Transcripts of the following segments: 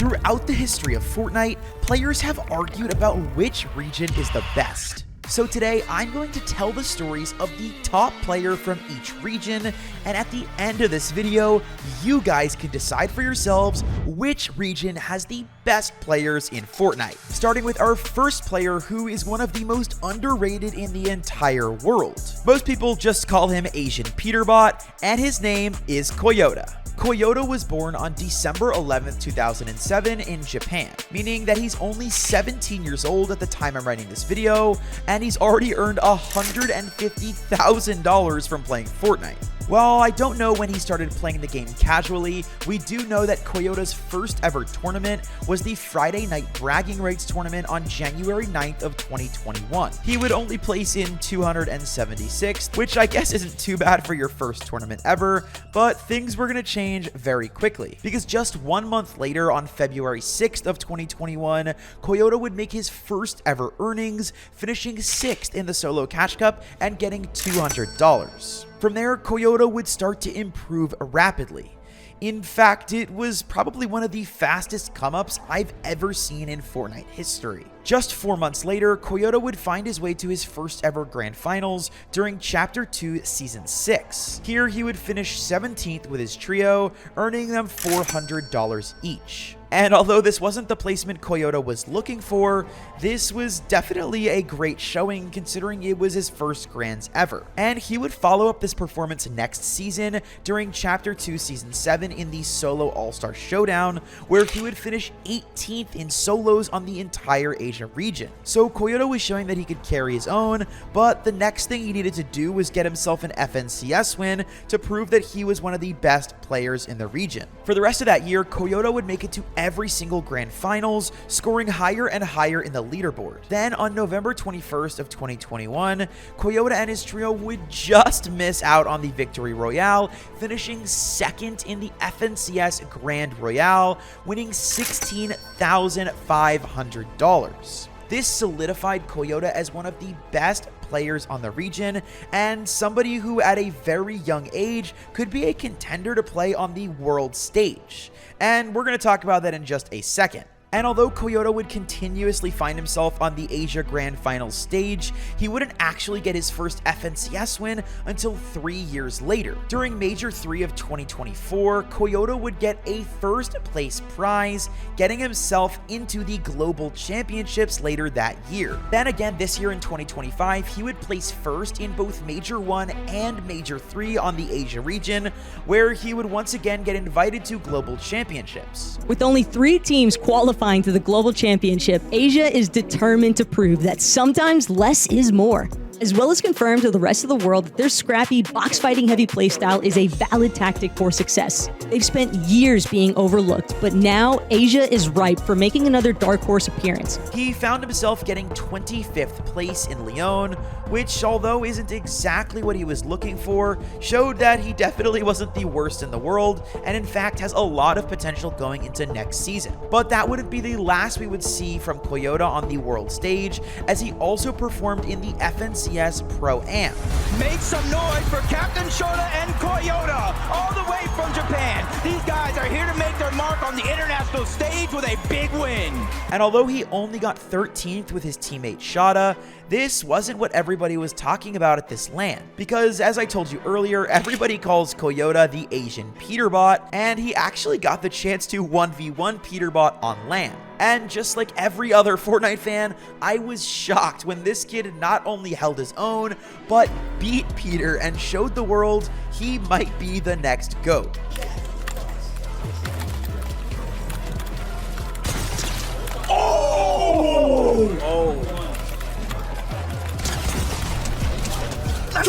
Throughout the history of Fortnite, players have argued about which region is the best. So today, I'm going to tell the stories of the top player from each region, and at the end of this video, you guys can decide for yourselves which region has the best players in Fortnite. Starting with our first player, who is one of the most underrated in the entire world. Most people just call him Asian Peterbot, and his name is Koyota. Koyota was born on December 11th, 2007 in Japan, meaning that he's only 17 years old at the time I'm writing this video, and he's already earned $150,000 from playing Fortnite. While I don't know when he started playing the game casually, we do know that Koyota's first ever tournament was the Friday Night Bragging Rights tournament on January 9th of 2021. He would only place in 276th, which I guess isn't too bad for your first tournament ever, but things were going to change very quickly, because just 1 month later on February 6th of 2021, Koyota would make his first ever earnings, finishing 6th in the solo catch cup and getting $200. From there, Koyota would start to improve rapidly. In fact, it was probably one of the fastest come-ups I've ever seen in Fortnite history. Just 4 months later, Koyota would find his way to his first ever Grand Finals during Chapter 2, Season 6. Here, he would finish 17th with his trio, earning them $400 each. And although this wasn't the placement Koyota was looking for, this was definitely a great showing considering it was his first Grands ever. And he would follow up this performance next season during Chapter 2 Season 7 in the Solo All-Star Showdown, where he would finish 18th in solos on the entire Asia region. So Koyota was showing that he could carry his own, but the next thing he needed to do was get himself an FNCS win to prove that he was one of the best players in the region. For the rest of that year, Koyota would make it to every single Grand Finals, scoring higher and higher in the leaderboard. Then on November 21st of 2021, Koyota and his trio would just miss out on the Victory Royale, finishing 2nd in the FNCS Grand Royale, winning $16,500. This solidified Koyota as one of the best players on the region, and somebody who at a very young age could be a contender to play on the world stage. And we're going to talk about that in just a second. And although Koyota would continuously find himself on the Asia Grand Finals stage, he wouldn't actually get his first FNCS win until 3 years later. During Major 3 of 2024, Koyota would get a first place prize, getting himself into the Global Championships later that year. Then again this year in 2025, he would place first in both Major 1 and Major 3 on the Asia region, where he would once again get invited to Global Championships. With only 3 teams qualifying to the Global Championship, Asia is determined to prove that sometimes less is more, as well as confirm to the rest of the world that their scrappy, box-fighting heavy playstyle is a valid tactic for success. They've spent years being overlooked, but now Asia is ripe for making another dark horse appearance. He found himself getting 25th place in Lyon, which, although isn't exactly what he was looking for, showed that he definitely wasn't the worst in the world, and in fact has a lot of potential going into next season. But that wouldn't be the last we would see from Koyota on the world stage, as he also performed in the FNCS Pro-Am. Make some noise for Captain Shota and Koyota, all the way from Japan. These guys are here to make their mark on the international stage with a big win. And although he only got 13th with his teammate Shota, this wasn't what everybody was talking about at this LAN, because as I told you earlier, everybody calls Koyota the Asian Peterbot, and he actually got the chance to 1v1 Peterbot on LAN. And just like every other Fortnite fan, I was shocked when this kid not only held his own, but beat Peter and showed the world he might be the next GOAT.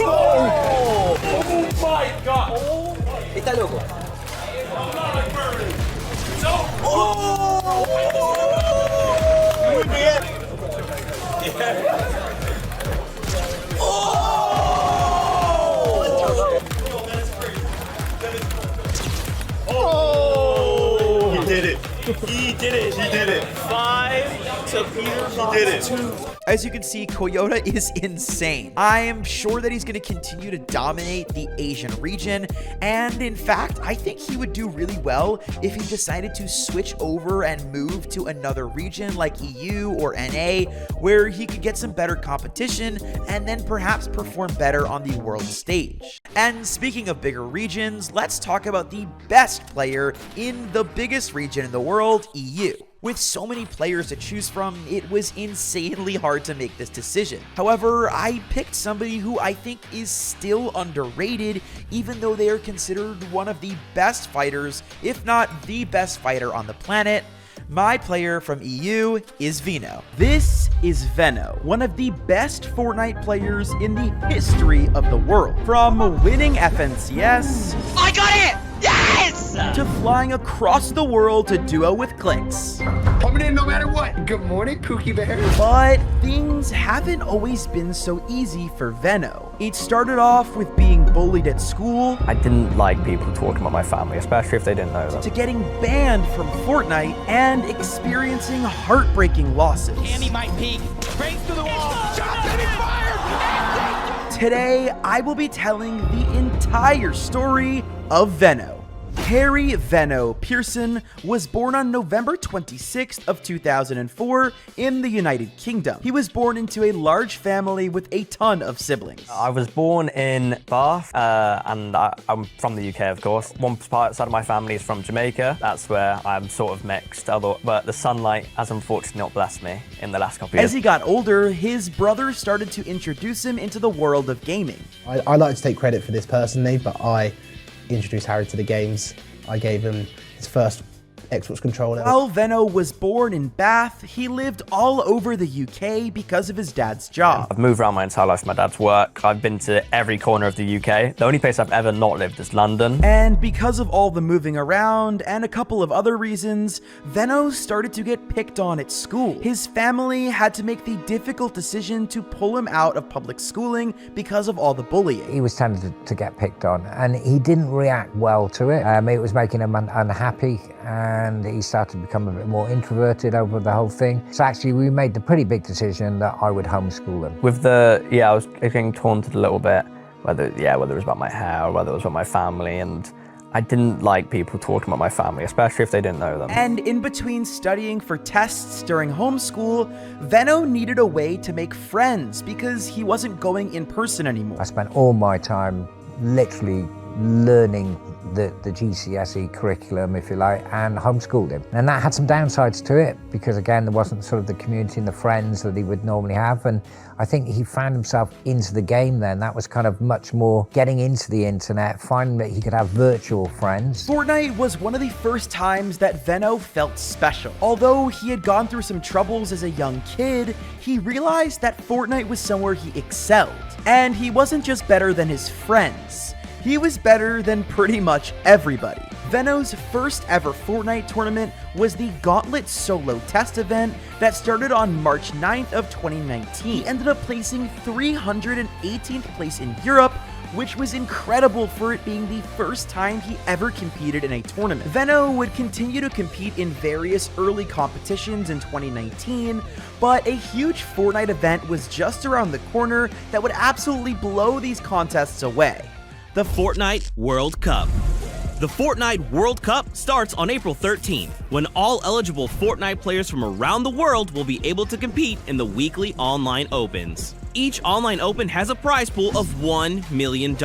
Oh my god! Está loco. Muy bien. Oh! He did it. He He did it. He did it. 5 to Peter. He did it. 2. As you can see, Koyota is insane. I am sure that he's going to continue to dominate the Asian region, and in fact, I think he would do really well if he decided to switch over and move to another region like EU or NA, where he could get some better competition and then perhaps perform better on the world stage. And speaking of bigger regions, let's talk about the best player in the biggest region in the world, EU. With so many players to choose from, it was insanely hard to make this decision. However, I picked somebody who I think is still underrated, even though they are considered one of the best fighters, if not the best fighter on the planet. My player from EU is Veno. This is Veno, one of the best Fortnite players in the history of the world. From winning FNCS, I got it! Yes! to flying across the world to duo with Clicks. Coming in no matter what. Good morning, Pookie Bear. But things haven't always been so easy for Veno. It started off with being bullied at school, I didn't like people talking about my family, especially if they didn't know them. to getting banned from Fortnite and experiencing heartbreaking losses. Cammy might peek. Breaks through the wall. Shot to be fired. Today, I will be telling the entire story of Veno. Harry Veno Pearson was born on November 26th of 2004 in the United Kingdom. He was born into a large family with a ton of siblings. I was born in Bath, and I'm from the UK, of course. One side of my family is from Jamaica. That's where I'm sort of mixed, but the sunlight has unfortunately not blessed me in the last couple of years. As he got older, his brother started to introduce him into the world of gaming. I like to take credit for this personally, but I introduced Harry to the games. I gave him his first Xbox controller. While Veno was born in Bath, he lived all over the UK because of his dad's job. I've moved around my entire life for my dad's work. I've been to every corner of the UK. The only place I've ever not lived is London. And because of all the moving around and a couple of other reasons, Veno started to get picked on at school. His family had to make the difficult decision to pull him out of public schooling because of all the bullying. He was tended to get picked on, and he didn't react well to it. It was making him unhappy, and he started to become a bit more introverted over the whole thing. So actually we made the pretty big decision that I would homeschool him. With I was getting taunted a little bit, whether it was about my hair or whether it was about my family, and I didn't like people talking about my family, especially if they didn't know them. And in between studying for tests during homeschool, Veno needed a way to make friends because he wasn't going in person anymore. I spent all my time literally learning the GCSE curriculum, if you like, and homeschooled him. And that had some downsides to it because, again, there wasn't sort of the community and the friends that he would normally have. And I think he found himself into the game then. That was kind of much more getting into the internet, finding that he could have virtual friends. Fortnite was one of the first times that Veno felt special. Although he had gone through some troubles as a young kid, he realized that Fortnite was somewhere he excelled. And he wasn't just better than his friends. He was better than pretty much everybody. Veno's first ever Fortnite tournament was the Gauntlet Solo Test event that started on March 9th of 2019. He ended up placing 318th place in Europe, which was incredible for it being the first time he ever competed in a tournament. Veno would continue to compete in various early competitions in 2019, but a huge Fortnite event was just around the corner that would absolutely blow these contests away. The Fortnite World Cup. The Fortnite World Cup starts on April 13th, when all eligible Fortnite players from around the world will be able to compete in the weekly online opens. Each online open has a prize pool of $1 million.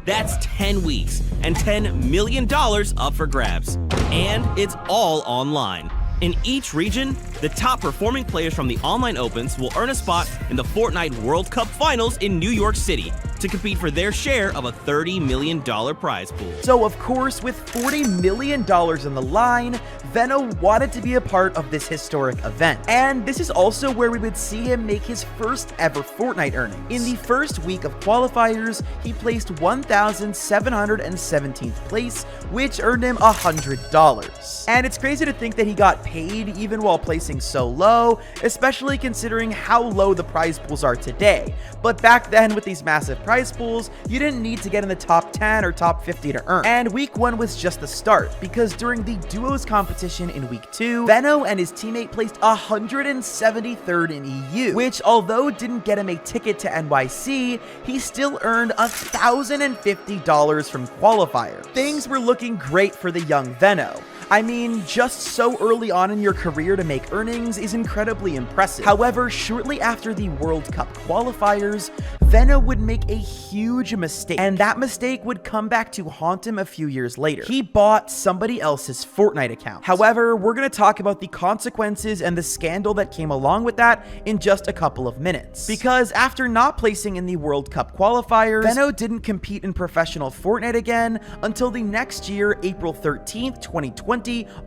That's 10 weeks and $10 million up for grabs. And it's all online. In each region, the top performing players from the online opens will earn a spot in the Fortnite World Cup Finals in New York City to compete for their share of a $30 million prize pool. So of course, with $40 million on the line, Veno wanted to be a part of this historic event. And this is also where we would see him make his first ever Fortnite earnings. In the first week of qualifiers, he placed 1,717th place, which earned him $100. And it's crazy to think that he got paid even while placing so low, especially considering how low the prize pools are today. But back then, with these massive prize pools, you didn't need to get in the top 10 or top 50 to earn. And week 1 was just the start, because during the duos competition in week 2, Venno and his teammate placed 173rd in EU, which although didn't get him a ticket to NYC, he still earned $1,050 from qualifier. Things were looking great for the young Venno. I mean, just so early on in your career to make earnings is incredibly impressive. However, shortly after the World Cup qualifiers, Venno would make a huge mistake, and that mistake would come back to haunt him a few years later. He bought somebody else's Fortnite account. However, we're going to talk about the consequences and the scandal that came along with that in just a couple of minutes. Because after not placing in the World Cup qualifiers, Venno didn't compete in professional Fortnite again until the next year, April 13th, 2020,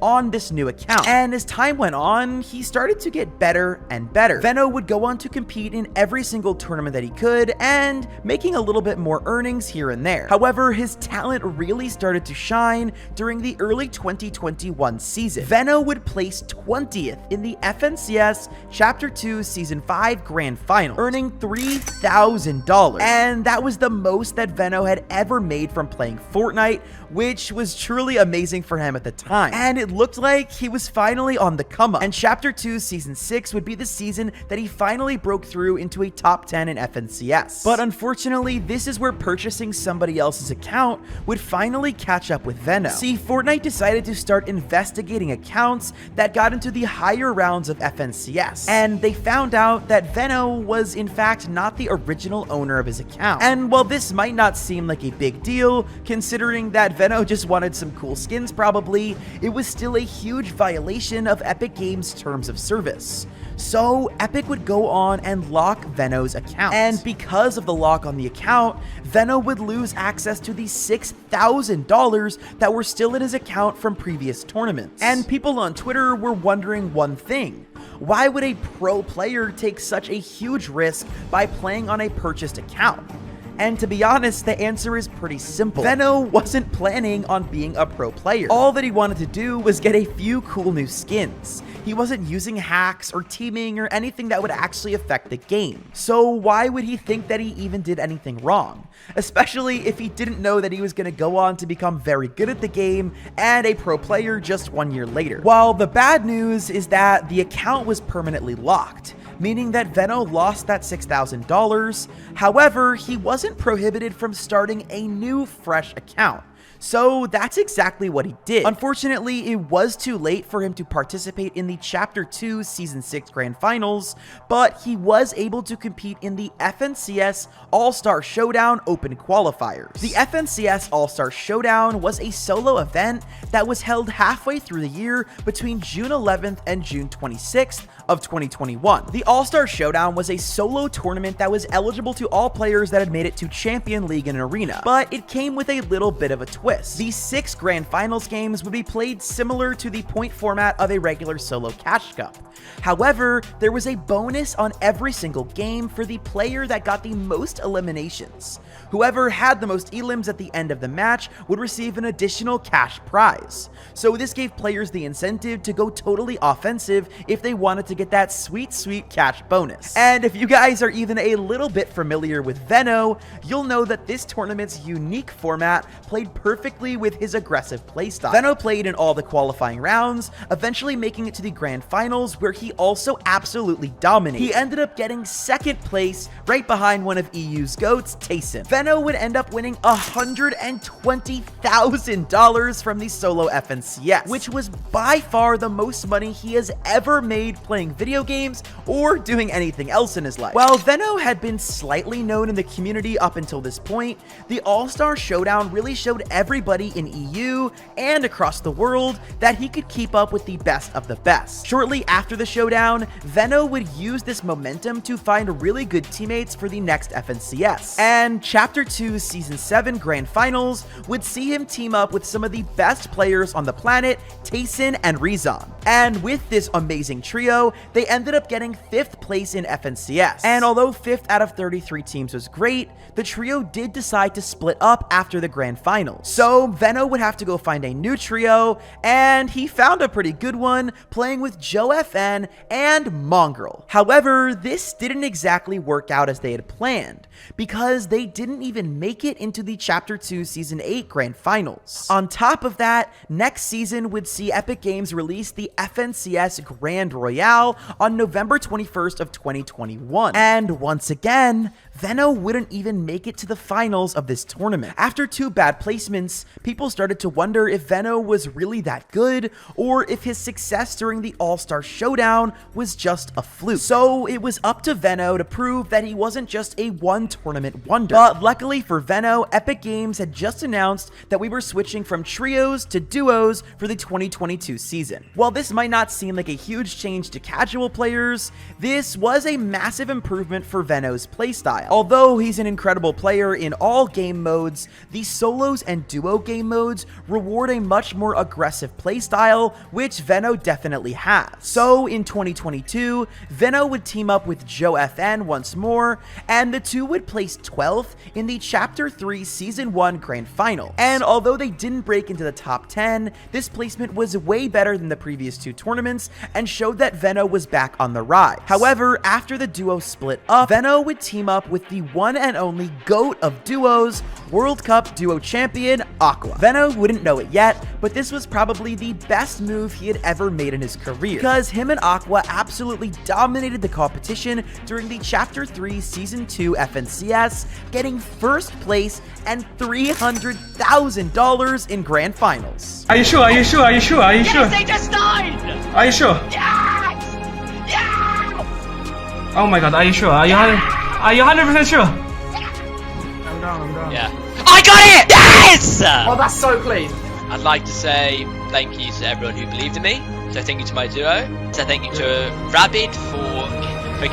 on this new account. And as time went on, he started to get better and better. Venno would go on to compete in every single tournament that he could, and making a little bit more earnings here and there. However, his talent really started to shine during the early 2021 season. Venno would place 20th in the FNCS Chapter 2 Season 5 Grand Final, earning $3,000. And that was the most that Venno had ever made from playing Fortnite, which was truly amazing for him at the time. And it looked like he was finally on the come up. And Chapter 2 Season 6 would be the season that he finally broke through into a top 10 in FNCS. But unfortunately, this is where purchasing somebody else's account would finally catch up with Venno. See, Fortnite decided to start investigating accounts that got into the higher rounds of FNCS. And they found out that Venno was in fact not the original owner of his account. And while this might not seem like a big deal, considering that Venno just wanted some cool skins probably, it was still a huge violation of Epic Games' terms of service. So Epic would go on and lock Venno's account. And because of the lock on the account, Venno would lose access to the $6,000 that were still in his account from previous tournaments. And people on Twitter were wondering one thing: why would a pro player take such a huge risk by playing on a purchased account? And to be honest, the answer is pretty simple. Venno wasn't planning on being a pro player. All that he wanted to do was get a few cool new skins. He wasn't using hacks or teaming or anything that would actually affect the game. So why would he think that he even did anything wrong? Especially if he didn't know that he was going to go on to become very good at the game and a pro player just 1 year later. While the bad news is that the account was permanently locked, meaning that Venno lost that $6,000. However, he wasn't prohibited from starting a new fresh account. So that's exactly what he did. Unfortunately, it was too late for him to participate in the Chapter 2 Season 6 Grand Finals, but he was able to compete in the FNCS All-Star Showdown Open Qualifiers. The FNCS All-Star Showdown was a solo event that was held halfway through the year between June 11th and June 26th of 2021. The All-Star Showdown was a solo tournament that was eligible to all players that had made it to Champion League and Arena, but it came with a little bit of a twist. These 6 Grand Finals games would be played similar to the point format of a regular solo Cash Cup. However, there was a bonus on every single game for the player that got the most eliminations. Whoever had the most elims at the end of the match would receive an additional cash prize. So this gave players the incentive to go totally offensive if they wanted to get that sweet, sweet cash bonus. And if you guys are even a little bit familiar with Venno, you'll know that this tournament's unique format played perfectly with his aggressive playstyle. Venno played in all the qualifying rounds, eventually making it to the Grand Finals, where he also absolutely dominated. He ended up getting 2nd place, right behind one of EU's GOATs, Tayson. Venno would end up winning $120,000 from the solo FNCS, which was by far the most money he has ever made playing video games or doing anything else in his life. While Venno had been slightly known in the community up until this point, the All-Star Showdown really showed everybody in EU and across the world that he could keep up with the best of the best. Shortly after the showdown, Venno would use this momentum to find really good teammates for the next FNCS. And Chapter 2 Season 7 Grand Finals would see him team up with some of the best players on the planet, Tayson and Rezon. And with this amazing trio, they ended up getting 5th place in FNCS. And although 5th out of 33 teams was great, the trio did decide to split up after the Grand Finals. So Veno would have to go find a new trio, and he found a pretty good one, playing with Joe FN and Mongrel. However, this didn't exactly work out as they had planned, because they didn't even make it into the Chapter 2 Season 8 Grand Finals. On top of that, next season would see Epic Games release the FNCS Grand Royale on November 21st of 2021. And once again, Veno wouldn't even make it to the finals of this tournament. After 2 bad placements, people started to wonder if Veno was really that good, or if his success during the All-Star Showdown was just a fluke. So it was up to Veno to prove that he wasn't just a one-tournament wonder. But luckily for Veno, Epic Games had just announced that we were switching from trios to duos for the 2022 season. While this might not seem like a huge change to casual players, this was a massive improvement for Veno's playstyle. Although he's an incredible player in all game modes, the solos and duo game modes reward a much more aggressive playstyle, which Veno definitely has. So in 2022, Veno would team up with Joe FN once more, and the two would place 12th in the Chapter 3 Season 1 Grand Final. And although they didn't break into the top 10, this placement was way better than the previous 2 tournaments and showed that Veno was back on the rise. However, after the duo split up, Veno would team up with the one and only GOAT of duos, World Cup duo champion Aqua. Veno wouldn't know it yet, but this was probably the best move he had ever made in his career, because him and Aqua absolutely dominated the competition during the Chapter 3 Season 2 FNCS, getting first place and $300,000 in Grand Finals. Are you sure? Are you sure? Are you sure? Are you sure? Yes, they just died! Are you sure? Yes! Yes! Oh my god, are you sure? Are you 100% sure? I'm down. Yeah. I got it! Yes! Oh, that's so clean. I'd like to say thank you to everyone who believed in me. So thank you to my duo. So thank you to Rabbit for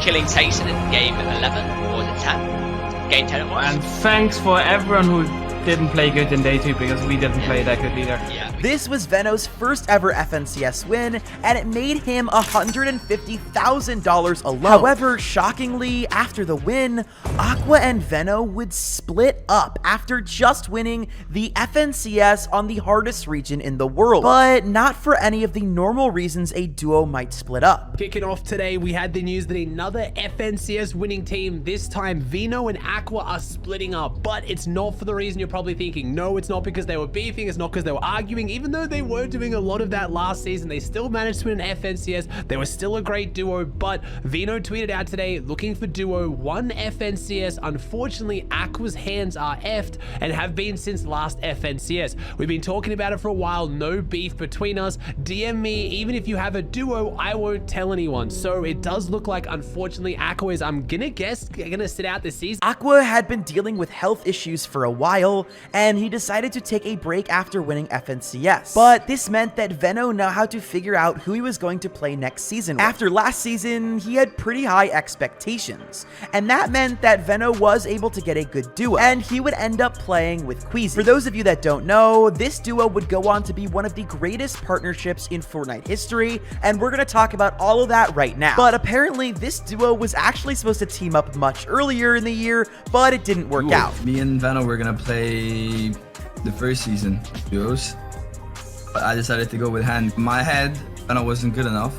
killing Tayson in game 11, or was it 10? Game 10 it was. And thanks for everyone who didn't play good in day 2, because we didn't play that good either. Yeah. This was Veno's first ever FNCS win, and it made him $150,000 alone. However, shockingly, after the win, Aqua and Veno would split up after just winning the FNCS on the hardest region in the world, but not for any of the normal reasons a duo might split up. Kicking off today, we had the news that another FNCS winning team, this time Veno and Aqua, are splitting up, but it's not for the reason you're probably thinking. No, it's not because they were beefing, it's not because they were arguing. Even though they were doing a lot of that last season, they still managed to win an FNCS. They were still a great duo, but Veno tweeted out today, looking for duo 1 FNCS. Unfortunately, Aqua's hands are effed and have been since last FNCS. We've been talking about it for a while, no beef between us. DM me, even if you have a duo, I won't tell anyone. So it does look like, unfortunately, Aqua is, I'm gonna guess, gonna sit out this season. Aqua had been dealing with health issues for a while, and he decided to take a break after winning FNCS. But this meant that Veno knew how to figure out who he was going to play next season with. After last season, he had pretty high expectations, and that meant that Veno was able to get a good duo, and he would end up playing with Queasy. For those of you that don't know, this duo would go on to be one of the greatest partnerships in Fortnite history, and we're going to talk about all of that right now. But apparently, this duo was actually supposed to team up much earlier in the year, but it didn't work out. Me and Veno were going to play the first season duos, but I decided to go with Hand. In my head, Veno wasn't good enough,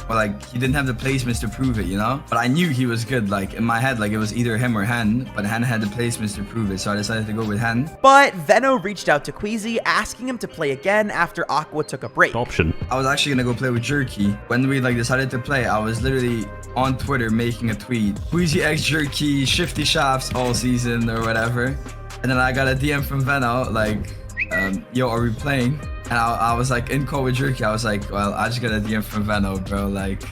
or like he didn't have the placements to prove it, you know? But I knew he was good. Like in my head, like it was either him or Hand, but Hand had the placements to prove it, so I decided to go with Hand. But Veno reached out to Queasy, asking him to play again after Aqua took a break. Option. I was actually gonna go play with Jerky. When we like decided to play, I was literally on Twitter making a tweet, Queasy X Jerky, Shifty Shafts all season or whatever. And then I got a DM from Veno like, yo, are we playing? And I was like in call with Jerky. I was like, well, I just got a DM from Veno, bro. Like,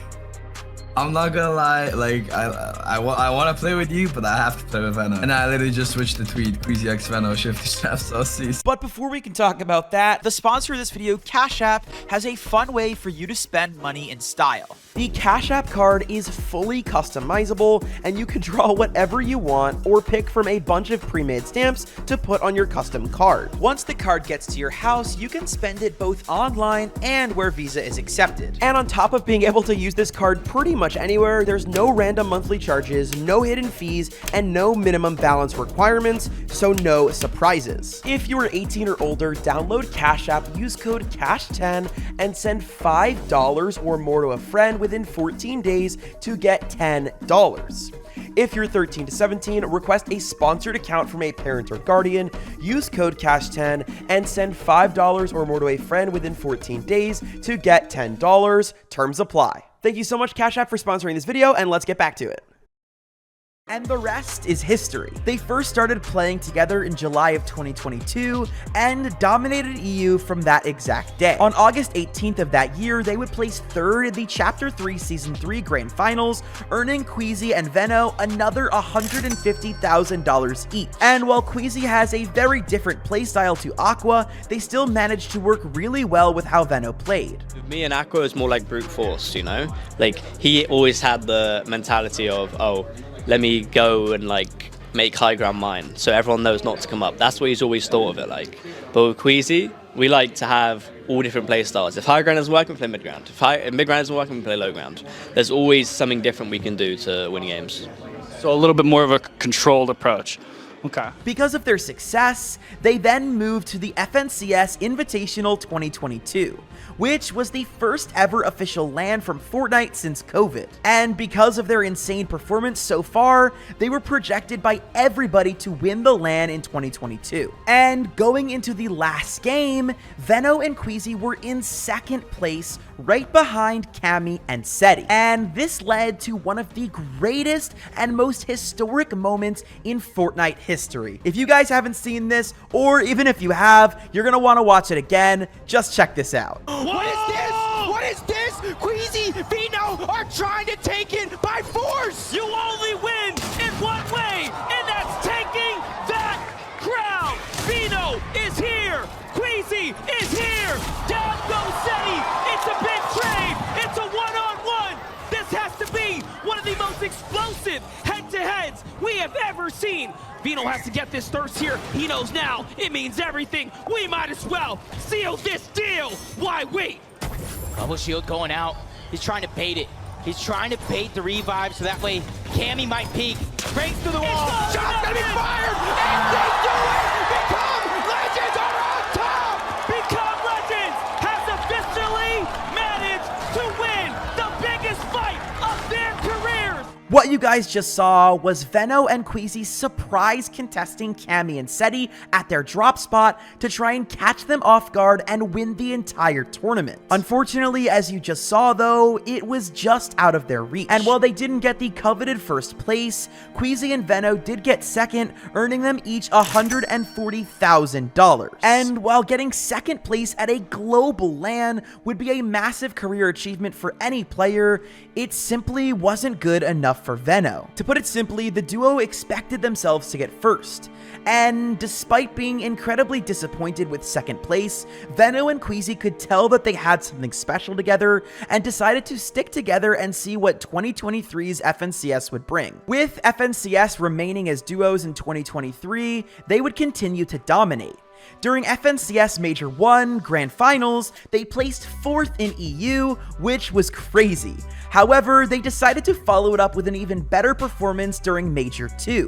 I'm not gonna lie, like I want to play with you, but I have to play with Veno. And I literally just switched the tweet, Queasy X Veno, Shifty Shafts all season. But before we can talk about that, the sponsor of this video, Cash App, has a fun way for you to spend money in style. The Cash App card is fully customizable, and you can draw whatever you want or pick from a bunch of pre-made stamps to put on your custom card. Once the card gets to your house, you can spend it both online and where Visa is accepted. And on top of being able to use this card pretty much anywhere, there's no random monthly charges, no hidden fees, and no minimum balance requirements, so no surprises. If you are 18 or older, download Cash App, use code CASH10, and send $5 or more to a friend within 14 days to get $10. If you're 13 to 17, request a sponsored account from a parent or guardian, use code CASH10, and send $5 or more to a friend within 14 days to get $10. Terms apply. Thank you so much, Cash App, for sponsoring this video, and let's get back to it. And the rest is history. They first started playing together in July of 2022 and dominated EU from that exact day. On August 18th of that year, they would place third in the Chapter 3 Season 3 Grand Finals, earning Queasy and Veno another $150,000 each. And while Queasy has a very different playstyle to Aqua, they still managed to work really well with how Veno played. Me and Aqua is more like brute force, you know? Like, he always had the mentality of, oh, let me go and like make high ground mine so everyone knows not to come up. That's what he's always thought of it like. But with Queasy, we like to have all different play styles. If high ground isn't working, we play mid ground. If mid ground isn't working, we play low ground. There's always something different we can do to win games. So a little bit more of a controlled approach. Okay. Because of their success, they then moved to the FNCS Invitational 2022, which was the first ever official LAN from Fortnite since COVID. And because of their insane performance so far, they were projected by everybody to win the LAN in 2022. And going into the last game, Veno and Queasy were in second place, right behind Cammy and Seti. And this led to one of the greatest and most historic moments in Fortnite history. If you guys haven't seen this, or even if you have, you're gonna wanna watch it again. Just check this out. What is this? What is this? Queasy, Veno are trying to take it by force! You only win in one way, and that's taking that crown! Veno is here! Queasy is here! Down goes Seti! It's a big trade! It's a one-on-one! This has to be one of the most explosive head-to-heads we have ever seen! Veno has to get this thirst here. He knows now it means everything. We might as well seal this deal. Why wait? Bubble shield going out. He's trying to bait it. He's trying to bait the revive so that way Cammy might peek. Breaks through the wall. Shot's gonna be fired! And they do it! Become Legends are on top! Become Legends has officially managed to win the biggest fight of their careers. What you guys just saw was Veno and Queasy surprise contesting Cammy and Seti at their drop spot to try and catch them off guard and win the entire tournament. Unfortunately, as you just saw though, it was just out of their reach. And while they didn't get the coveted first place, Queasy and Veno did get second, earning them each $140,000. And while getting second place at a global LAN would be a massive career achievement for any player, it simply wasn't good enough for Veno. To put it simply, the duo expected themselves to get first, and despite being incredibly disappointed with second place, Veno and Queasy could tell that they had something special together and decided to stick together and see what 2023's FNCS would bring. With FNCS remaining as duos in 2023, they would continue to dominate. During FNCS Major 1 Grand Finals, they placed 4th in EU, which was crazy. However, they decided to follow it up with an even better performance during Major 2,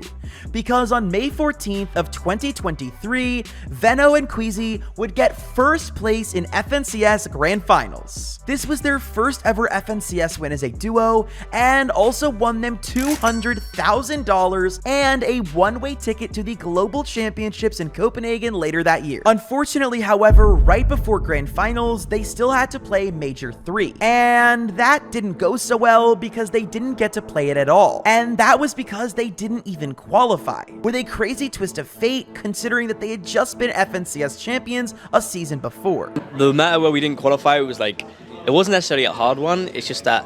because on May 14th of 2023, Veno and Queasy would get first place in FNCS Grand Finals. This was their first ever FNCS win as a duo, and also won them $200,000 and a one-way ticket to the Global Championships in Copenhagen later that year. Unfortunately, however, right before Grand Finals, they still had to play Major 3, and that didn't go so well because they didn't get to play it at all, and that was because they didn't even qualify, with a crazy twist of fate considering that they had just been FNCS champions a season before. The matter where we didn't qualify, it was like, it wasn't necessarily a hard one, it's just that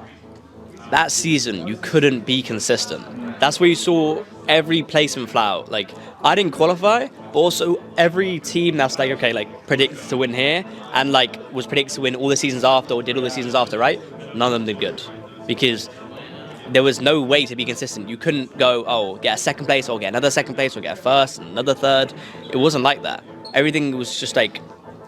season you couldn't be consistent. That's where you saw every placement flat out. Like, I didn't qualify, but also every team that's like, okay, like predicted to win here and like was predicted to win all the seasons after or did all the seasons after, right? None of them did good because there was no way to be consistent. You couldn't go, oh, get a second place or get another second place or get a first and another third. It wasn't like that. Everything was just like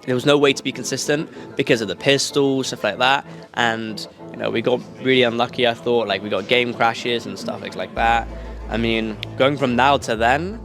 there was no way to be consistent because of the pistol, stuff like that. And, you know, we got really unlucky, I thought. Like, we got game crashes and stuff like that. I mean, going from now to then,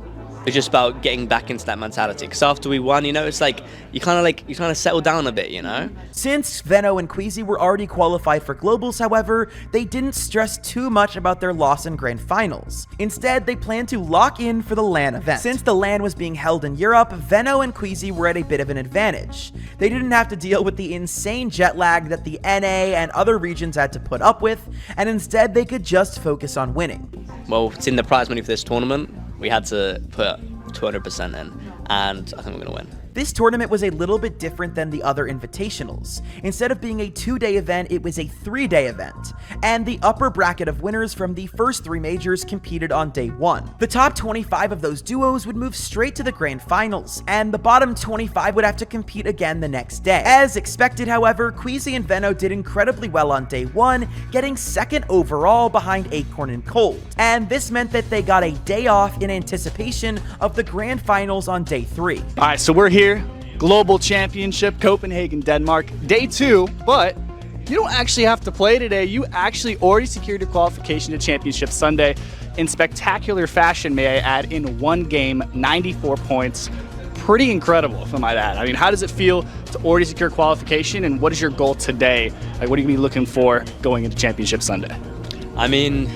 it's just about getting back into that mentality. Because after we won, you know, it's like you kind of settle down a bit, you know? Since Veno and Queasy were already qualified for Globals, however, they didn't stress too much about their loss in Grand Finals. Instead, they planned to lock in for the LAN event. Since the LAN was being held in Europe, Veno and Queasy were at a bit of an advantage. They didn't have to deal with the insane jet lag that the NA and other regions had to put up with, and instead they could just focus on winning. Well, it's in the prize money for this tournament. We had to put 200% in, and I think we're going to win. This tournament was a little bit different than the other invitationals. Instead of being a 2-day event, it was a 3-day event, and the upper bracket of winners from the first 3 majors competed on day 1. The top 25 of those duos would move straight to the grand finals, and the bottom 25 would have to compete again the next day. As expected, however, Queasy and Veno did incredibly well on day 1, getting 2nd overall behind Acorn and Cold, and this meant that they got a day off in anticipation of the grand finals on day 3. Alright, so we're here. Global Championship, Copenhagen, Denmark, day 2, but you don't actually have to play today. You actually already secured your qualification to Championship Sunday in spectacular fashion, may I add, in 1 game, 94 points. Pretty incredible, if I might add. I mean, how does it feel to already secure qualification, and what is your goal today? Like, what are you going to be looking for going into Championship Sunday? I mean,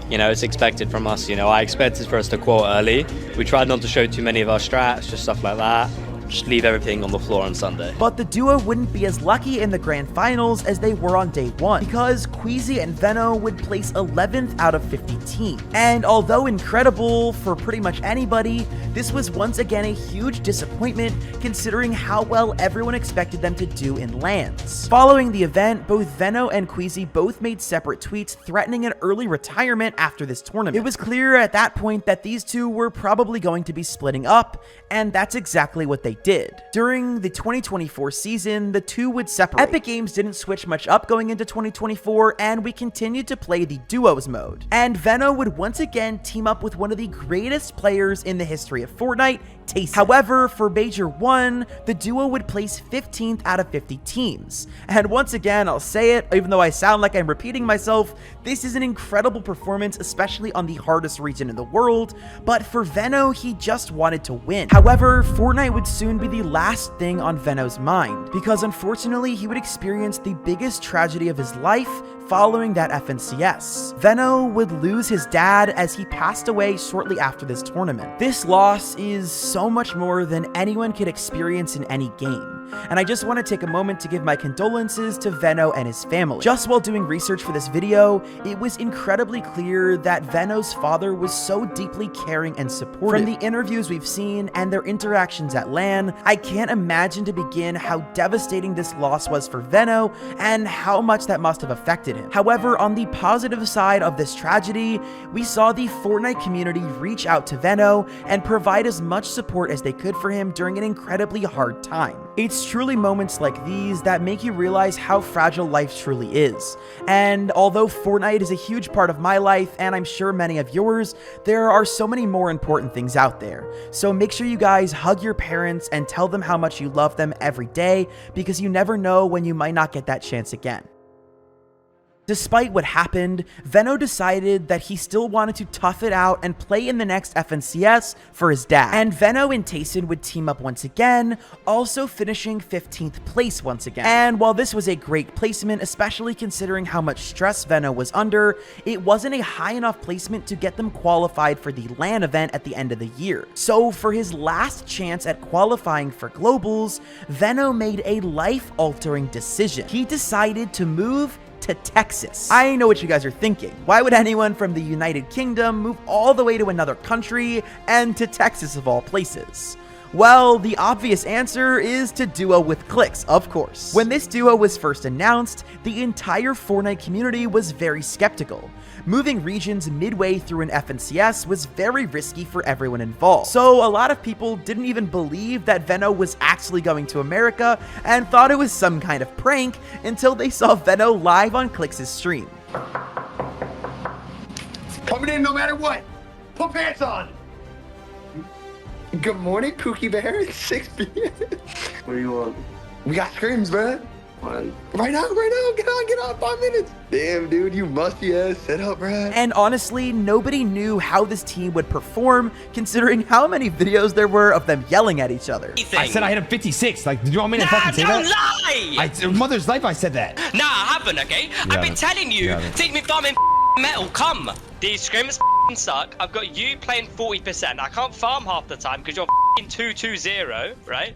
you know, it's expected from us. You know, I expected for us to qual early. We tried not to show too many of our strats, just stuff like that. Just leave everything on the floor on Sunday. But the duo wouldn't be as lucky in the grand finals as they were on day 1, because Queasy and Veno would place 11th out of 50 teams. And although incredible for pretty much anybody, this was once again a huge disappointment considering how well everyone expected them to do in LANs. Following the event, both Veno and Queasy both made separate tweets threatening an early retirement after this tournament. It was clear at that point that these two were probably going to be splitting up, and that's exactly what they did. During the 2024 season, the two would separate. Epic Games didn't switch much up going into 2024, and we continued to play the duos mode. And Veno would once again team up with one of the greatest players in the history of Fortnite, Tayson. However, for Major 1, the duo would place 15th out of 50 teams. And once again, I'll say it, even though I sound like I'm repeating myself, this is an incredible performance, especially on the hardest region in the world, but for Veno, he just wanted to win. However, Fortnite would soon be the last thing on Veno's mind, because unfortunately, he would experience the biggest tragedy of his life following that FNCS. Veno would lose his dad as he passed away shortly after this tournament. This loss is so much more than anyone could experience in any game. And I just want to take a moment to give my condolences to Veno and his family. Just while doing research for this video, it was incredibly clear that Veno's father was so deeply caring and supportive. From the interviews we've seen and their interactions at LAN, I can't imagine to begin how devastating this loss was for Veno and how much that must have affected him. However, on the positive side of this tragedy, we saw the Fortnite community reach out to Veno and provide as much support as they could for him during an incredibly hard time. It's truly moments like these that make you realize how fragile life truly is. And although Fortnite is a huge part of my life, and I'm sure many of yours, there are so many more important things out there. So make sure you guys hug your parents and tell them how much you love them every day, because you never know when you might not get that chance again. Despite what happened, Veno decided that he still wanted to tough it out and play in the next FNCS for his dad. And Veno and Tayson would team up once again, also finishing 15th place once again. And while this was a great placement, especially considering how much stress Veno was under, it wasn't a high enough placement to get them qualified for the LAN event at the end of the year. So for his last chance at qualifying for Globals, Veno made a life-altering decision. He decided to move to Texas. I know what you guys are thinking. Why would anyone from the United Kingdom move all the way to another country and to Texas of all places? Well, the obvious answer is to duo with Clix, of course. When this duo was first announced, the entire Fortnite community was very skeptical. Moving regions midway through an FNCS was very risky for everyone involved. So a lot of people didn't even believe that Veno was actually going to America and thought it was some kind of prank until they saw Veno live on Clix's stream. Coming in no matter what. Put pants on. Good morning, Pookie Bear. It's 6 p.m. What do you want? We got scrims, bro. Right now, get on, 5 minutes. Damn, dude, you musty ass set up, bro. And honestly, nobody knew how this team would perform, considering how many videos there were of them yelling at each other. I said I hit him 56. Like, did you want me to fucking say that? Lie! Mother's life, I said that. Nah, I haven't, okay? I've been telling you, take me farming metal, come. These scrims suck. I've got you playing 40%. I can't farm half the time because you're 2-2-0, right?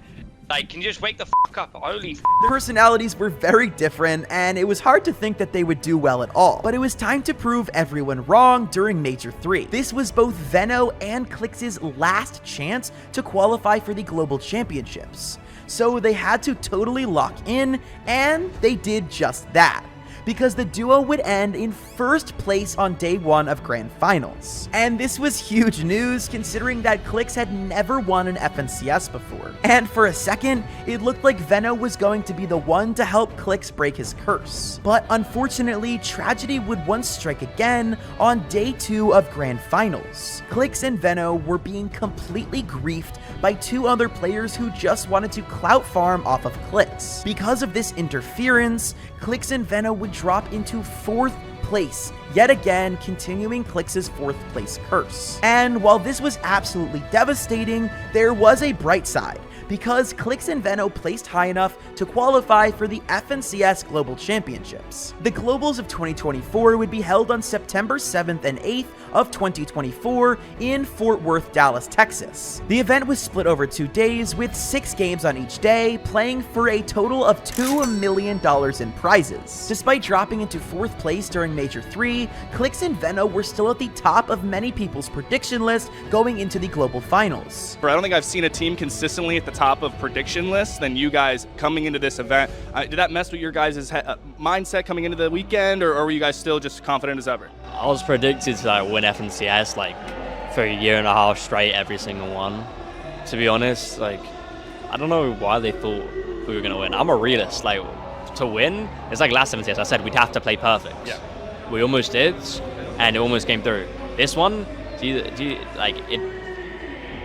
Like, can you just wake the up? Holy Their personalities were very different, and it was hard to think that they would do well at all. But it was time to prove everyone wrong during Major 3. This was both Veno and Clix's last chance to qualify for the Global Championships. So they had to totally lock in, and they did just that, because the duo would end in first place on day 1 of Grand Finals. And this was huge news considering that Clix had never won an FNCS before. And for a second, it looked like Veno was going to be the one to help Clix break his curse. But unfortunately, tragedy would once strike again on day 2 of Grand Finals. Clix and Veno were being completely griefed by 2 other players who just wanted to clout farm off of Clix. Because of this interference, Clix and Veno would drop into 4th place, yet again continuing Clix's 4th place curse. And while this was absolutely devastating, there was a bright side, because Clix and Veno placed high enough to qualify for the FNCS Global Championships. The Globals of 2024 would be held on September 7th and 8th of 2024 in Fort Worth, Dallas, Texas. The event was split over 2 days with 6 games on each day, playing for a total of $2 million in prizes. Despite dropping into 4th place during Major 3, Clix and Veno were still at the top of many people's prediction list going into the Global Finals. I don't think I've seen a team consistently at the top of prediction lists than you guys coming into this event. Did that mess with your guys' mindset coming into the weekend, or were you guys still just confident as ever? I was predicted to win FNCS for a year and a half straight, every single one. To be honest, I don't know why they thought we were gonna win. I'm a realist. To win, it's like last FNCS. I said we'd have to play perfect. Yeah. We almost did, and it almost came through. This one,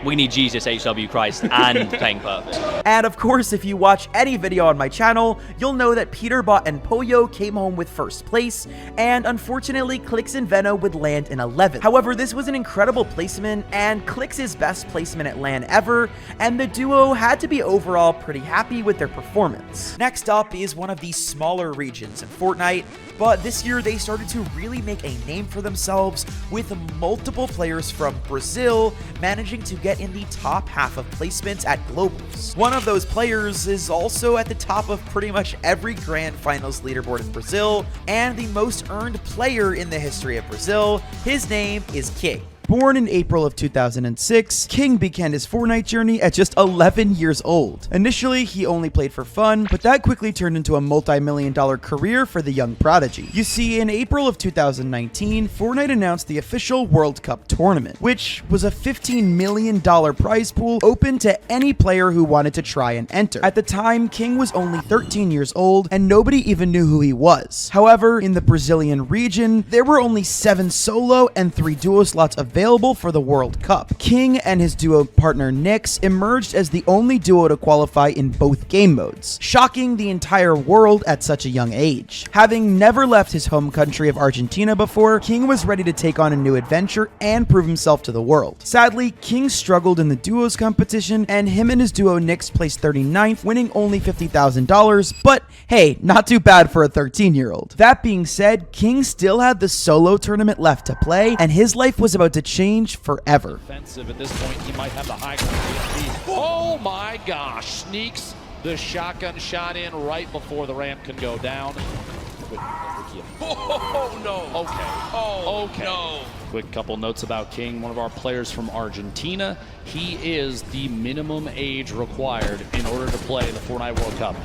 we need Jesus, HW Christ, and playing perfect. And of course, if you watch any video on my channel, you'll know that Peterbot and Poyo came home with 1st place, and unfortunately, Clix and Veno would land in 11th. However, this was an incredible placement, and Clix's best placement at LAN ever, and the duo had to be overall pretty happy with their performance. Next up is one of the smaller regions in Fortnite, but this year they started to really make a name for themselves, with multiple players from Brazil managing to get in the top half of placements at Globals. One of those players is also at the top of pretty much every Grand Finals leaderboard in Brazil, and the most earned player in the history of Brazil. His name is King. Born in April of 2006, King began his Fortnite journey at just 11 years old. Initially, he only played for fun, but that quickly turned into a multi-million-dollar career for the young prodigy. You see, in April of 2019, Fortnite announced the official World Cup tournament, which was a $15 million prize pool open to any player who wanted to try and enter. At the time, King was only 13 years old, and nobody even knew who he was. However, in the Brazilian region, there were only 7 solo and 3 duo slots available for the World Cup. King and his duo partner Nyx emerged as the only duo to qualify in both game modes, shocking the entire world at such a young age. Having never left his home country of Argentina before, King was ready to take on a new adventure and prove himself to the world. Sadly, King struggled in the duos competition, and him and his duo Nyx placed 39th, winning only $50,000, but hey, not too bad for a 13-year-old. That being said, King still had the solo tournament left to play, and his life was about to change forever. Offensive at this point, he might have the high ground. Oh my gosh, sneaks the shotgun shot in right before the ramp can go down. Oh no. Okay. Oh okay. No. Quick couple notes about King, one of our players from Argentina. He is the minimum age required in order to play the Fortnite World Cup.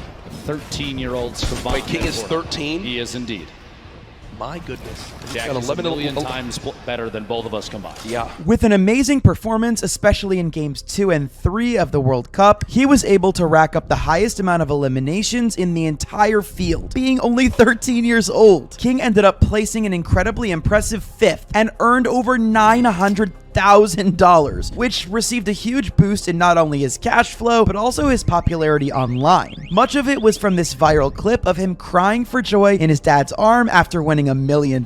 13-year-old survivor. Wait, King is 13? He is indeed. My goodness. Jack is a million times better than both of us combined. Yeah. With an amazing performance, especially in games 2 and 3 of the World Cup, he was able to rack up the highest amount of eliminations in the entire field, being only 13 years old. King ended up placing an incredibly impressive 5th and earned over $900,000 $100,000, which received a huge boost in not only his cash flow, but also his popularity online. Much of it was from this viral clip of him crying for joy in his dad's arm after winning $1 million.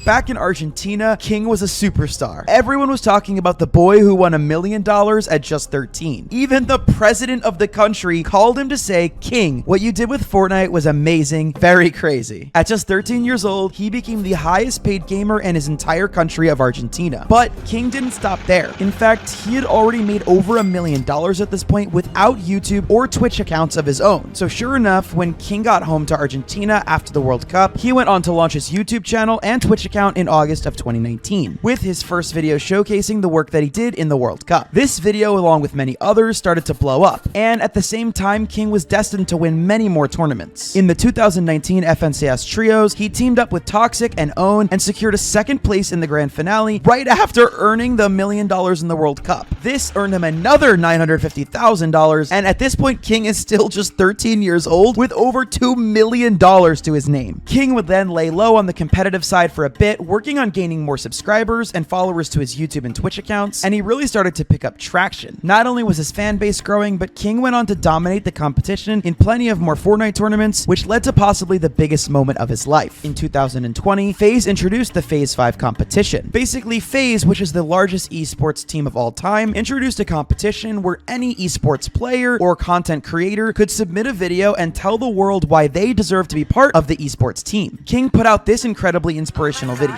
Back in Argentina, King was a superstar. Everyone was talking about the boy who won $1 million at just 13. Even the president of the country called him to say, "King, what you did with Fortnite was amazing, very crazy." At just 13 years old, he became the highest paid gamer in his entire country of Argentina. But King didn't stop there. In fact, he had already made over $1 million at this point without YouTube or Twitch accounts of his own. So sure enough, when King got home to Argentina after the World Cup, he went on to launch his YouTube channel and Twitch account in August of 2019, with his first video showcasing the work that he did in the World Cup. This video, along with many others, started to blow up, and at the same time, King was destined to win many more tournaments. In the 2019 FNCS Trios, he teamed up with Toxic and Own and secured a second place in the grand finale right after earning the $1 million in the World Cup. This earned him another $950,000, and at this point, King is still just 13 years old with over $2 million to his name. King would then lay low on the competitive side for a bit, working on gaining more subscribers and followers to his YouTube and Twitch accounts, and he really started to pick up traction. Not only was his fan base growing, but King went on to dominate the competition in plenty of more Fortnite tournaments, which led to possibly the biggest moment of his life. In 2020, FaZe introduced the FaZe 5 competition. Basically, FaZe, which is the largest esports team of all time, introduced a competition where any esports player or content creator could submit a video and tell the world why they deserve to be part of the esports team. King put out this incredibly inspirational video.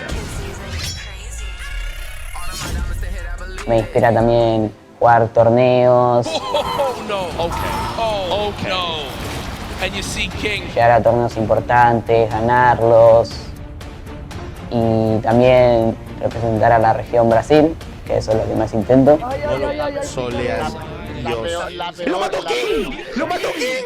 Me inspira también jugar torneos. Oh no. Okay. Oh, okay. No. And you see King. Llegar a torneos importantes, ganarlos. Y también representar a la región Brasil, que eso es lo que más intento. Soleas. ¡Lo mató King! ¡Lo mató King!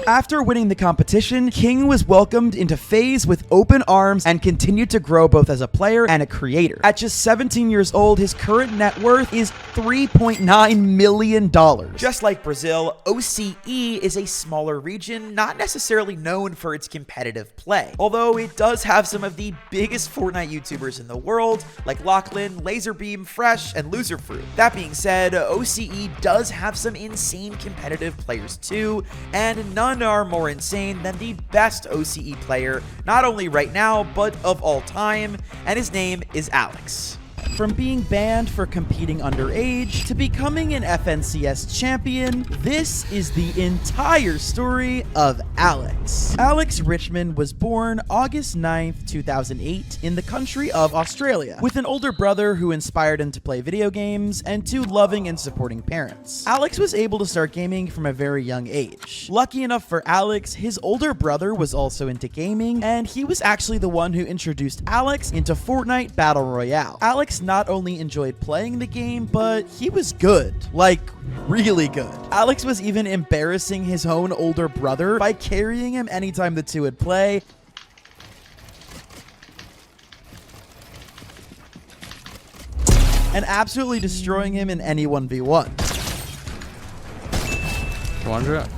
After winning the competition, King was welcomed into FaZe with open arms and continued to grow both as a player and a creator. At just 17 years old, his current net worth is $3.9 million. Just like Brazil, OCE is a smaller region, not necessarily known for its competitive play, although it does have some of the biggest Fortnite YouTubers in the world, like Lachlan, Laserbeam, Fresh, and Loserfruit. That being said, OCE does have some insane competitive players too, and none are more insane than the best OCE player, not only right now, but of all time, and his name is Alex. From being banned for competing underage to becoming an FNCS champion, this is the entire story of Alex. Alex Richmond was born August 9th, 2008 in the country of Australia, with an older brother who inspired him to play video games and two loving and supporting parents. Alex was able to start gaming from a very young age. Lucky enough for Alex, his older brother was also into gaming, and he was actually the one who introduced Alex into Fortnite Battle Royale. Alex not only enjoyed playing the game, but he was good. Like, really good. Alex was even embarrassing his own older brother by carrying him anytime the two would play. And absolutely destroying him in any 1v1.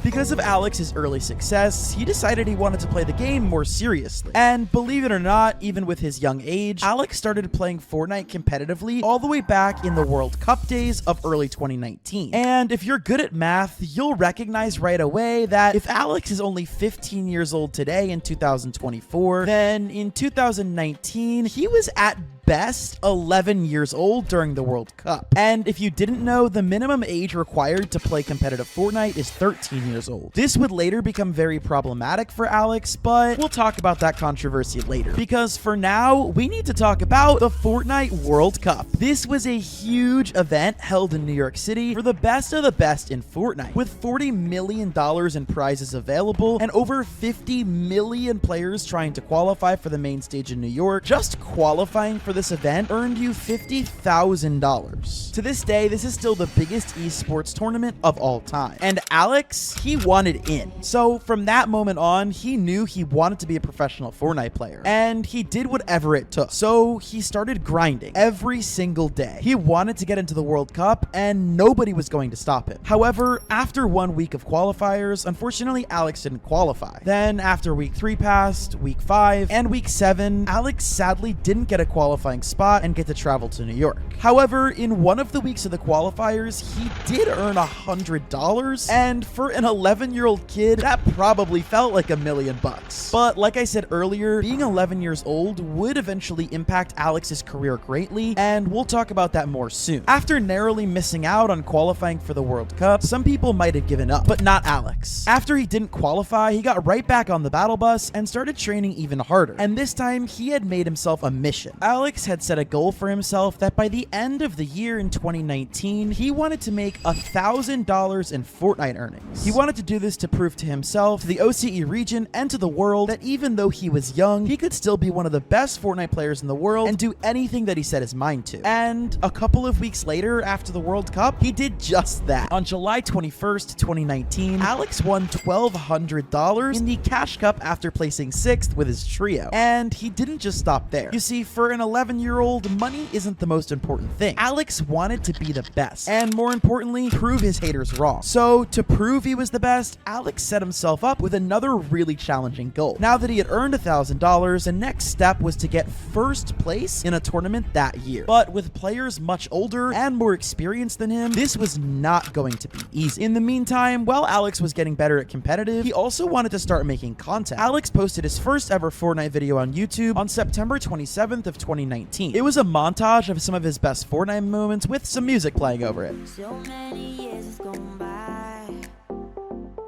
Because of Alex's early success, he decided he wanted to play the game more seriously. And believe it or not, even with his young age, Alex started playing Fortnite competitively all the way back in the World Cup days of early 2019. And if you're good at math, you'll recognize right away that if Alex is only 15 years old today in 2024, then in 2019, he was at best 11 years old during the World Cup. And if you didn't know, the minimum age required to play competitive Fortnite is 13 years old. This would later become very problematic for Alex, but we'll talk about that controversy later. Because for now, we need to talk about the Fortnite World Cup. This was a huge event held in New York City for the best of the best in Fortnite, with $40 million in prizes available and over 50 million players trying to qualify for the main stage in New York. Just qualifying for this event earned you $50,000. To this day, this is still the biggest esports tournament of all time. And Alex, he wanted in. So from that moment on, he knew he wanted to be a professional Fortnite player. And he did whatever it took. So he started grinding every single day. He wanted to get into the World Cup, and nobody was going to stop him. However, after 1 week of qualifiers, unfortunately, Alex didn't qualify. Then after week 3 passed, week 5, and week 7, Alex sadly didn't get a qualifier qualifying spot and get to travel to New York. However, in one of the weeks of the qualifiers, he did earn $100, and for an 11-year-old kid, that probably felt like $1 million bucks. But like I said earlier, being 11 years old would eventually impact Alex's career greatly, and we'll talk about that more soon. After narrowly missing out on qualifying for the World Cup, some people might have given up, but not Alex. After he didn't qualify, he got right back on the battle bus and started training even harder, and this time he had made himself a mission. Alex had set a goal for himself that by the end of the year in 2019, he wanted to make $1,000 in Fortnite earnings. He wanted to do this to prove to himself, to the OCE region, and to the world that even though he was young, he could still be one of the best Fortnite players in the world and do anything that he set his mind to. And a couple of weeks later, after the World Cup, he did just that. On July 21st, 2019, Alex won $1,200 in the Cash Cup after placing 6th with his trio. And he didn't just stop there. You see, for an 11-year-old, money isn't the most important thing. Alex wanted to be the best, and more importantly, prove his haters wrong. So to prove he was the best, Alex set himself up with another really challenging goal. Now that he had earned $1,000, the next step was to get first place in a tournament that year. But with players much older and more experienced than him, this was not going to be easy. In the meantime, while Alex was getting better at competitive, he also wanted to start making content. Alex posted his first ever Fortnite video on YouTube on September 27th of 2019. It was a montage of some of his best Fortnite moments with some music playing over it. So many years has gone by,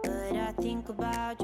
but I think about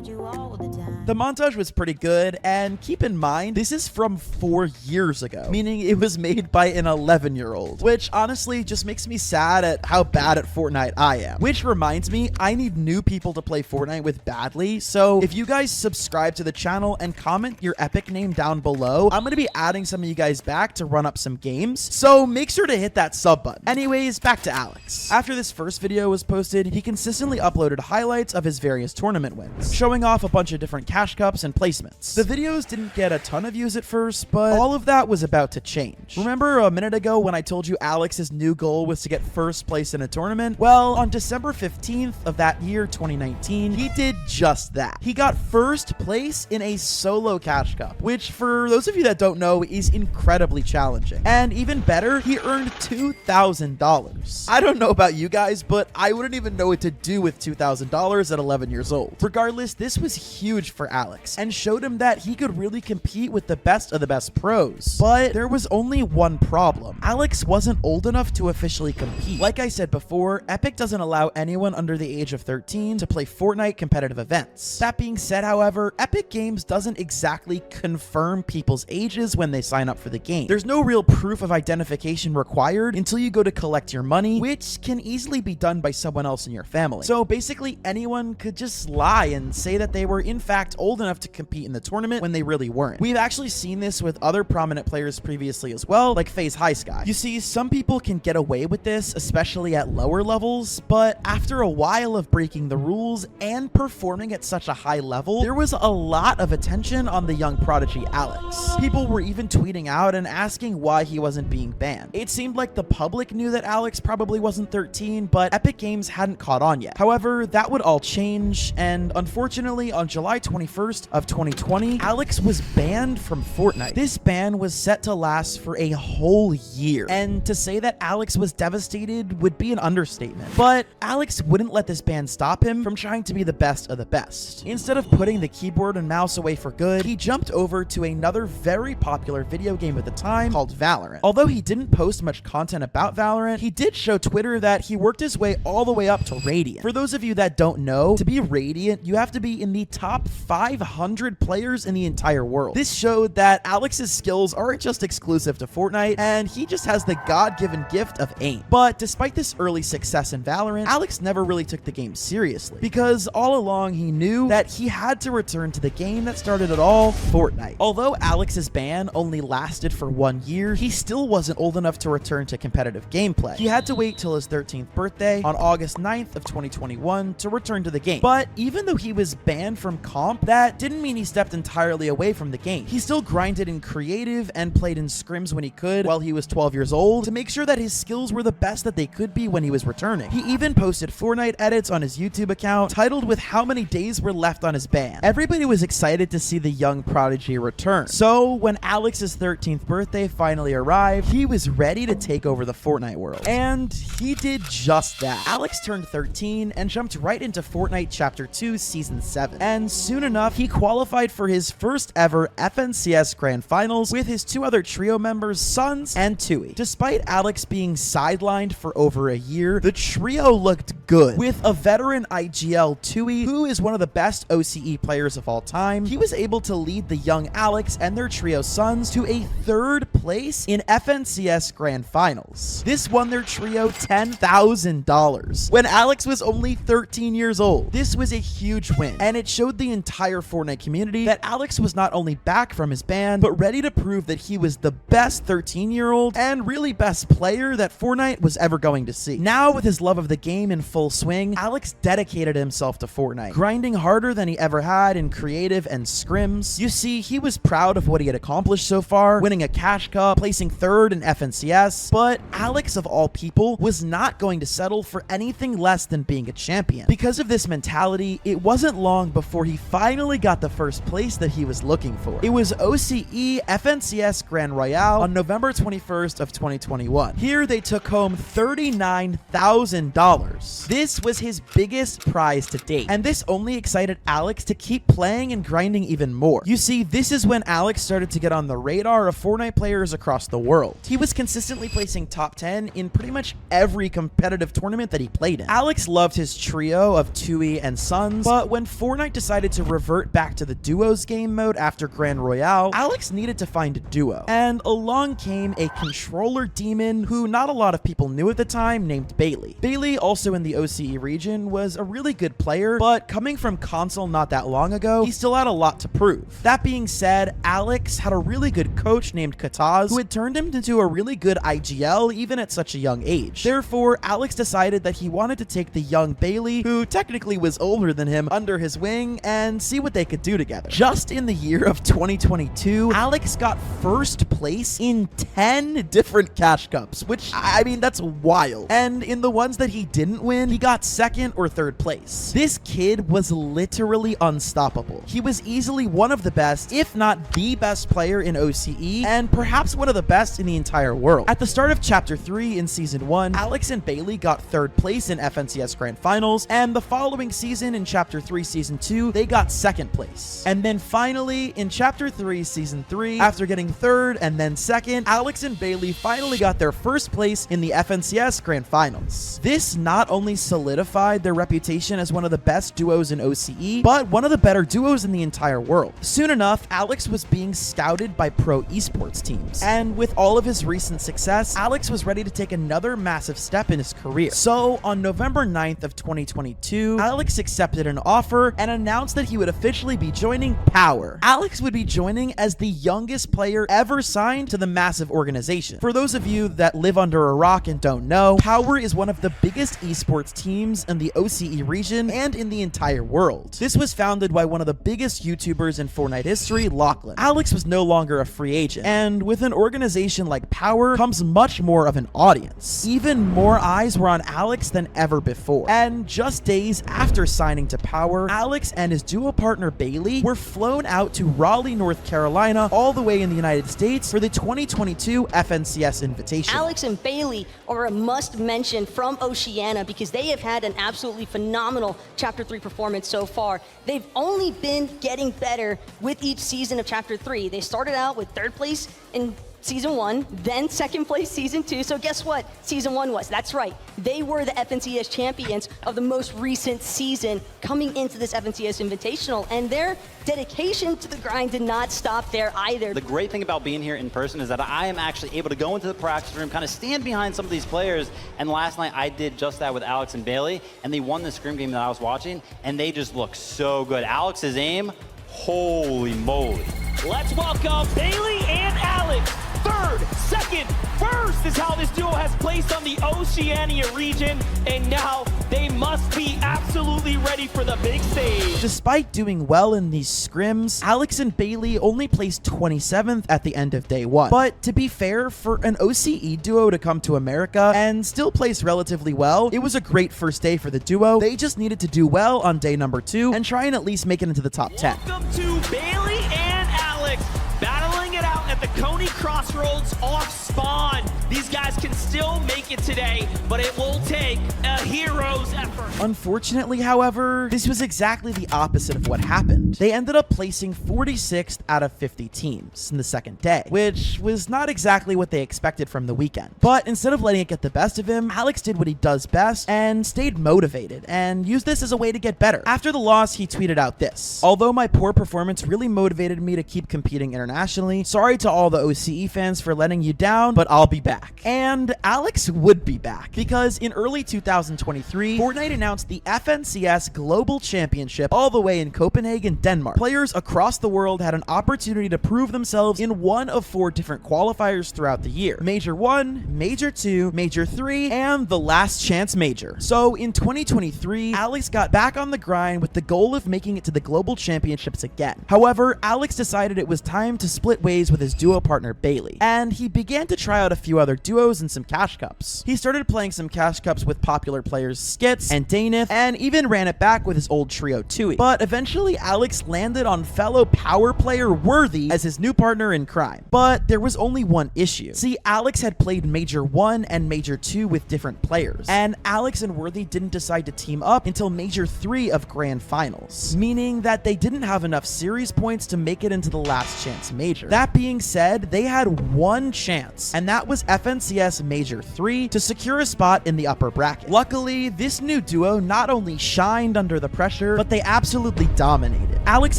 you all the time. The montage was pretty good, and keep in mind, this is from 4 years ago, meaning it was made by an 11-year-old, which honestly just makes me sad at how bad at Fortnite I am. Which reminds me, I need new people to play Fortnite with badly, so if you guys subscribe to the channel and comment your epic name down below, I'm gonna be adding some of you guys back to run up some games, so make sure to hit that sub button. Anyways, back to Alex. After this first video was posted, he consistently uploaded highlights of his various tournament wins, showing off a bunch of different cash cups and placements. The videos didn't get a ton of views at first, but all of that was about to change. Remember a minute ago when I told you Alex's new goal was to get first place in a tournament? Well, on December 15th of that year, 2019, he did just that. He got first place in a solo cash cup, which for those of you that don't know is incredibly challenging. And even better, he earned $2,000. I don't know about you guys, but I wouldn't even know what to do with $2,000 at 11 years old. Regardless, this was huge for Alex and showed him that he could really compete with the best of the best pros. But there was only one problem. Alex wasn't old enough to officially compete. Like I said before, Epic doesn't allow anyone under the age of 13 to play Fortnite competitive events. That being said, however, Epic Games doesn't exactly confirm people's ages when they sign up for the game. There's no real proof of identification required until you go to collect your money, which can easily be done by someone else in your family. So basically, anyone could just lie and say that they were in fact old enough to compete in the tournament when they really weren't. We've actually seen this with other prominent players previously as well, like FaZe High Sky. You see, some people can get away with this, especially at lower levels, but after a while of breaking the rules and performing at such a high level, there was a lot of attention on the young prodigy Alex. People were even tweeting out and asking why he wasn't being banned. It seemed like the public knew that Alex probably wasn't 13, but Epic Games hadn't caught on yet. However, that would all change, and unfortunately, on July 21st of 2020, Alex was banned from Fortnite. This ban was set to last for a whole year, and to say that Alex was devastated would be an understatement. But Alex wouldn't let this ban stop him from trying to be the best of the best. Instead of putting the keyboard and mouse away for good, he jumped over to another very popular video game at the time called Valorant. Although he didn't post much content about Valorant, he did show Twitter that he worked his way all the way up to Radiant. For those of you that don't know, to be Radiant, you have to be in the top 500 players in the entire world. This showed that Alex's skills aren't just exclusive to Fortnite, and he just has the God-given gift of aim. But despite this early success in Valorant, Alex never really took the game seriously, because all along he knew that he had to return to the game that started it all, Fortnite. Although Alex's ban only lasted for 1 year, he still wasn't old enough to return to competitive gameplay. He had to wait till his 13th birthday on August 9th of 2021 to return to the game. But even though he was banned from comp that didn't mean he stepped entirely away from the game. He still grinded in creative and played in scrims when he could while he was 12 years old to make sure that his skills were the best that they could be when he was returning. He even posted Fortnite edits on his YouTube account titled with how many days were left on his ban. Everybody was excited to see the young prodigy return. So when Alex's 13th birthday finally arrived, he was ready to take over the Fortnite world. And he did just that. Alex turned 13 and jumped right into Fortnite Chapter 2 Season 7. And soon enough, he qualified for his first ever FNCS Grand Finals with his two other trio members, Suns and Tui. Despite Alex being sidelined for over a year, the trio looked good. With a veteran IGL Tui, who is one of the best OCE players of all time, he was able to lead the young Alex and their trio Suns to a 3rd place in FNCS Grand Finals. This won their trio $10,000 when Alex was only 13 years old. This was a huge win, and it showed the entire Fortnite community that Alex was not only back from his ban, but ready to prove that he was the best 13-year-old and really best player that Fortnite was ever going to see. Now, with his love of the game in full swing, Alex dedicated himself to Fortnite, grinding harder than he ever had in creative and scrims. You see, he was proud of what he had accomplished so far, winning a cash cup, placing 3rd in FNCS, but Alex, of all people, was not going to settle for anything less than being a champion. Because of this mentality, it wasn't long before he finally got the first place that he was looking for. It was OCE FNCS Grand Royale on November 21st of 2021. Here they took home $39,000. This was his biggest prize to date, and this only excited Alex to keep playing and grinding even more. You see, this is when Alex started to get on the radar of Fortnite players across the world. He was consistently placing top 10 in pretty much every competitive tournament that he played in. Alex loved his trio of Tui and Suns, but when Fortnite decided to revert back to the duos game mode after Grand Royale, Alex needed to find a duo. And along came a controller demon who not a lot of people knew at the time, named Bailey. Bailey, also in the OCE region, was a really good player, but coming from console not that long ago, he still had a lot to prove. That being said, Alex had a really good coach named Kataz who had turned him into a really good IGL even at such a young age. Therefore, Alex decided that he wanted to take the young Bailey, who technically was older than him, under his wing and see what they could do together. Just in the year of 2022, Alex got 1st place in 10 different cash cups, which, I mean, that's wild. And in the ones that he didn't win, he got 2nd or 3rd place. This kid was literally unstoppable. He was easily one of the best, if not the best player in OCE, and perhaps one of the best in the entire world. At the start of Chapter 3 in Season 1, Alex and Bailey got 3rd place in FNCS Grand Finals, and the following season in Chapter 3 Season 2, they got 2nd place. And then finally, in Chapter 3 Season 3, after getting 3rd and then 2nd, Alex and Bailey finally got their 1st place in the FNCS Grand Finals. This not only solidified their reputation as one of the best duos in OCE, but one of the better duos in the entire world. Soon enough, Alex was being scouted by pro esports teams, and with all of his recent success, Alex was ready to take another massive step in his career. So on November 9th of 2022, Alex accepted an offer and announced that he would officially be joining Power. Alex would be joining as the youngest player ever signed to the massive organization. For those of you that live under a rock and don't know, Power is one of the biggest esports teams in the OCE region and in the entire world. This was founded by one of the biggest YouTubers in Fortnite history, Lachlan. Alex was no longer a free agent, and with an organization like Power comes much more of an audience. Even more eyes were on Alex than ever before. And just days after signing to Power, Alex and his duo partner Bailey were flown out to Raleigh, North Carolina, all the way in the United States for the 2022 FNCS Invitational. Alex and Bailey are a must-mention from Oceania because they have had an absolutely phenomenal Chapter 3 performance so far. They've only been getting better with each season of Chapter 3. They started out with 3rd place in Season 1, then 2nd place Season 2. So guess what Season 1 was? That's right. They were the FNCS champions of the most recent season coming into this FNCS Invitational, and their dedication to the grind did not stop there either. The great thing about being here in person is that I am actually able to go into the practice room, kind of stand behind some of these players, and last night I did just that with Alex and Bailey, and they won the scrim game that I was watching, and they just look so good. Alex's aim, holy moly. Let's welcome Bailey and Alex, 3rd, 2nd, 1st This is how this duo has placed on the Oceania region, and now they must be absolutely ready for the big stage. Despite doing well in these scrims, Alex and Bailey only placed 27th at the end of day 1. But to be fair, for an OCE duo to come to America and still place relatively well, it was a great first day for the duo. They just needed to do well on day number 2 and try and at least make it into the top 10. Welcome to Bailey and Alex battling it out at the Coney Crossroads off spawn. These guys can still make it today, but it will take a hero's effort. Unfortunately, however, this was exactly the opposite of what happened. They ended up placing 46th out of 50 teams in the second day, which was not exactly what they expected from the weekend. But instead of letting it get the best of him, Alex did what he does best and stayed motivated and used this as a way to get better. After the loss, he tweeted out this: "Although my poor performance really motivated me to keep competing internationally, sorry to all the OCE fans for letting you down, but I'll be back." And Alex would be back, because in early 2023, Fortnite announced the FNCS Global Championship all the way in Copenhagen, Denmark. Players across the world had an opportunity to prove themselves in one of 4 different qualifiers throughout the year: Major 1, Major 2, Major 3, and the Last Chance Major. So in 2023, Alex got back on the grind with the goal of making it to the Global Championships again. However, Alex decided it was time to split ways with his duo partner Bailey, and he began to try out a few other duos and some cash cups. He started playing some cash cups with popular players Skits and Daneth, and even ran it back with his old trio Tui. But eventually Alex landed on fellow power player Worthy as his new partner in crime. But there was only one issue. See, Alex had played Major 1 and Major 2 with different players, and Alex and Worthy didn't decide to team up until Major 3 of Grand Finals, meaning that they didn't have enough series points to make it into the Last Chance Major. That being said, they had one chance, and that was FNCS Major 3 to secure a spot in the upper bracket. Luckily, this new duo not only shined under the pressure, but they absolutely dominated. Alex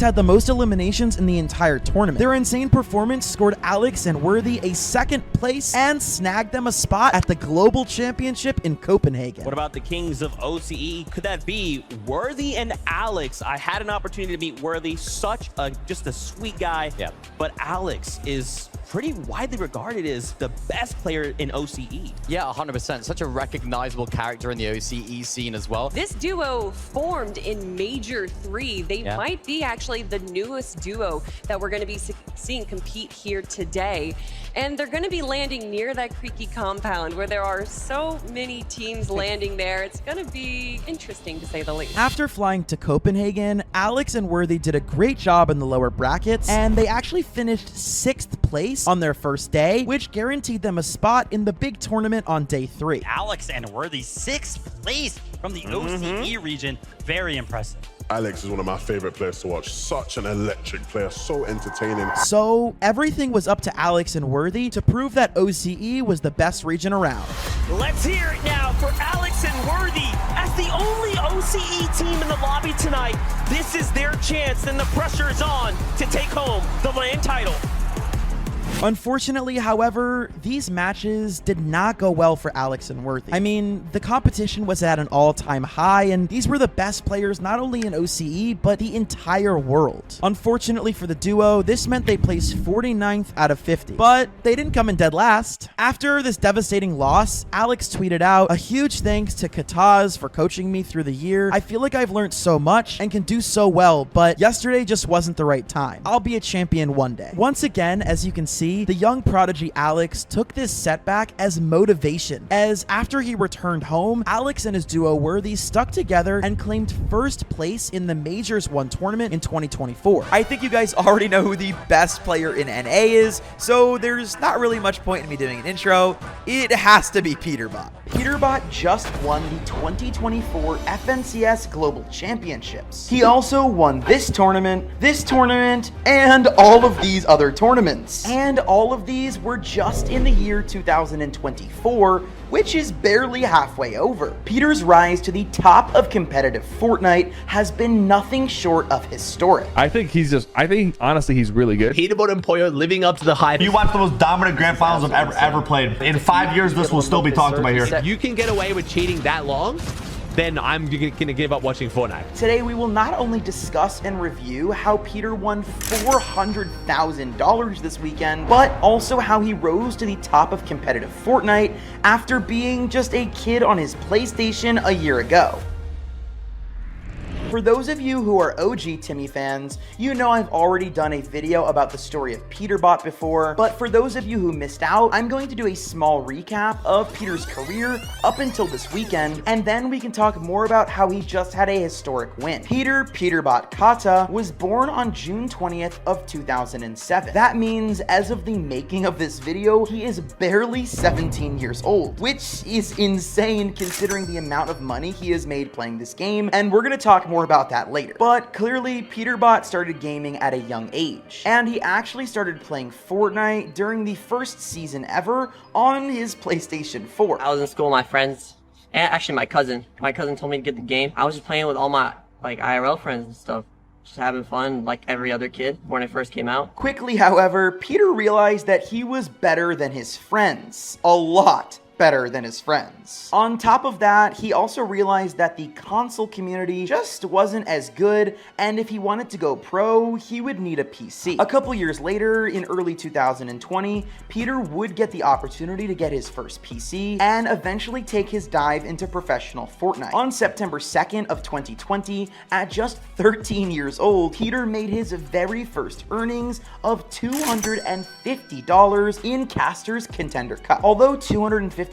had the most eliminations in the entire tournament. Their insane performance scored Alex and Worthy a 2nd place and snagged them a spot at the Global Championship in Copenhagen. What about the kings of OCE? Could that be Worthy and Alex? I had an opportunity to meet Worthy, just a sweet guy. Yeah. But Alex is pretty widely regarded as the best player in OCE. Yeah, 100%. Such a recognizable character in the OCE scene as well. This duo formed in Major 3. They might be actually the newest duo that we're going to be seeing compete here today. And they're going to be landing near that creaky compound where there are so many teams landing there. It's going to be interesting, to say the least. After flying to Copenhagen, Alex and Worthy did a great job in the lower brackets, and they actually finished 6th place on their first day, which guaranteed them a spot in the big tournament on day 3. Alex and Worthy 6th place from the OCE region. Very impressive. Alex is one of my favorite players to watch. Such an electric player, so entertaining. So everything was up to Alex and Worthy to prove that OCE was the best region around. Let's hear it now for Alex and Worthy. As the only OCE team in the lobby tonight, this is their chance, and the pressure is on to take home the LAN title. Unfortunately, however, these matches did not go well for Alex and Worthy. I mean, the competition was at an all-time high, and these were the best players not only in OCE, but the entire world. Unfortunately for the duo, this meant they placed 49th out of 50, but they didn't come in dead last. After this devastating loss, Alex tweeted out, "A huge thanks to Kataz for coaching me through the year. I feel like I've learned so much and can do so well, but yesterday just wasn't the right time. I'll be a champion one day." Once again, as you can see, the young prodigy Alex took this setback as motivation, as after he returned home, Alex and his duo Worthy stuck together and claimed 1st place in the Majors 1 tournament in 2024. I think you guys already know who the best player in NA is, so there's not really much point in me doing an intro. It has to be Peterbot. Peterbot just won the 2024 FNCS Global Championships. He also won this tournament, and all of these other tournaments. And all of these were just in the year 2024, which is barely halfway over. Peter's rise to the top of competitive Fortnite has been nothing short of historic. I think honestly he's really good. Peterbot and Poyo living up to the hype. You watch the most dominant grand finals I've ever played. In 5 years, this will still be talked about here. You can get away with cheating that long, then I'm gonna give up watching Fortnite. Today, we will not only discuss and review how Peter won $400,000 this weekend, but also how he rose to the top of competitive Fortnite after being just a kid on his PlayStation a year ago. For those of you who are OG Timmy fans, you know I've already done a video about the story of Peterbot before, but for those of you who missed out, I'm going to do a small recap of Peter's career up until this weekend, and then we can talk more about how he just had a historic win. Peterbot Kata was born on June 20th of 2007. That means as of the making of this video, he is barely 17 years old, which is insane considering the amount of money he has made playing this game, and we're going to talk more about that later. But clearly, Peterbot started gaming at a young age, and he actually started playing Fortnite during the first season ever on his PlayStation 4. I was in school with my friends, and actually my cousin. My cousin told me to get the game. I was just playing with all my IRL friends and stuff. Just having fun like every other kid when it first came out. Quickly, however, Peter realized that he was better than his friends. A lot better than his friends. On top of that, he also realized that the console community just wasn't as good, and if he wanted to go pro, he would need a PC. A couple years later, in early 2020, Peter would get the opportunity to get his first PC and eventually take his dive into professional Fortnite. On September 2nd of 2020, at just 13 years old, Peter made his very first earnings of $250 in Caster's Contender Cup. Although $250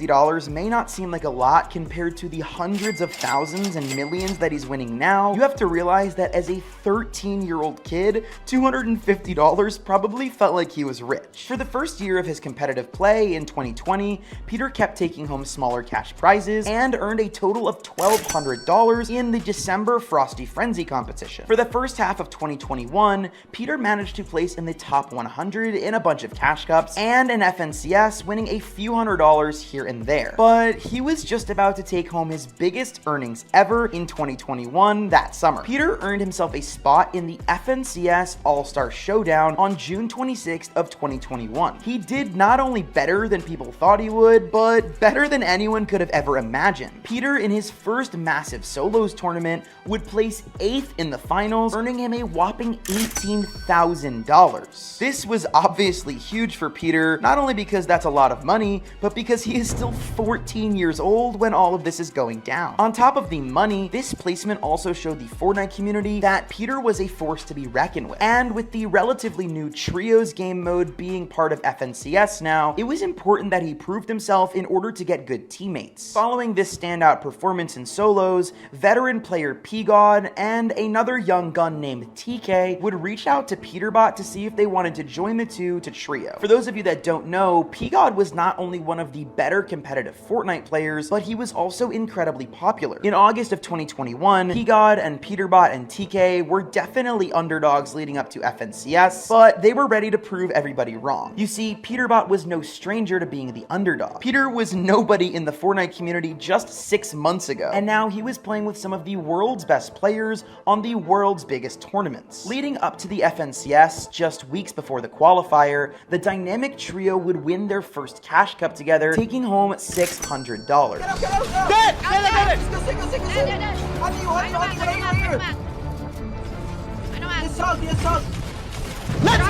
may not seem like a lot compared to the hundreds of thousands and millions that he's winning now, you have to realize that as a 13-year-old kid, $250 probably felt like he was rich. For the first year of his competitive play in 2020, Peter kept taking home smaller cash prizes and earned a total of $1,200 in the December Frosty Frenzy competition. For the first half of 2021, Peter managed to place in the top 100 in a bunch of cash cups and an FNCS, winning a few $100 here and there. But he was just about to take home his biggest earnings ever in 2021 that summer. Peter earned himself a spot in the FNCS All-Star Showdown on June 26th of 2021. He did not only better than people thought he would, but better than anyone could have ever imagined. Peter, in his first massive solos tournament, would place 8th in the finals, earning him a whopping $18,000. This was obviously huge for Peter, not only because that's a lot of money, but because he is still 14 years old when all of this is going down. On top of the money, this placement also showed the Fortnite community that Peter was a force to be reckoned with. And with the relatively new Trios game mode being part of FNCS now, it was important that he proved himself in order to get good teammates. Following this standout performance in solos, veteran player P-God and another young gun named TK would reach out to Peterbot to see if they wanted to join the two to trio. For those of you that don't know, P-God was not only one of the better competitive Fortnite players, but he was also incredibly popular. In August of 2021, P-God and Peterbot and TK were definitely underdogs leading up to FNCS, but they were ready to prove everybody wrong. You see, Peterbot was no stranger to being the underdog. Peter was nobody in the Fortnite community just 6 months ago, and now he was playing with some of the world's best players on the world's biggest tournaments. Leading up to the FNCS, just weeks before the qualifier, the dynamic trio would win their first cash cup together, taking home $600. Let's go!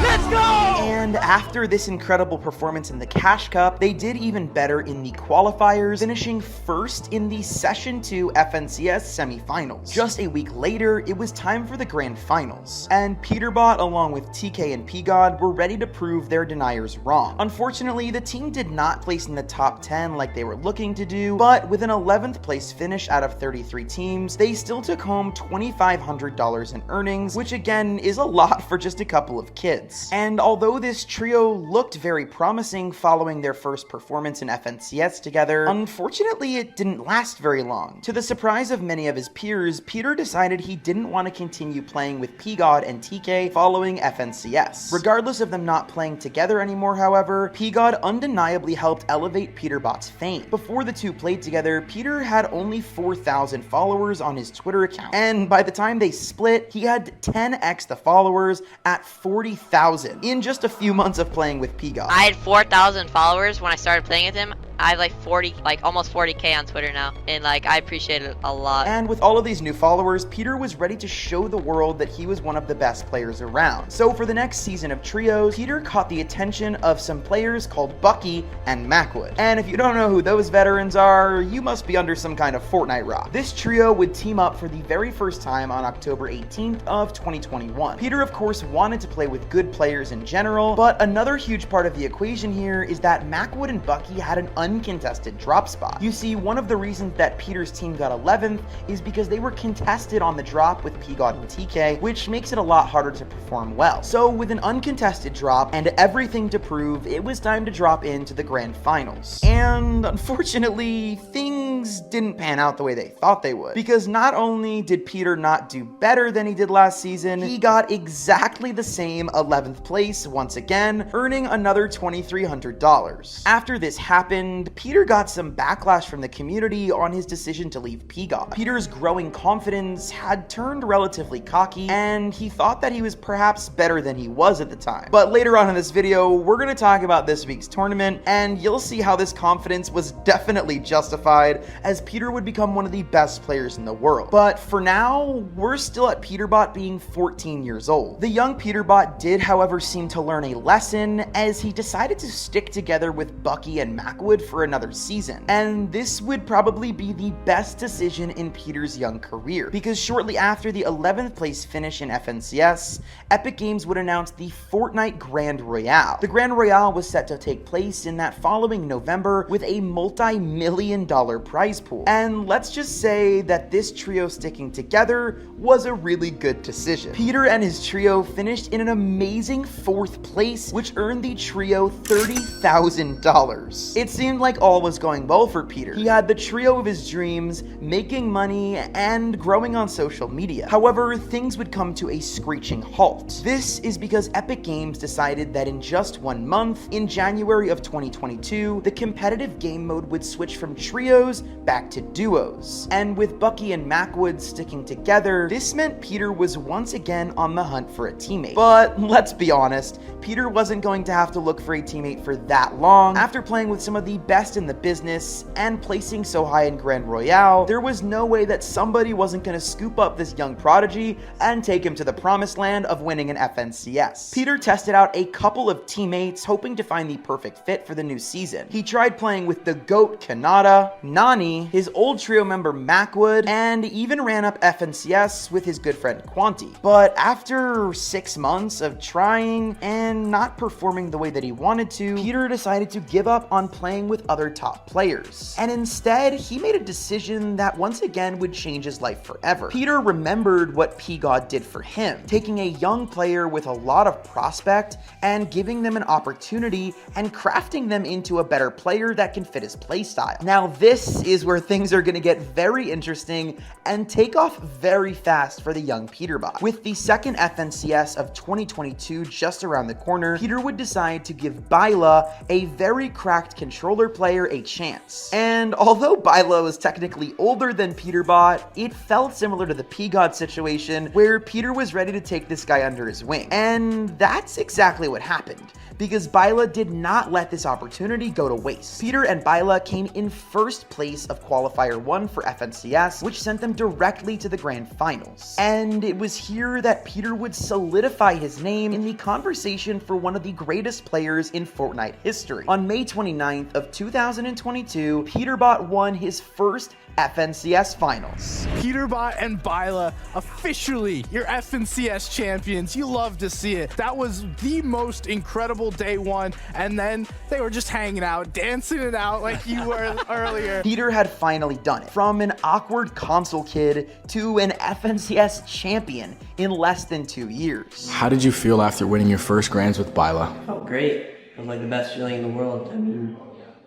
Let's go! And after this incredible performance in the Cash Cup, they did even better in the qualifiers, finishing first in the Session 2 FNCS semifinals. Just a week later, it was time for the Grand Finals, and Peterbot, along with TK and P-God, were ready to prove their deniers wrong. Unfortunately, the team did not place in the top 10 like they were looking to do, but with an 11th place finish out of 33 teams, they still took home $2,500 in earnings, which again is a lot for just a couple of kids. And although this trio looked very promising following their first performance in FNCS together, unfortunately it didn't last very long. To the surprise of many of his peers, Peter decided he didn't want to continue playing with P-God and TK following FNCS. Regardless of them not playing together anymore, however, P-God undeniably helped elevate Peterbot's fame. Before the two played together, Peter had only 4,000 followers on his Twitter account, and by the time they split, he had 10x the followers at 40,000 in just a few months of playing with P-God. I had 4,000 followers when I started playing with him. I have like 40, like almost 40K on Twitter now, and like I appreciate it a lot. And with all of these new followers, Peter was ready to show the world that he was one of the best players around. So for the next season of Trios, Peter caught the attention of some players called Bucky and Macwood. And if you don't know who those veterans are, you must be under some kind of Fortnite rock. This trio would team up for the very first time on October 18th of 2021. Peter, of course, wanted to play with good players in general, but another huge part of the equation here is that Macwood and Bucky had an uncontested drop spot. You see, one of the reasons that Peter's team got 11th is because they were contested on the drop with P-God and TK, which makes it a lot harder to perform well. So with an uncontested drop and everything to prove, it was time to drop into the grand finals. And unfortunately, things didn't pan out the way they thought they would, because not only did Peter not do better than he did last season, he got exactly the same 11th place once again, earning another $2,300. After this happened, Peter got some backlash from the community on his decision to leave P-God. Peter's growing confidence had turned relatively cocky, and he thought that he was perhaps better than he was at the time. But later on in this video, we're going to talk about this week's tournament, and you'll see how this confidence was definitely justified, as Peter would become one of the best players in the world. But for now, we're still at Peterbot being 14 years old. The young Peterbot did, however, seem to learn a lesson, as he decided to stick together with Bucky and Macwood for another season. And this would probably be the best decision in Peter's young career, because shortly after the 11th place finish in FNCS, Epic Games would announce the Fortnite Grand Royale. The Grand Royale was set to take place in that following November with a multi-million-dollar prize pool. And let's just say that this trio sticking together was a really good decision. Peter and his trio finished in an amazing 4th place, which earned the trio $30,000. It seemed like all was going well for Peter. He had the trio of his dreams, making money and growing on social media. However, things would come to a screeching halt. This is because Epic Games decided that in just 1 month, in January of 2022, the competitive game mode would switch from trios back to duos. And with Bucky and Macwood sticking together, this meant Peter was once again on the hunt for a teammate. But let's be honest, Peter wasn't going to have to look for a teammate for that long. After playing with some of the best in the business and placing so high in Grand Royale, there was no way that somebody wasn't going to scoop up this young prodigy and take him to the promised land of winning an FNCS. Peter tested out a couple of teammates, hoping to find the perfect fit for the new season. He tried playing with the GOAT Kanata, Nani, his old trio member Macwood, and even ran up FNCS with his good friend Quanti. But after 6 months of trying and not performing the way that he wanted to, Peter decided to give up on playing with other top players. And instead, he made a decision that once again would change his life forever. Peter remembered what P-God did for him, taking a young player with a lot of prospect and giving them an opportunity and crafting them into a better player that can fit his playstyle. Now, this is where things are going to get very interesting and take off very fast for the young Peterbot. With the second FNCS of 2022 just around the corner, Peter would decide to give Byla, a very cracked controller player, a chance. And although Byla was technically older than Peterbot, it felt similar to the P-God situation, where Peter was ready to take this guy under his wing. And that's exactly what happened, because Byla did not let this opportunity go to waste. Peter and Byla came in 1st place of Qualifier 1 for FNCS, which sent them directly to the Grand Finals. And it was here that Peter would solidify his name in the conversation for one of the greatest players in Fortnite history. On May 29th of 2022, Peterbot won his first FNCS Finals. Peterbot and Byla, officially your FNCS champions. You love to see it. That was the most incredible day one, and then they were just hanging out, dancing it out like you were earlier. Peter had finally done it. From an awkward console kid to an FNCS champion in less than 2 years. How did you feel after winning your first Grands with Byla? I felt great. It was like the best feeling in the world. I mean,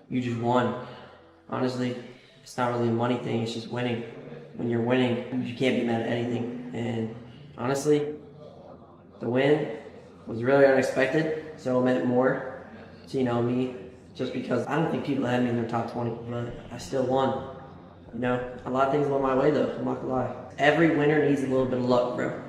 you just won. Honestly, it's not really a money thing, it's just winning. When you're winning, you can't be mad at anything. And honestly, the win was really unexpected, so it meant more to, me, just because I don't think people had me in their top 20, but I still won. A lot of things went my way though, I'm not gonna lie. Every winner needs a little bit of luck, bro.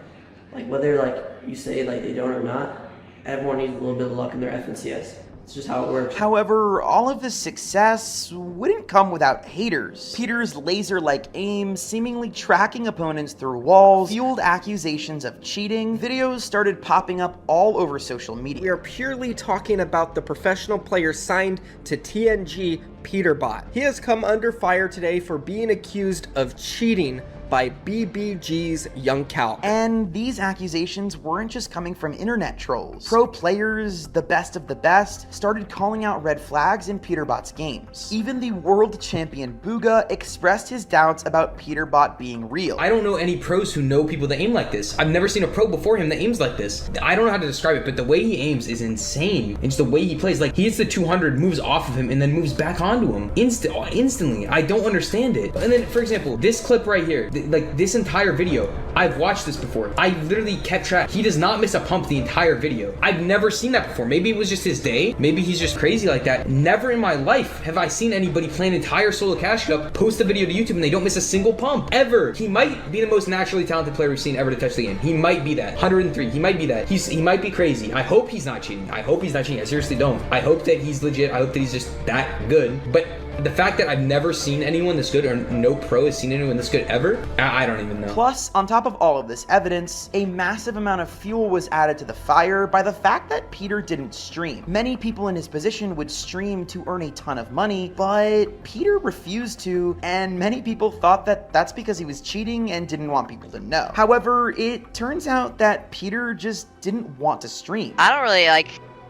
Like whether you say they don't or not, everyone needs a little bit of luck in their FNCS. It's just how it works. However, all of this success wouldn't come without haters. Peter's laser-like aim, seemingly tracking opponents through walls, fueled accusations of cheating. Videos started popping up all over social media. We are purely talking about the professional player signed to TNG, Peterbot. He has come under fire today for being accused of cheating by BBG's Young Cal. And these accusations weren't just coming from internet trolls. Pro players, the best of the best, started calling out red flags in Peterbot's games. Even the world champion Booga expressed his doubts about Peterbot being real. I don't know any pros who know people that aim like this. I've never seen a pro before him that aims like this. I don't know how to describe it, but the way he aims is insane. And just the way he plays, like he hits the 200, moves off of him, and then moves back onto him instantly. I don't understand it. And then, for example, this clip right here, like this entire video, I've watched this before. I literally kept track. He does not miss a pump the entire video. I've never seen that before. Maybe it was just his day. Maybe he's just crazy like that. Never in my life have I seen anybody play an entire solo cash cup, post a video to YouTube, and they don't miss a single pump, ever. He might be the most naturally talented player we've seen ever to touch the game. He might be that. 103, he might be that. He might be crazy. I hope he's not cheating. I hope he's not cheating. I seriously don't. I hope that he's legit. I hope that he's just that good. But the fact that I've never seen anyone this good, or no pro has seen anyone this good ever, I don't even know. Plus, on top of all of this evidence, a massive amount of fuel was added to the fire by the fact that Peter didn't stream. Many people in his position would stream to earn a ton of money, but Peter refused to, and many people thought that that's because he was cheating and didn't want people to know. However, it turns out that Peter just didn't want to stream.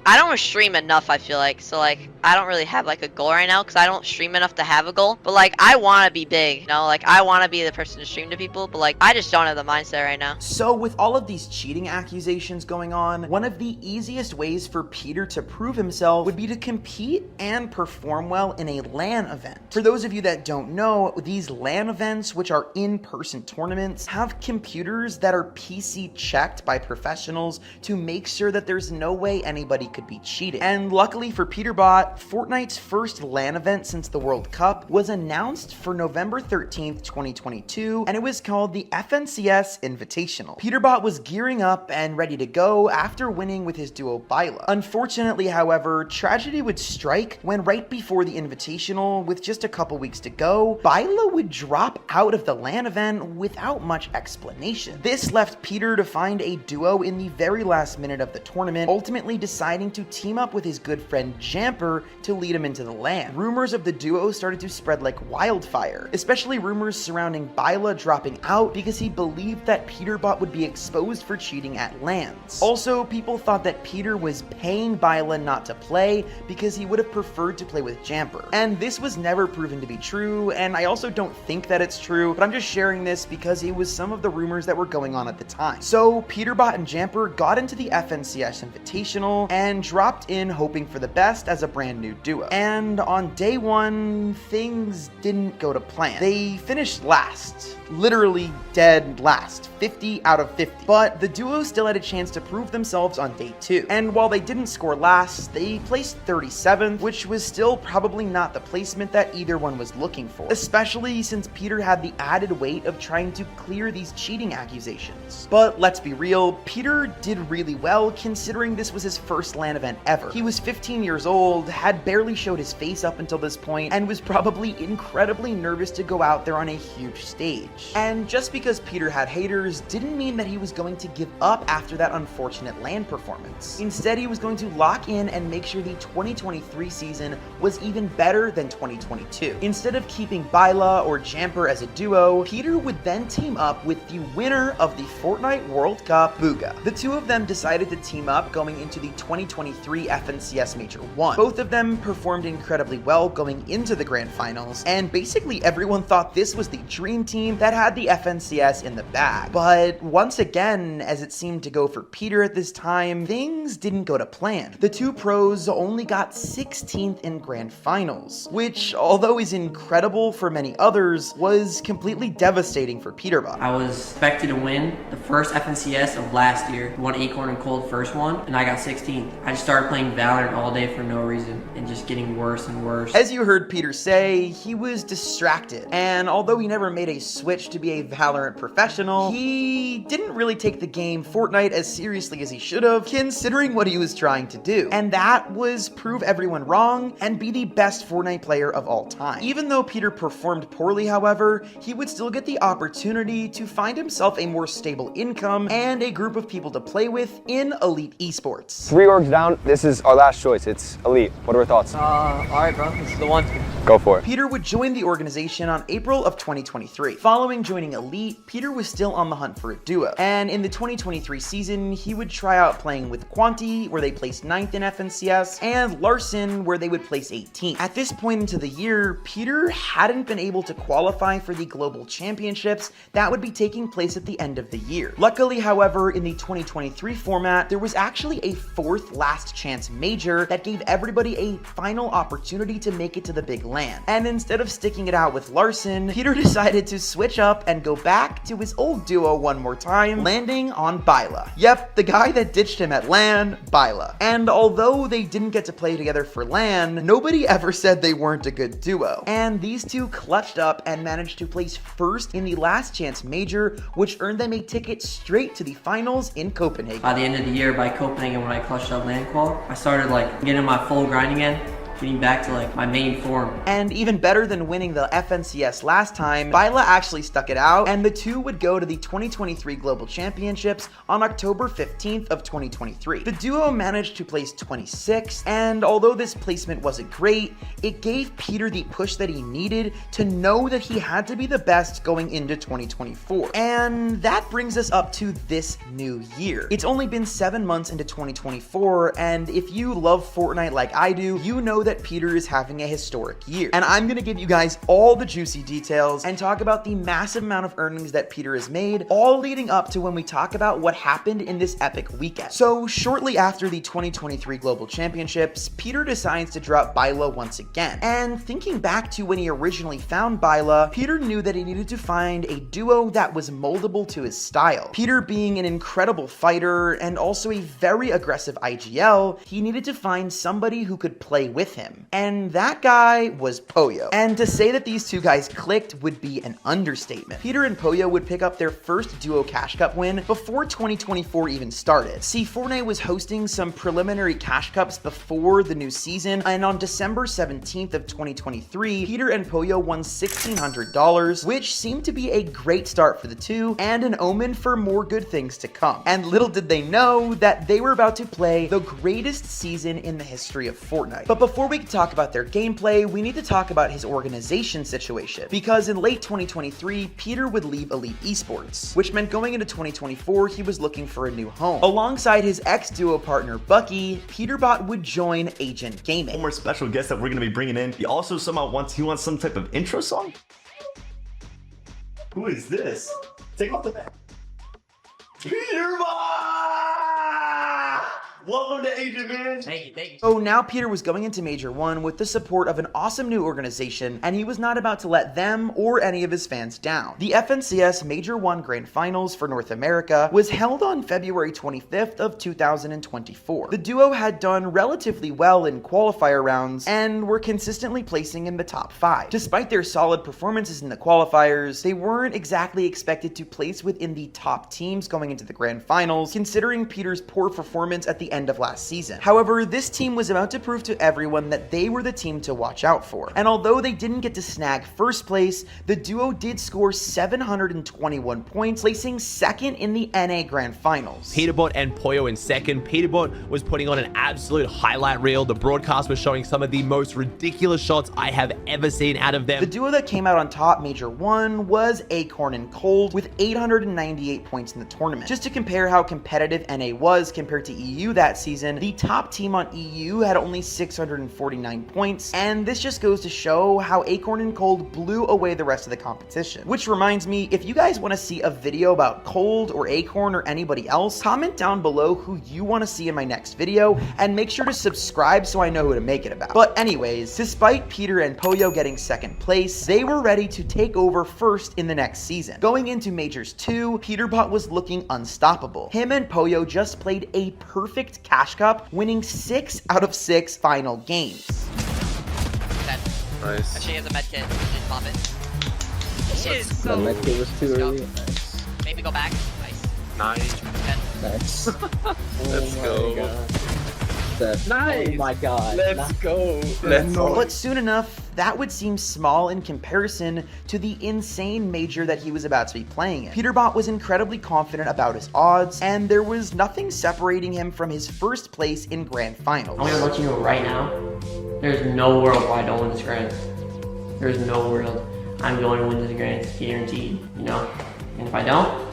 I don't stream enough, I feel like. So, like, I don't really have, like, a goal right now because I don't stream enough to have a goal. But, like, I want to be big, you know? Like, I want to be the person to stream to people. But, like, I just don't have the mindset right now. So, with all of these cheating accusations going on, one of the easiest ways for Peter to prove himself would be to compete and perform well in a LAN event. For those of you that don't know, these LAN events, which are in-person tournaments, have computers that are PC checked by professionals to make sure that there's no way anybody could be cheating. And luckily for Peterbot, Fortnite's first LAN event since the World Cup was announced for November 13th, 2022, and it was called the FNCS Invitational. Peterbot was gearing up and ready to go after winning with his duo Byla. Unfortunately, however, tragedy would strike when right before the Invitational, with just a couple weeks to go, Byla would drop out of the LAN event without much explanation. This left Peter to find a duo in the very last minute of the tournament, ultimately deciding to team up with his good friend Jamper to lead him into the LAN. Rumors of the duo started to spread like wildfire, especially rumors surrounding Byla dropping out because he believed that Peterbot would be exposed for cheating at LANs. Also, people thought that Peter was paying Byla not to play because he would have preferred to play with Jamper. And this was never proven to be true, and I also don't think that it's true, but I'm just sharing this because it was some of the rumors that were going on at the time. So Peterbot and Jamper got into the FNCS Invitational and dropped in hoping for the best as a brand new duo. And on day one, things didn't go to plan. They finished last. Literally dead last, 50 out of 50. But the duo still had a chance to prove themselves on day 2. And while they didn't score last, they placed 37th, which was still probably not the placement that either one was looking for, especially since Peter had the added weight of trying to clear these cheating accusations. But let's be real, Peter did really well considering this was his first LAN event ever. He was 15 years old, had barely showed his face up until this point, and was probably incredibly nervous to go out there on a huge stage. And just because Peter had haters didn't mean that he was going to give up after that unfortunate LAN performance. Instead, he was going to lock in and make sure the 2023 season was even better than 2022. Instead of keeping Byla or Jamper as a duo, Peter would then team up with the winner of the Fortnite World Cup, Booga. The two of them decided to team up going into the 2023 FNCS Major 1. Both of them performed incredibly well going into the grand finals, and basically everyone thought this was the dream team that had the FNCS in the bag. But once again, as it seemed to go for Peter at this time, things didn't go to plan. The two pros only got 16th in grand finals, which, although is incredible for many others, was completely devastating for Peterbot. I was expected to win the first FNCS of last year. We won Acorn and Cold first one, and I got 16th. I just started playing Valorant all day for no reason and just getting worse and worse. As you heard Peter say, he was distracted, and although he never made a switch to be a Valorant professional, he didn't really take the game Fortnite as seriously as he should have, considering what he was trying to do. And that was prove everyone wrong and be the best Fortnite player of all time. Even though Peter performed poorly, however, he would still get the opportunity to find himself a more stable income and a group of people to play with in Elite Esports. 3 orgs down, this is our last choice. It's Elite. What are our thoughts? Alright bro, this is the one. Go for it. Peter would join the organization on April of 2023. Following joining Elite, Peter was still on the hunt for a duo. And in the 2023 season, he would try out playing with Quanti, where they placed 9th in FNCS, and Larson, where they would place 18th. At this point into the year, Peter hadn't been able to qualify for the global championships that would be taking place at the end of the year. Luckily, however, in the 2023 format, there was actually a 4th last chance major that gave everybody a final opportunity to make it to the big LAN. And instead of sticking it out with Larson, Peter decided to switch up and go back to his old duo one more time, landing on Byla. Yep, the guy that ditched him at LAN, Byla. And although they didn't get to play together for LAN, nobody ever said they weren't a good duo. And these two clutched up and managed to place 1st in the last chance major, which earned them a ticket straight to the finals in Copenhagen. By the end of the year, by Copenhagen, when I clutched up land qual, I started like getting my full grind again, getting back to like my main form. And even better than winning the FNCS last time, Byla actually stuck it out, and the two would go to the 2023 Global Championships on October 15th of 2023. The duo managed to place 26th, and although this placement wasn't great, it gave Peter the push that he needed to know that he had to be the best going into 2024. And that brings us up to this new year. It's only been 7 months into 2024, and if you love Fortnite like I do, you know that Peter is having a historic year. And I'm gonna give you guys all the juicy details and talk about the massive amount of earnings that Peter has made, all leading up to when we talk about what happened in this epic weekend. So shortly after the 2023 Global Championships, Peter decides to drop Byla once again. And thinking back to when he originally found Byla, Peter knew that he needed to find a duo that was moldable to his style. Peter being an incredible fighter and also a very aggressive IGL, he needed to find somebody who could play with him. And that guy was Poyo. And to say that these two guys clicked would be an understatement. Peter and Poyo would pick up their first duo Cash Cup win before 2024 even started. See, Fortnite was hosting some preliminary Cash Cups before the new season, and on December 17th of 2023, Peter and Poyo won $1,600, which seemed to be a great start for the two and an omen for more good things to come. And little did they know that they were about to play the greatest season in the history of Fortnite. But before we can talk about their gameplay, we need to talk about his organization situation, because in late 2023, Peter would leave Elite Esports, which meant going into 2024, he was looking for a new home. Alongside his ex-duo partner, Bucky, Peterbot would join Agent Gaming. One more special guest that we're going to be bringing in. He also somehow wants some type of intro song. Who is this? Take off the back. Peterbot! Welcome to Agent, man. Thank you. So now Peter was going into Major 1 with the support of an awesome new organization, and he was not about to let them or any of his fans down. The FNCS Major 1 Grand Finals for North America was held on February 25th of 2024. The duo had done relatively well in qualifier rounds and were consistently placing in the top 5. Despite their solid performances in the qualifiers, they weren't exactly expected to place within the top teams going into the Grand Finals, considering Peter's poor performance at the end of last season. However, this team was about to prove to everyone that they were the team to watch out for. And although they didn't get to snag first place, the duo did score 721 points, placing 2nd in the NA Grand Finals. Peterbot and Poyo in 2nd. Peterbot was putting on an absolute highlight reel. The broadcast was showing some of the most ridiculous shots I have ever seen out of them. The duo that came out on top Major 1 was Acorn and Cold with 898 points in the tournament. Just to compare how competitive NA was compared to EU that season, the top team on EU had only 649 points, and this just goes to show how Acorn and Cold blew away the rest of the competition. Which reminds me, if you guys want to see a video about Cold or Acorn or anybody else, comment down below who you want to see in my next video, and make sure to subscribe so I know who to make it about. But anyways, despite Peter and Poyo getting 2nd place, they were ready to take over 1st in the next season. Going into Majors 2, Peterbot was looking unstoppable. Him and Poyo just played a perfect perfect Cash Cup, winning 6 out of 6 final games. Nice. Actually, he has a med kit. Just pop it. He is The so... med kit was too early. Nice. Maybe go back. Nice. Nice. Let's go. Nice. Oh my god. Let's go. But soon enough, that would seem small in comparison to the insane major that he was about to be playing in. Peterbot was incredibly confident about his odds, and there was nothing separating him from his first place in Grand Finals. I'm gonna let you know right now, there's no world where I don't win this grand. There's no world. I'm going to win this grand, it's guaranteed, you know? And if I don't,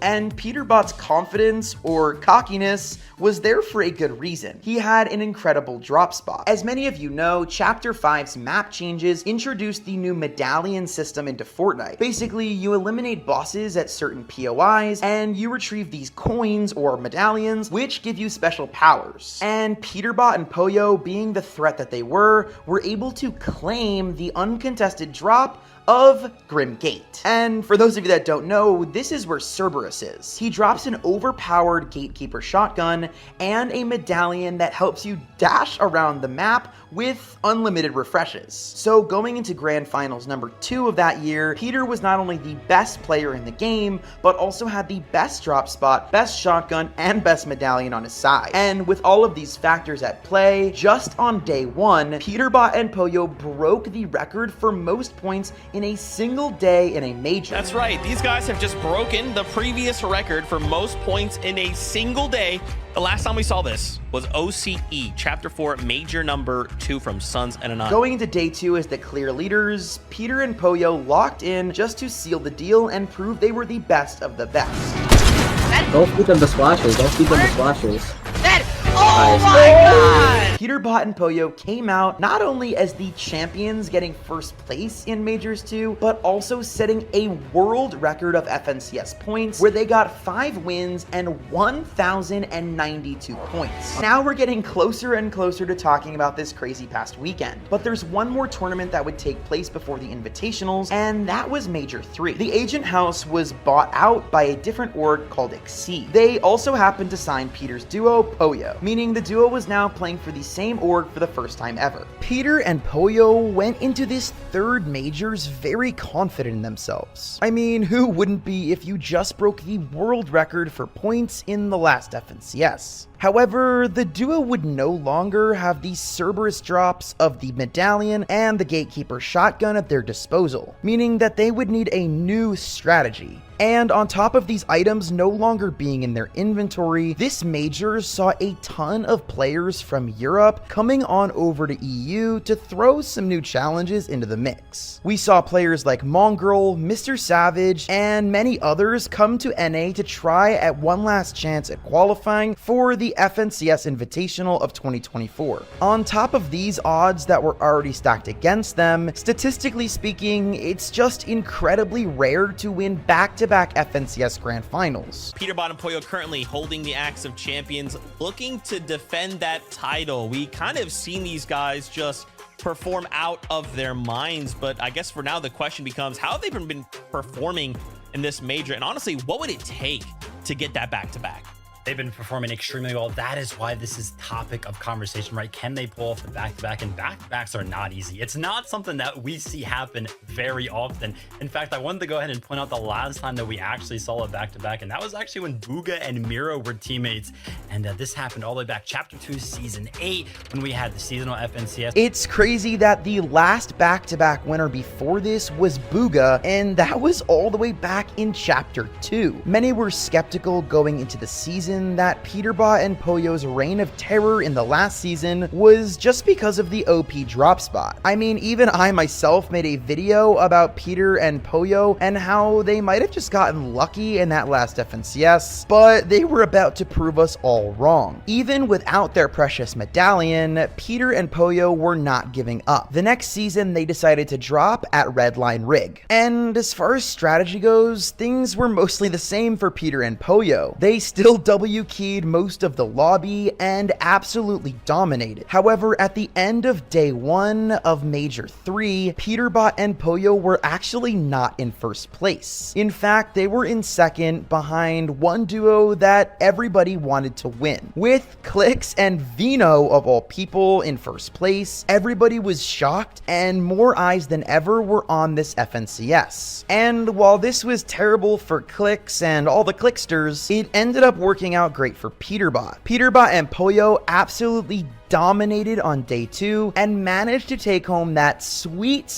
and Peterbot's confidence, or cockiness, was there for a good reason. He had an incredible drop spot. As many of you know, Chapter 5's map changes introduced the new medallion system into Fortnite. Basically, you eliminate bosses at certain POIs, and you retrieve these coins, or medallions, which give you special powers. And Peterbot and Poyo, being the threat that they were able to claim the uncontested drop of Grim Gate. And for those of you that don't know, this is where Cerberus is. He drops an overpowered Gatekeeper shotgun and a medallion that helps you dash around the map with unlimited refreshes. So going into Grand Finals number 2 of that year, Peter was not only the best player in the game, but also had the best drop spot, best shotgun, and best medallion on his side. And with all of these factors at play, just on day 1, Peterbot and Poyo broke the record for most points in a single day in a major. That's right, these guys have just broken the previous record for most points in a single day. The last time we saw this was OCE, Chapter 4, Major number 2 from Sons and Anon. Going into day 2 as the clear leaders, Peter and Poyo locked in just to seal the deal and prove they were the best of the best. Don't feed them the splashers. Don't feed them the splashers. Oh my god! Peterbot and Poyo came out not only as the champions getting first place in Majors 2, but also setting a world record of FNCS points where they got 5 wins and 1,092 points. Now we're getting closer and closer to talking about this crazy past weekend, but there's one more tournament that would take place before the Invitationals, and that was Major 3. The Agent House was bought out by a different org called Exceed. They also happened to sign Peter's duo, Poyo, meaning the duo was now playing for the same org for the first time ever. Peter and Poyo went into this third majors very confident in themselves. I mean, who wouldn't be if you just broke the world record for points in the last FNCS? However, the duo would no longer have the Cerberus drops of the medallion and the Gatekeeper shotgun at their disposal, meaning that they would need a new strategy. And on top of these items no longer being in their inventory, this major saw a ton of players from Europe coming on over to EU to throw some new challenges into the mix. We saw players like Mongrel, Mr. Savage, and many others come to NA to try at one last chance at qualifying for the FNCS Invitational of 2024. On top of these odds that were already stacked against them, statistically speaking, it's just incredibly rare to win back-to-back FNCS Grand Finals. Peterbot and Poyo currently holding the Axe of Champions, looking to defend that title. We kind of seen these guys just perform out of their minds, but I guess for now the question becomes, how have they been performing in this major? And honestly, what would it take to get that back-to-back? They've been performing extremely well. That is why this is topic of conversation, right? Can they pull off the back-to-back? And back-to-backs are not easy. It's not something that we see happen very often. In fact, I wanted to go ahead and point out the last time that we actually saw a back-to-back, and that was actually when Booga and Miro were teammates. And this happened all the way back, Chapter 2, Season 8, when we had the seasonal FNCS. It's crazy that the last back-to-back winner before this was Booga, and that was all the way back in Chapter 2. Many were skeptical going into the season that Peterbot and Poyo's reign of terror in the last season was just because of the OP drop spot. I mean, even I myself made a video about Peter and Poyo and how they might have just gotten lucky in that last FNCS, but they were about to prove us all wrong. Even without their precious medallion, Peter and Poyo were not giving up. The next season, they decided to drop at Redline Rig. And as far as strategy goes, things were mostly the same for Peter and Poyo. They still doubled W-keyed most of the lobby and absolutely dominated. However, at the end of day 1 of Major 3, Peterbot and Poyo were actually not in first place. In fact, they were in second behind one duo that everybody wanted to win. With Clix and Vino of all people in first place, everybody was shocked and more eyes than ever were on this FNCS. And while this was terrible for Clix and all the Clicksters, it ended up working out great for Peterbot. Peterbot and Poyo absolutely dominated on day 2 and managed to take home that sweet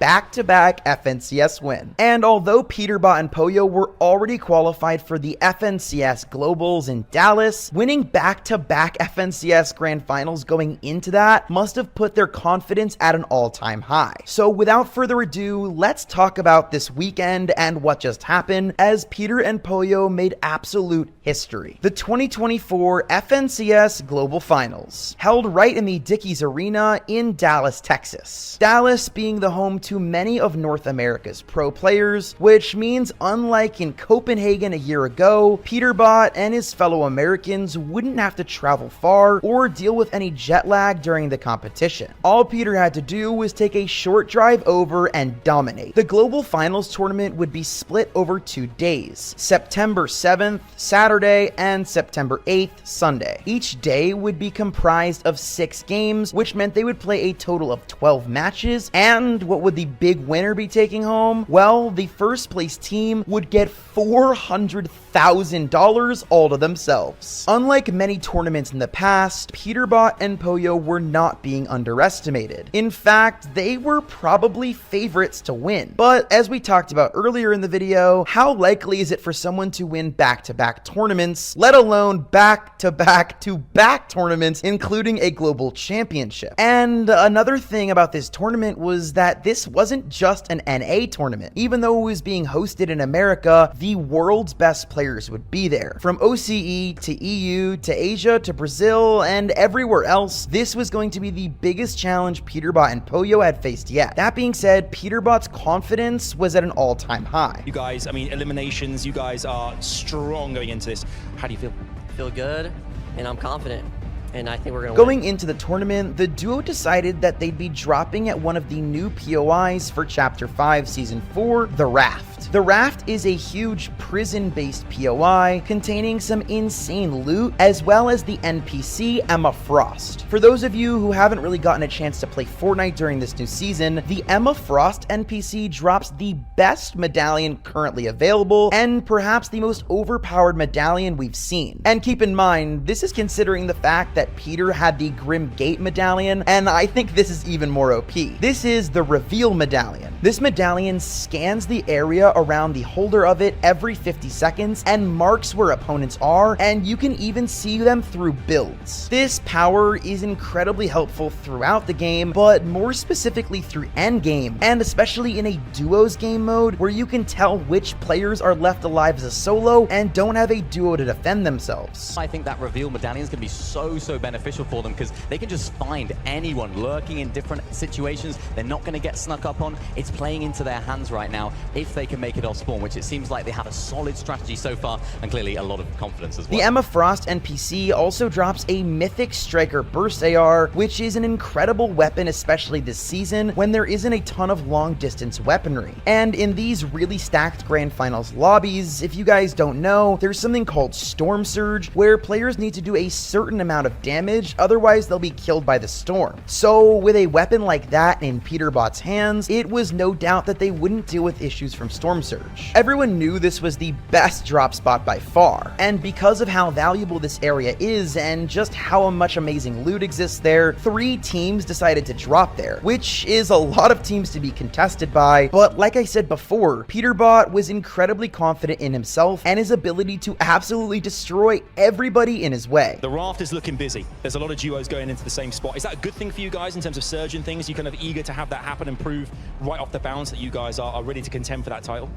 back-to-back FNCS win. And although Peterbot and Poyo were already qualified for the FNCS Globals in Dallas, winning back-to-back FNCS Grand Finals going into that must have put their confidence at an all-time high. So without further ado, let's talk about this weekend and what just happened as Peter and Poyo made absolute history. The 2024 FNCS Global Finals, held right in the Dickies Arena in Dallas, Texas. Dallas being the home to many of North America's pro players, which means unlike in Copenhagen a year ago, Peterbot and his fellow Americans wouldn't have to travel far or deal with any jet lag during the competition. All Peter had to do was take a short drive over and dominate. The Global Finals tournament would be split over 2 days, September 7th, Saturday, and September 8th, Sunday. Each day would be comprised of 6 games, which meant they would play a total of 12 matches. And what would the big winner be taking home? Well, the first place team would get $400,000 all to themselves. Unlike many tournaments in the past, Peterbot and Poyo were not being underestimated. In fact, they were probably favorites to win. But as we talked about earlier in the video, how likely is it for someone to win back-to-back tournaments, let alone back-to-back-to-back tournaments, including a global championship? And another thing about this tournament was that this wasn't just an NA tournament. Even though it was being hosted in America, the world's best players would be there. From OCE to EU to Asia to Brazil and everywhere else, this was going to be the biggest challenge Peterbot and Poyo had faced yet. That being said, Peterbot's confidence was at an all-time high. You guys, I mean, eliminations, you guys are strong going into this. How do you feel? I feel good, and I'm confident. And I think we're going to Going into the tournament, the duo decided that they'd be dropping at one of the new POIs for Chapter 5 Season 4, The Raft. The Raft is a huge prison-based POI containing some insane loot, as well as the NPC Emma Frost. For those of you who haven't really gotten a chance to play Fortnite during this new season, the Emma Frost NPC drops the best medallion currently available, and perhaps the most overpowered medallion we've seen. And keep in mind, this is considering the fact that Peter had the Grim Gate medallion, and I think this is even more OP. This is the Reveal medallion. This medallion scans the area around the holder of it every 50 seconds and marks where opponents are, and you can even see them through builds. This power is incredibly helpful throughout the game, but more specifically through endgame, and especially in a duos game mode where you can tell which players are left alive as a solo and don't have a duo to defend themselves. I think that Reveal medallion is going to be so beneficial for them because they can just find anyone lurking in different situations. They're not going to get snuck up on. It's playing into their hands right now if they can make it off spawn, which it seems like they have a solid strategy so far and clearly a lot of confidence as well. The Emma Frost NPC also drops a Mythic Striker Burst AR, which is an incredible weapon, especially this season when there isn't a ton of long distance weaponry. And in these really stacked Grand Finals lobbies, if you guys don't know, there's something called Storm Surge where players need to do a certain amount of damage, otherwise they'll be killed by the storm. So with a weapon like that in Peterbot's hands, it was no doubt that they wouldn't deal with issues from Storm Surge. Everyone knew this was the best drop spot by far, and because of how valuable this area is and just how much amazing loot exists there, 3 teams decided to drop there, which is a lot of teams to be contested by, but like I said before, Peterbot was incredibly confident in himself and his ability to absolutely destroy everybody in his way. The Raft is looking busy. There's a lot of duos going into the same spot. Is that a good thing for you guys in terms of surge and things? You kind of eager to have that happen and prove right off the bounce that you guys are ready to contend for that title?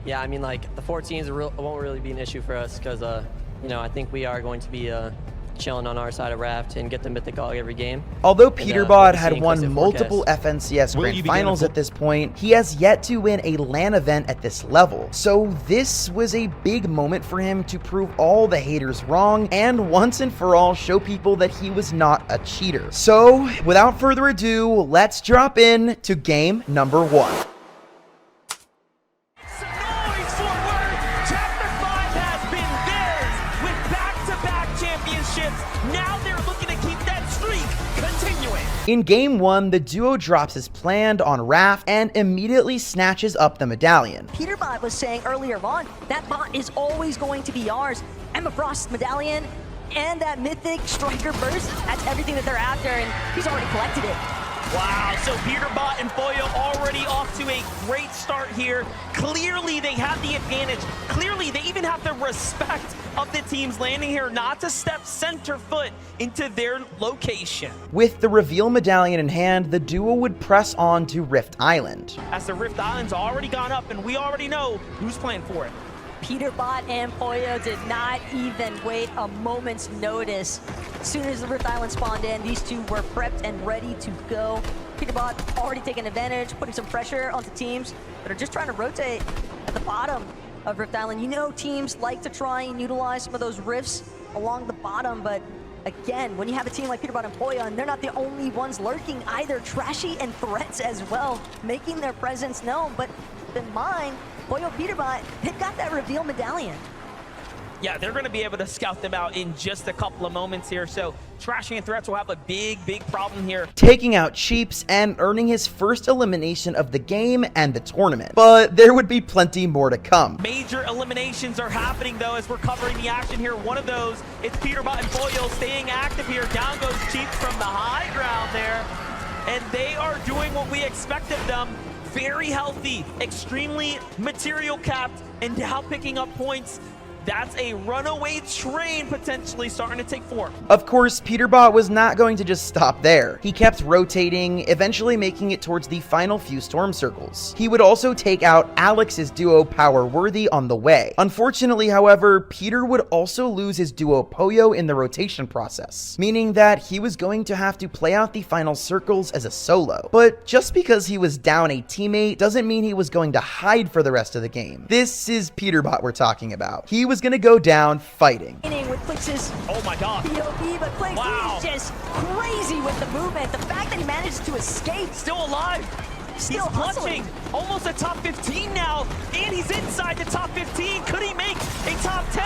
Yeah, I mean, like, the 4 teams won't really be an issue for us because, you know, I think we are going to be chilling on our side of Raft and get the Mythic Gog every game. Although And, Peterbot we'll had see won close to multiple forecast. FNCS Will you Grand be getting Finals a at this point, he has yet to win a LAN event at this level. So this was a big moment for him to prove all the haters wrong and once and for all show people that he was not a cheater. So without further ado, let's drop in to game number 1. Chapter 5 has been theirs with back-to-back championships. Now they're looking to keep that streak continuing. In game 1, the duo drops as planned on Raft and immediately snatches up the medallion. Peterbot was saying earlier on, that bot is always going to be ours. Emma Frost's medallion and that mythic striker burst, that's everything that they're after, and he's already collected it. Wow, so Peterbot and Foyo already off to a great start here. Clearly they have the advantage. Clearly they even have the respect of the teams landing here not to step center foot into their location. With the reveal medallion in hand, the duo would press on to Rift Island. As the Rift Island's already gone up and we already know who's playing for it. Peterbot and Poyo did not even wait a moment's notice. As soon as the Rift Island spawned in, these two were prepped and ready to go. Peterbot already taking advantage, putting some pressure onto teams that are just trying to rotate at the bottom of Rift Island. You know teams like to try and utilize some of those rifts along the bottom, but again, when you have a team like Peterbot and Poyo, and they're not the only ones lurking either, Trashy and Threats as well, making their presence known. But keep in mind, Poyo Peterbot, they've got that reveal medallion. Yeah, they're going to be able to scout them out in just a couple of moments here. So Trashy and Threats will have a big problem here. Taking out Cheeps and earning his first elimination of the game and the tournament. But there would be plenty more to come. Major eliminations are happening though as we're covering the action here. One of those, it's Peterbot and Foyo staying active here. Down goes Cheeps from the high ground there. And they are doing what we expect of them. Very healthy, extremely material capped, and now picking up points. That's a runaway train potentially starting to take form. Of course, Peterbot was not going to just stop there. He kept rotating, eventually making it towards the final few storm circles. He would also take out Alex's duo Power Worthy on the way. Unfortunately, however, Peter would also lose his duo Poyo in the rotation process, meaning that he was going to have to play out the final circles as a solo. But just because he was down a teammate doesn't mean he was going to hide for the rest of the game. This is Peterbot we're talking about. He was going to go down fighting. With Clix's oh my god. POV, but Clix wow. is just crazy with the movement. The fact that he managed to escape. Still alive. Still he's clutching. Almost a top 15 now. And he's inside the top 15. Could he make a top 10?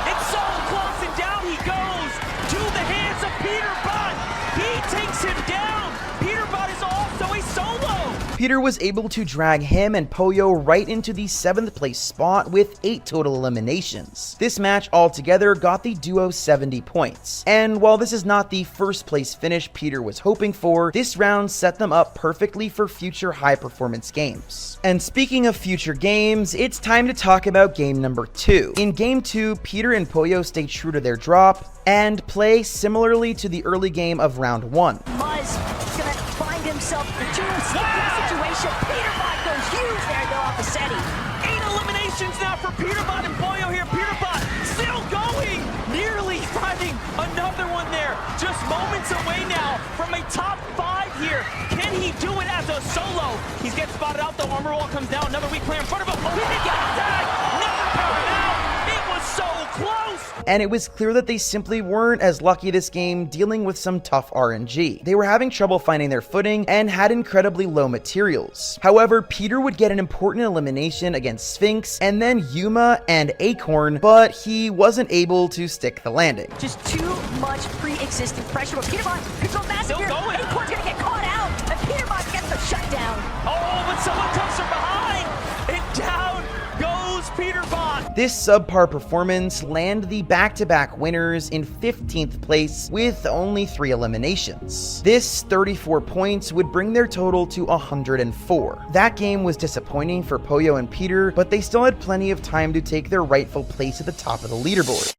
It's so close and down he goes to the hands of Peterbot. He takes him down. Peterbot is also a solo. Peter was able to drag him and Poyo right into the 7th place spot with 8 total eliminations. This match altogether got the duo 70 points. And while this is not the first place finish Peter was hoping for, this round set them up perfectly for future high performance games. And speaking of future games, it's time to talk about game number 2. In game 2, Peter and Poyo stay true to their drop and play similarly to the early game of round 1. Muzz gonna find himself into a situation. Peterbot goes huge there though off the SETI. 8 eliminations now for Peterbot and Poyo here. Peterbot still going, nearly finding another one there. Just moments away now from a top 5 here. Can he do it as a solo? He's getting spotted out though. Armor wall comes down. Another weak player in front of him. Oh, he did get tagged. Never powered out. It was so close. And it was clear that they simply weren't as lucky this game, dealing with some tough RNG. They were having trouble finding their footing and had incredibly low materials. However, Peter would get an important elimination against Sphinx and then Yuma and Acorn, but he wasn't able to stick the landing. Just too much pre-existing pressure. But Peterbot controls massive here. Acorn's gonna get caught out, and Peterbot gets the shutdown. Oh, but someone comes from behind, and down goes Peterbot. This subpar performance landed the back-to-back winners in 15th place with only 3 eliminations. This 34 points would bring their total to 104. That game was disappointing for Poyo and Peter, but they still had plenty of time to take their rightful place at the top of the leaderboard.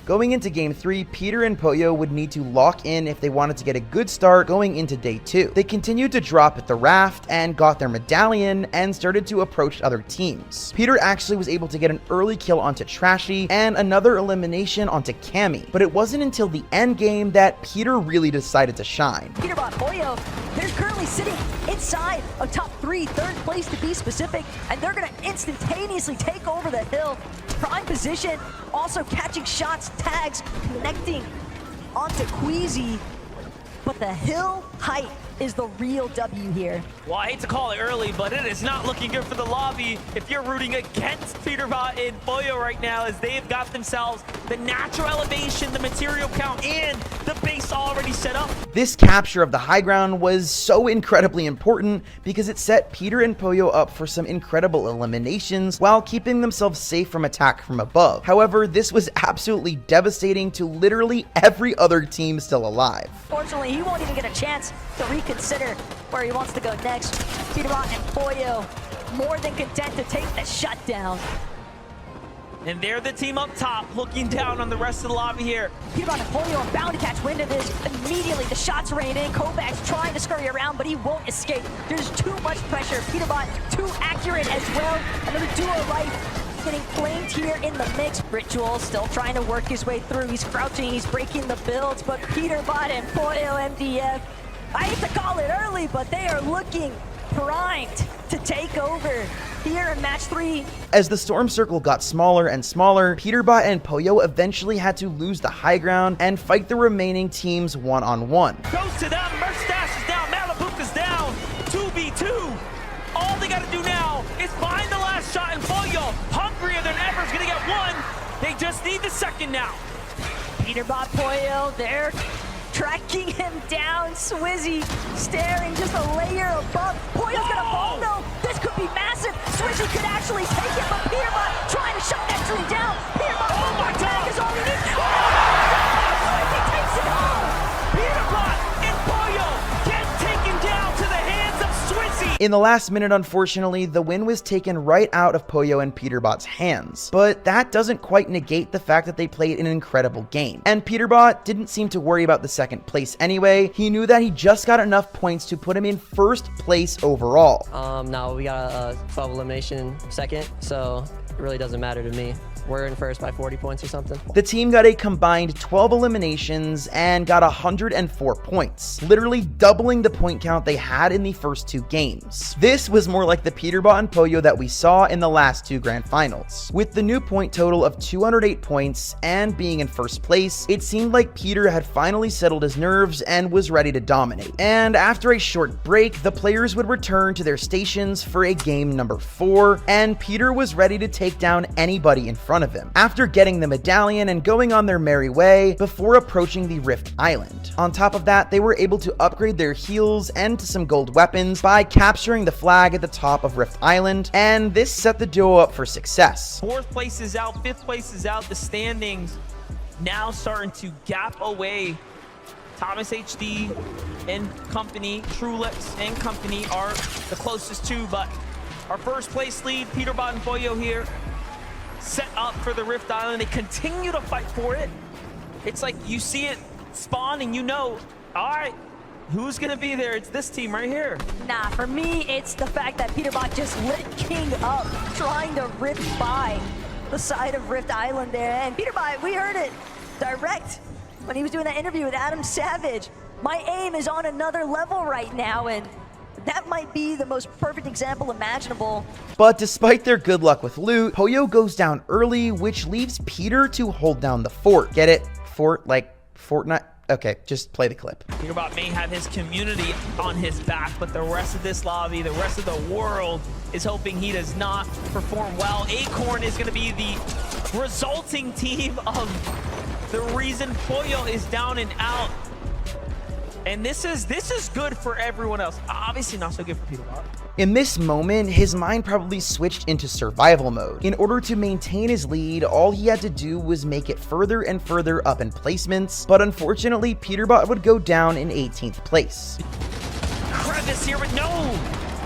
Going into game 3, Peter and Pollo would need to lock in if they wanted to get a good start going into day 2. They continued to drop at the raft and got their medallion and started to approach other teams. Peter actually was able to get an early kill onto Trashy and another elimination onto Cammy, but it wasn't until the end game that Peter really decided to shine. Peterbot Pollo, they're currently sitting inside of top 3, third place to be specific, and they're gonna instantaneously take over the hill. Prime position, also catching shots, tags, connecting onto Queasy, but the hill height is the real W here. Well, I hate to call it early, but it is not looking good for the lobby if you're rooting against Peterbot and Pollo right now, as they've got themselves the natural elevation, the material count, and the base already set up. This capture of the high ground was so incredibly important because it set Peter and Pollo up for some incredible eliminations while keeping themselves safe from attack from above. However, this was absolutely devastating to literally every other team still alive. Fortunately, he won't even get a chance to reconsider where he wants to go next. Peterbot and Pollo more than content to take the shutdown. And they're the team up top, looking down on the rest of the lobby here. Peterbot and Pollo are bound to catch wind of this. Immediately, the shots rain in. Kovac's trying to scurry around, but he won't escape. There's too much pressure. Peterbot too accurate as well. Another duo life getting flamed here in the mix. Ritual still trying to work his way through. He's crouching, he's breaking the builds, but Peterbot and Pollo MDF, I hate to call it early, but they are looking primed to take over here in match 3. As the storm circle got smaller and smaller, Peterbot and Pollo eventually had to lose the high ground and fight the remaining teams one-on-one. Goes to them, Mustache is down, Malabuka's down, 2v2. All they gotta do now is find the last shot, and Pollo, hungrier than ever, is gonna get one. They just need the second now. Peterbot, Pollo, they're tracking him down. Swizzy staring just a layer above. Pollo's gonna fall though. This could be massive. Swizzy could actually take it, but Peterbot trying to shut that tree down. Peterbot, oh my God, is all he needs. Swizzy takes it home. Peterbot and Pollo get taken down to the hands of Swizzy. In the last minute, unfortunately, the win was taken right out of Pollo and Peterbot's hands. But that doesn't quite negate the fact that they played an incredible game. And Peterbot didn't seem to worry about the second place anyway. He knew that he just got enough points to put him in first place overall. No, we got a 12 elimination second, so it really doesn't matter to me. We're in first by 40 points or something. The team got a combined 12 eliminations and got 104 points, literally doubling the point count they had in the first 2 games. This was more like the Peterbot and Pollo that we saw in the last 2 grand finals. With the new point total of 208 points and being in first place, it seemed like Peter had finally settled his nerves and was ready to dominate. And after a short break, the players would return to their stations for a game number 4, and Peter was ready to take down anybody in front of him, after getting the medallion and going on their merry way before approaching the Rift Island. On top of that, they were able to upgrade their heals and to some gold weapons by capturing the flag at the top of Rift Island, and this set the duo up for success. 4th place is out, 5th place is out. The standings now starting to gap away. Thomas HD and company, Trulips and company are the closest to, but our first place lead, Peterbot and Pollo here, set up for the Rift Island. They continue to fight for it. It's like you see it spawn and you know, all right, who's gonna be there? It's this team right here. Nah, for me, it's the fact that Peterbot just lit King up, trying to rip by the side of Rift Island there. And Peterbot, we heard it direct when he was doing that interview with Adam Savage. My aim is on another level right now, and that might be the most perfect example imaginable. But despite their good luck with loot, Pollo goes down early, which leaves Peter to hold down the fort. Get it? Fort, like Fortnite? Okay, just play the clip. Peterbot may have his community on his back, but the rest of this lobby, the rest of the world is hoping he does not perform well. Acorn is going to be the resulting team of the reason Pollo is down and out. And this is good for everyone else. Obviously not so good for Peterbot. In this moment, his mind probably switched into survival mode. In order to maintain his lead, all he had to do was make it further and further up in placements, but unfortunately, Peterbot would go down in 18th place. Crevice here, but no!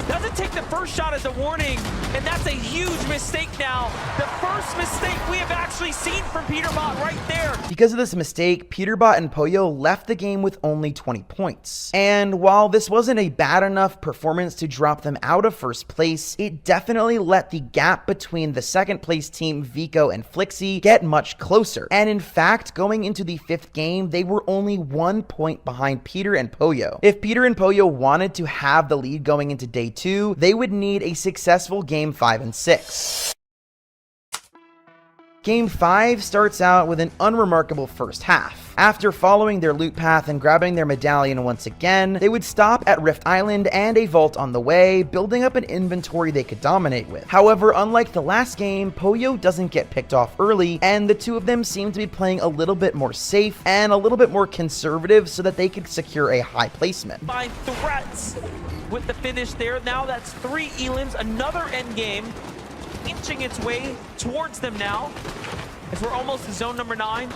Doesn't take the first shot as a warning, and that's a huge mistake now. The first mistake we have actually seen from Peterbot right there. Because of this mistake, Peterbot and Pollo left the game with only 20 points. And while this wasn't a bad enough performance to drop them out of first place, it definitely let the gap between the second place team, Vico and Flixie, get much closer. And in fact, going into the 5th game, they were only 1 point behind Peter and Pollo. If Peter and Pollo wanted to have the lead going into day 2, they would need a successful game 5 and 6. Game 5 starts out with an unremarkable first half. After following their loot path and grabbing their medallion once again, they would stop at Rift Island and a vault on the way, building up an inventory they could dominate with. However, unlike the last game, Pollo doesn't get picked off early, and the two of them seem to be playing a little bit more safe and a little bit more conservative so that they could secure a high placement. Find threats with the finish there. Now that's 3 elims, another end game, inching its way towards them now as we're almost to zone number 9.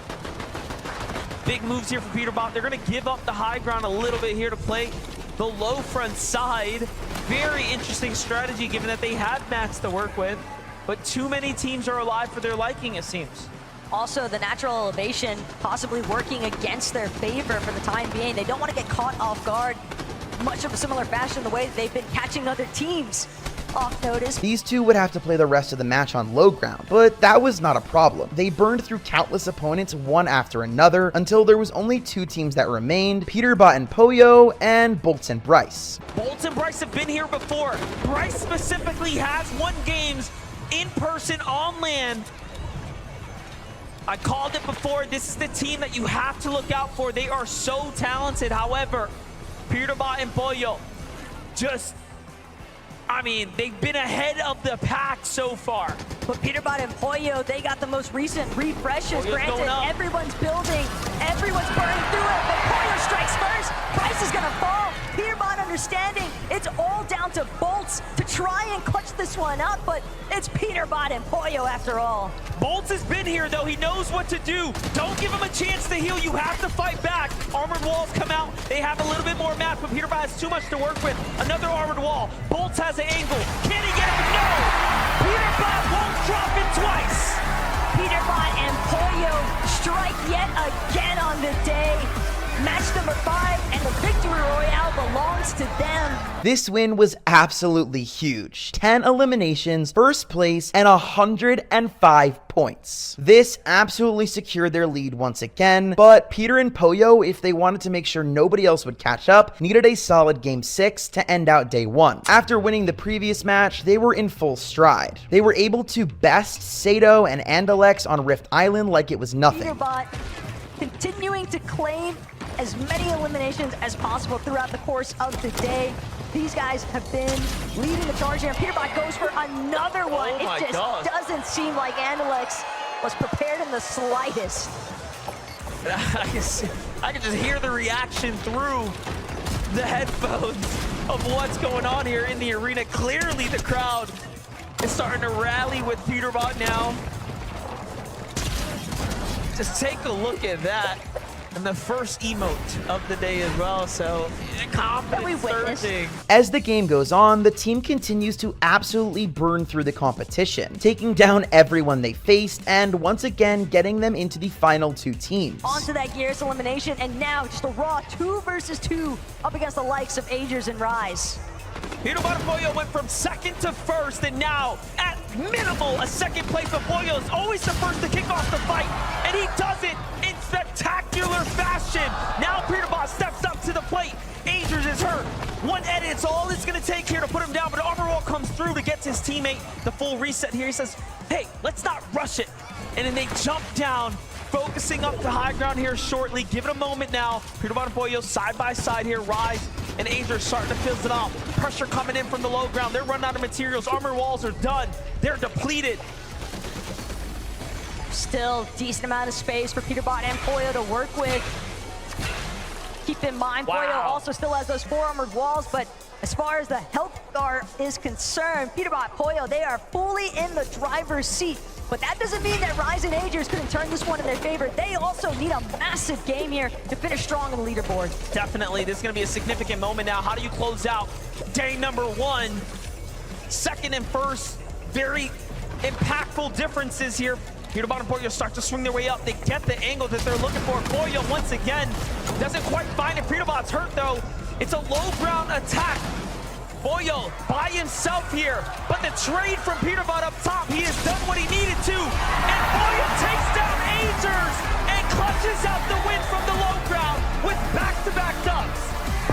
Big moves here for Peterbot. They're going to give up the high ground a little bit here to play the low front side. Very interesting strategy given that they had mats to work with, but too many teams are alive for their liking, it seems. Also, the natural elevation possibly working against their favor for the time being. They don't want to get caught off guard, much of a similar fashion the way they've been catching other teams off notice. These two would have to play the rest of the match on low ground, but that was not a problem. They burned through countless opponents one after another until there was only 2 teams that remained, Peterbot and Pollo, and Bolts and Bryce. Bolts and Bryce have been here before. Bryce specifically has won games in person on land. I called it before. This is the team that you have to look out for. They are so talented. However, Peterbot and Pollo I mean, they've been ahead of the pack so far. But Peterbot and Pollo, they got the most recent refreshes. Pollo's granted, everyone's building, everyone's burning through it, but Pollo strikes first. Bryce is gonna fall. Peterbot understanding it's all down to Bolts to try and clutch this one up, but it's Peterbot and Pollo after all. Bolts has been here though, he knows what to do. Don't give him a chance to heal, you have to fight back. Armored walls come out, they have a little bit more map, but Peterbot has too much to work with. Another armored wall, Bolts has an angle. Can he get it? No! Peterbot won't drop it twice. Peterbot and Pollo strike yet again on the day. Match number 5, and the victory royale belongs to them. This win was absolutely huge. 10 eliminations, first place, and 105 points. This absolutely secured their lead once again, but Peter and Pollo, if they wanted to make sure nobody else would catch up, needed a solid game 6 to end out day 1. After winning the previous match, they were in full stride. They were able to best Sato and Andalex on Rift Island like it was nothing. Peterbot continuing to claim as many eliminations as possible throughout the course of the day. These guys have been leading the charge here. Peterbot goes for another one. Oh it just doesn't seem like Andalex was prepared in the slightest. I can just hear the reaction through the headphones of what's going on here in the arena. Clearly the crowd is starting to rally with Peterbot now. Just take a look at that. And the first emote of the day as well, so confidence surging. As the game goes on, the team continues to absolutely burn through the competition, taking down everyone they faced and once again getting them into the final 2 teams. On to that Gears elimination, and now just a raw 2 versus 2 up against the likes of Agers and Rise. Peterbot and Pollo went from 2nd to 1st, and now, at minimal, a 2nd place. But Pollo is always the first to kick off the fight, and he does it in spectacular fashion. Now Peterbot steps up to the plate. Agers is hurt. One edit, it's all it's going to take here to put him down, but Armor Wall comes through to get to his teammate the full reset here. He says, hey, let's not rush it. And then they jump down, focusing up the high ground here shortly. Give it a moment now. Peterbot and Pollo side by side here. Rise and Agers starting to fizzle it off. Pressure coming in from the low ground. They're running out of materials. Armor walls are done. They're depleted. Still decent amount of space for Peterbot and Pollo to work with. Keep in mind, Pollo also still has those 4 armored walls, but as far as the health bar is concerned, Peterbot, Pollo, they are fully in the driver's seat But that doesn't mean that Ryzen Agers couldn't turn this one in their favor. They also need a massive game here to finish strong on the leaderboard. Definitely, this is going to be a significant moment now. How do you close out day number 1? Second and first, very impactful differences here. Peterbot and Pollo start to swing their way up. They get the angle that they're looking for. Pollo, once again, doesn't quite find it. Peterbot's hurt, though. It's a low ground attack. Pollo by himself here, but the trade from Peterbot up top, he has done what he needed to, and Pollo takes down Agers and clutches out the win from the low ground with back-to-back dubs.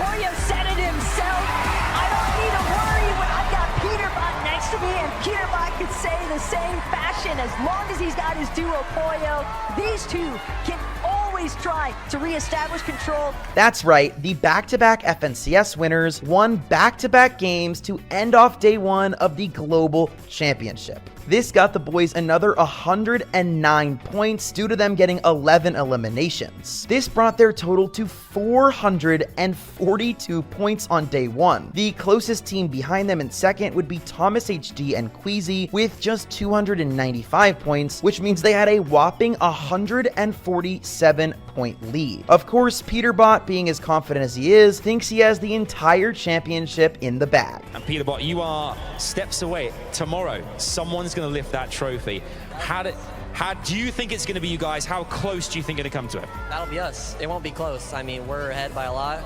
Pollo said it himself. I don't need to worry when I've got Peterbot next to me, and Peterbot could say the same fashion. As long as he's got his duo Pollo, these two can always try to reestablish control. That's right, the back-to-back FNCS winners won back-to-back games to end off day 1 of the Global Championship. This got the boys another 109 points due to them getting 11 eliminations. This brought their total to 442 points on day 1. The closest team behind them in second would be Thomas HD and Queasy with just 295 points, which means they had a whopping 147 point lead. Of course, Peterbot, being as confident as he is, thinks he has the entire championship in the bag. And Peterbot, you are steps away. Tomorrow, someone's going to lift that trophy. How do you think it's going to be, you guys? How close do you think you're going to come to it? That'll be us. It won't be close. I mean, we're ahead by a lot,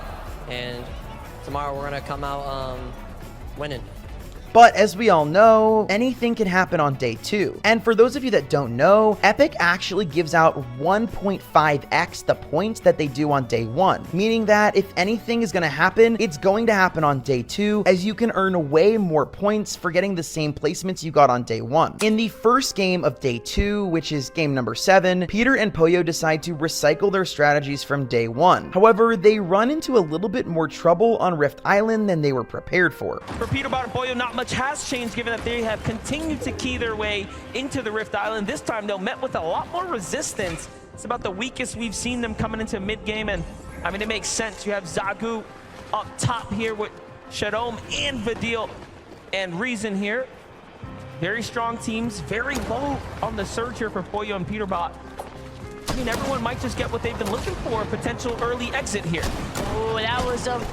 and tomorrow we're going to come out winning. But as we all know, anything can happen on day 2. And for those of you that don't know, Epic actually gives out 1.5x the points that they do on day 1, meaning that if anything is going to happen, it's going to happen on day 2, as you can earn way more points for getting the same placements you got on day 1. In the first game of day 2, which is game number 7, Peter and Pollo decide to recycle their strategies from day 1. However, they run into a little bit more trouble on Rift Island than they were prepared for. For Peterbot and Pollo, not much has changed given that they have continued to key their way into the Rift Island. This time, though, met with a lot more resistance. It's about the weakest we've seen them coming into mid-game, and I mean, it makes sense. You have Zagu up top here with Shadom and Vidil and Reason here. Very strong teams, very low on the surge here for Pollo and Peterbot. I mean, everyone might just get what they've been looking for, a potential early exit here. Oh, that was a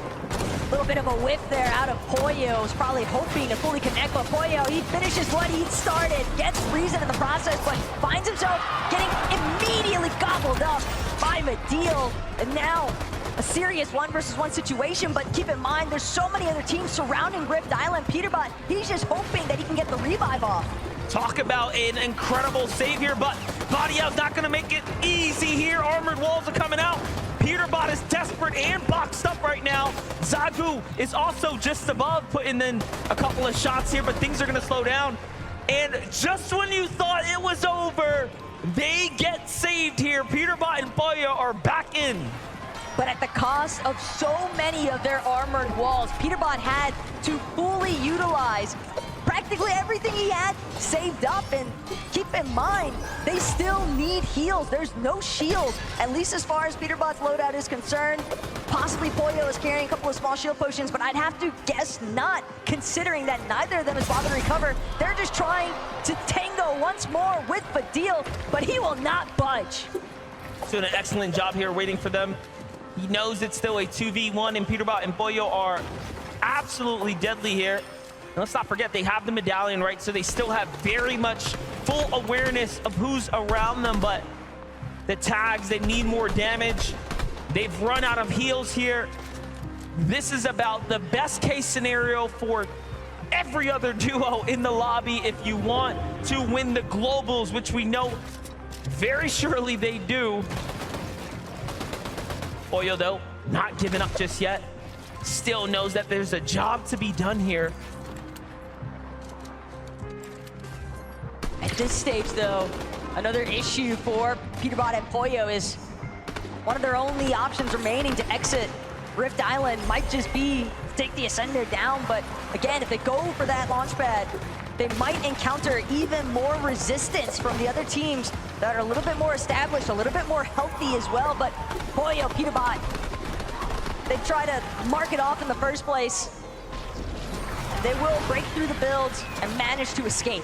little bit of a whiff there out of Pollo. Was probably hoping to fully connect, but Pollo, he finishes what he started, gets Reason in the process, but finds himself getting immediately gobbled up by Vidil. And now a serious 1-versus-1 situation, but keep in mind, there's so many other teams surrounding Rift Island. Peterbot, he's just hoping that he can get the revive off. Talk about an incredible save here, but Body Out's not going to make it easy here. Armored walls are coming out. Peterbot is desperate and boxed up right now. Zagu is also just above, putting in a couple of shots here, but things are going to slow down. And just when you thought it was over, they get saved here. Peterbot and Pollo are back in. But at the cost of so many of their armored walls, Peterbot had to fully utilize practically everything he had saved up. And keep in mind, they still need heals. There's no shield, at least as far as Peterbot's loadout is concerned. Possibly Pollo is carrying a couple of small shield potions, but I'd have to guess not, considering that neither of them is bothered to recover. They're just trying to tango once more with Vidil, but he will not budge. He's doing an excellent job here waiting for them. He knows it's still a 2v1, and Peterbot and Pollo are absolutely deadly here. And let's not forget, they have the medallion, right? So they still have very much full awareness of who's around them, but the tags, they need more damage. They've run out of heals here. This is about the best case scenario for every other duo in the lobby if you want to win the globals, which we know very surely they do. Pollo, though, not giving up just yet. Still knows that there's a job to be done here. At this stage, though, another issue for Peterbot and Pollo is one of their only options remaining to exit Rift Island might just be take the Ascender down. But again, if they go for that launch pad, they might encounter even more resistance from the other teams that are a little bit more established, a little bit more healthy as well. But Pollo, Peterbot, they try to mark it off in the first place. They will break through the builds and manage to escape.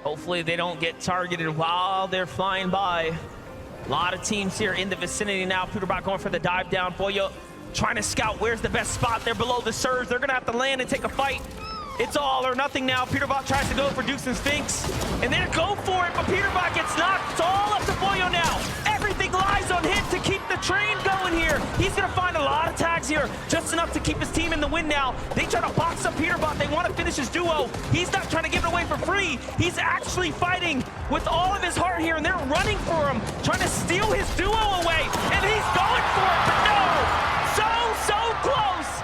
Hopefully they don't get targeted while they're flying by. A lot of teams here in the vicinity now. Peterbot going for the dive down. Pollo trying to scout where's the best spot. They're below the surge. They're going to have to land and take a fight. It's all or nothing now. Peterbot tries to go for Dukes and Sphinx. And they go for it, but Peterbot gets knocked. It's all up to Pollo now. Everything lies on him to keep the train going here. He's going to find a lot of tags here, just enough to keep his team in the win now. They try to box up Peterbot. They want to finish his duo. He's not trying to give it away for free. He's actually fighting with all of his heart here, and they're running for him, trying to steal his duo away. And he's going for it, but no! So close!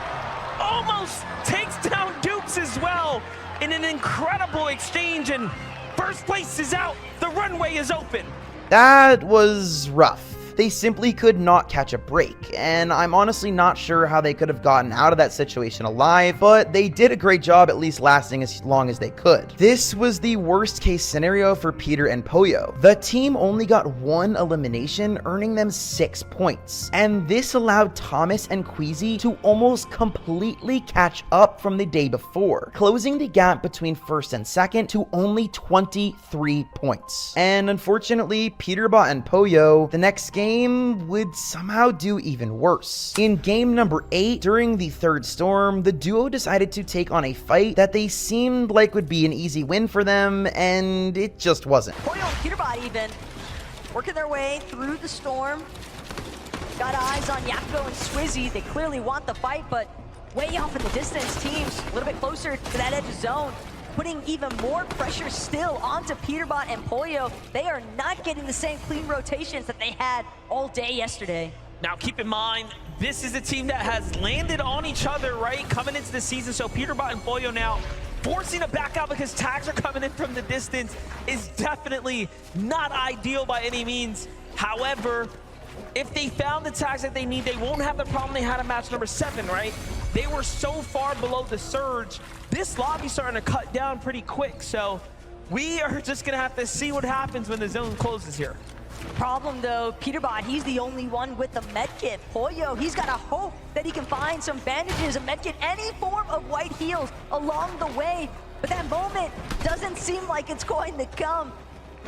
Almost takes down Dukes as well in an incredible exchange, and first place is out. The runway is open. That was rough. They simply could not catch a break, and I'm honestly not sure how they could have gotten out of that situation alive, but they did a great job at least lasting as long as they could. This was the worst case scenario for Peter and Pollo. The team only got 1 elimination, earning them 6 points, and this allowed Thomas and Queasy to almost completely catch up from the day before, closing the gap between first and second to only 23 points. And unfortunately, Peterbot and Pollo, the next game would somehow do even worse. In game number 8, during the third storm, the duo decided to take on a fight that they seemed like would be an easy win for them, and it just wasn't. Pollo and Peterbot even working their way through the storm. Got eyes on Yapko and Swizzy. They clearly want the fight, but way off in the distance. Teams a little bit closer to that edge of zone, putting even more pressure still onto Peterbot and Pollo. They are not getting the same clean rotations that they had all day yesterday. Now keep in mind, this is a team that has landed on each other, right, coming into the season. So Peterbot and Pollo now forcing a back out because tags are coming in from the distance is definitely not ideal by any means. However, if they found the tags that they need, they won't have the problem they had in match number 7, right? They were so far below the surge. This lobby's starting to cut down pretty quick, so we are just gonna have to see what happens when the zone closes here. Problem though, Peterbot, he's the only one with the medkit. Pollo, he's got to hope that he can find some bandages, a medkit, any form of white heals along the way. But that moment doesn't seem like it's going to come.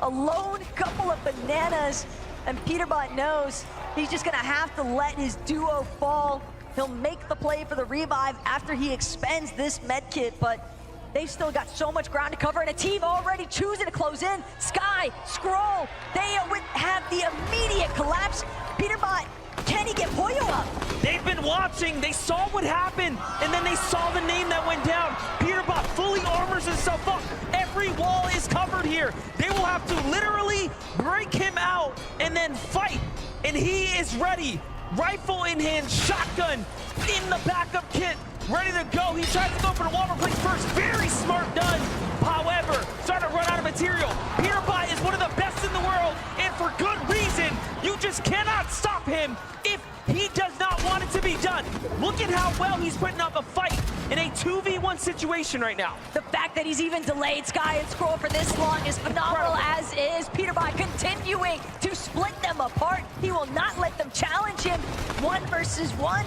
A lone couple of bananas, and Peterbot knows he's just gonna have to let his duo fall. He'll make the play for the revive after he expends this medkit, but they've still got so much ground to cover, and a team already choosing to close in. Sky, Scroll, they have the immediate collapse. Peterbot, can he get Pollo up? They've been watching, they saw what happened, and then they saw the name that went down. Peterbot fully armors himself up. Every wall is covered here. They will have to literally break him out and then fight, and he is ready. Rifle in hand, shotgun in the backup kit, ready to go. He tries to go for the wall place first. Very smart done. However, starting to run out of material. Peterbot is one of the best in the world, and for good reason. You just cannot stop him if he does not want it to be done. Look at how well he's putting up a fight in a 2v1 situation right now. The fact that he's even delayed Sky and Scroll for this long is phenomenal, as is Peterbot continuing to split them apart. He will not let them challenge him 1 versus 1.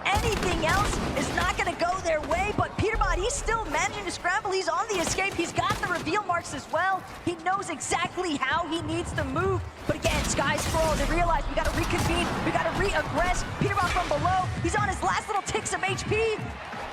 Anything else is not going to go their way, but Peterbot, he's still managing to scramble. He's on the escape. He's got the reveal marks as well. He knows exactly how he needs to move. But again, Sky, Scroll, they realize we got to reconvene. We got to re-aggress. Peterbot from below. He's on his last little ticks of HP.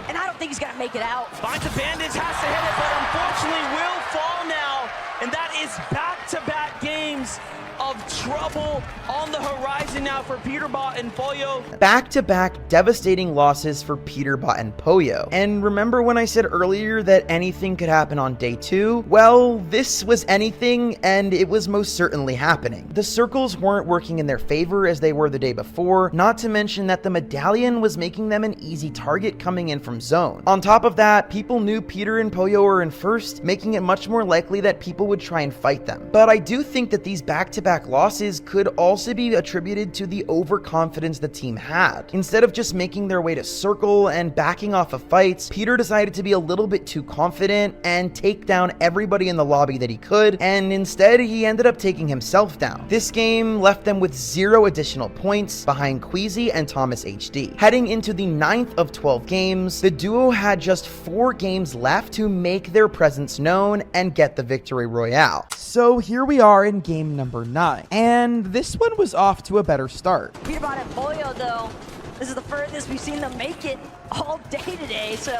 And I don't think he's going to make it out. Finds a bandage, has to hit it, but unfortunately will fall now. And that is back-to-back games of trouble on the horizon now for Peterbot and Pollo. Back-to-back devastating losses for Peterbot and Pollo. And remember when I said earlier that anything could happen on day 2? Well, this was anything, and it was most certainly happening. The circles weren't working in their favor as they were the day before, not to mention that the medallion was making them an easy target coming in from zone. On top of that, people knew Peter and Pollo were in first, making it much more likely that people would try and fight them. But I do think that these back-to-back back-to-back losses could also be attributed to the overconfidence the team had. Instead of just making their way to circle and backing off of fights, Peter decided to be a little bit too confident and take down everybody in the lobby that he could, and instead he ended up taking himself down. This game left them with 0 additional points behind Queasy and Thomas HD. Heading into the 9th of 12 games, the duo had just 4 games left to make their presence known and get the victory royale. So here we are in game number 9, and this one was off to a better start. Peterbot and Pollo, though, this is the furthest we've seen them make it all day today, so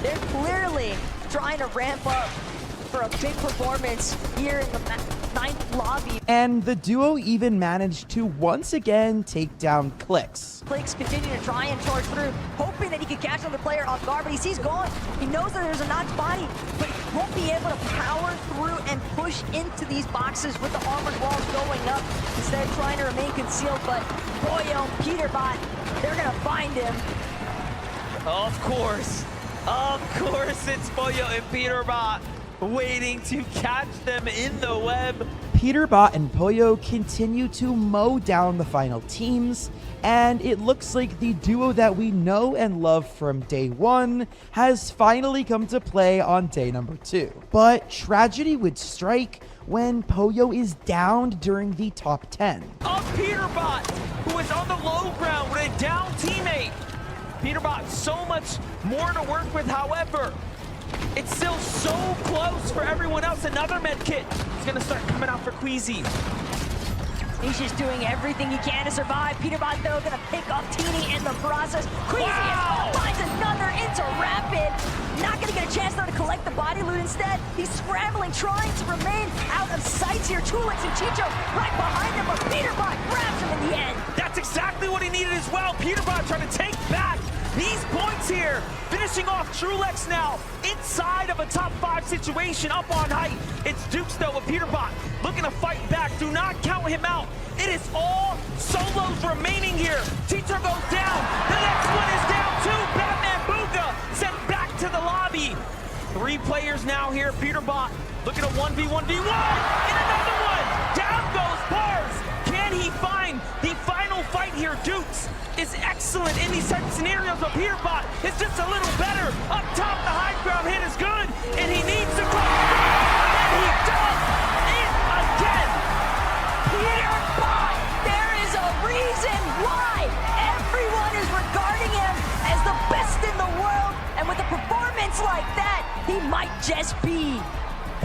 they're clearly trying to ramp up for a big performance here in the 9th lobby. And the duo even managed to once again take down Clicks. Clicks continue to try and charge through, hoping that he can catch another player off guard, but he sees gone. He knows that there's a notch body, but he won't be able to power through and push into these boxes with the armored walls going up, instead of trying to remain concealed. But Pollo, Peterbot, they're gonna find him. Of course, it's Pollo and Peterbot waiting to catch them in the web. Peterbot and Pollo continue to mow down the final teams, and it looks like the duo that we know and love from day 1 has finally come to play on day number 2. But tragedy would strike when Pollo is downed during the top 10. Of Peterbot, who is on the low ground with a down teammate. Peterbot, so much more to work with, however, it's still so close for everyone else. Another med kit is going to start coming out for Queasy. He's just doing everything he can to survive. Peterbot, though, going to pick up Teeny in the process. Queasy finds another into Rapid. Not going to get a chance, though, to collect the body loot. Instead, he's scrambling, trying to remain out of sight here. Tulix and Chicho right behind him, but Peterbot grabs him in the end. That's exactly what he needed as well. Peterbot trying to take back these points here. Finishing off Trulex now inside of a top 5 situation up on height. It's Dukes though with Peterbot looking to fight back. Do not count him out. It is all solos remaining here. Chicho goes down. The next one is down too. Batman Booga sent back to the lobby. 3 players now here. Peterbot looking at 1v1v1 and another one. Down goes Bars. Can he find the final fight here? Dukes is excellent in these type of scenarios, but Peterbot is just a little better. Up top, the high ground hit is good, and he needs to close the ground, and he does it again. Peterbot, there is a reason why everyone is regarding him as the best in the world, and with a performance like that, he might just be.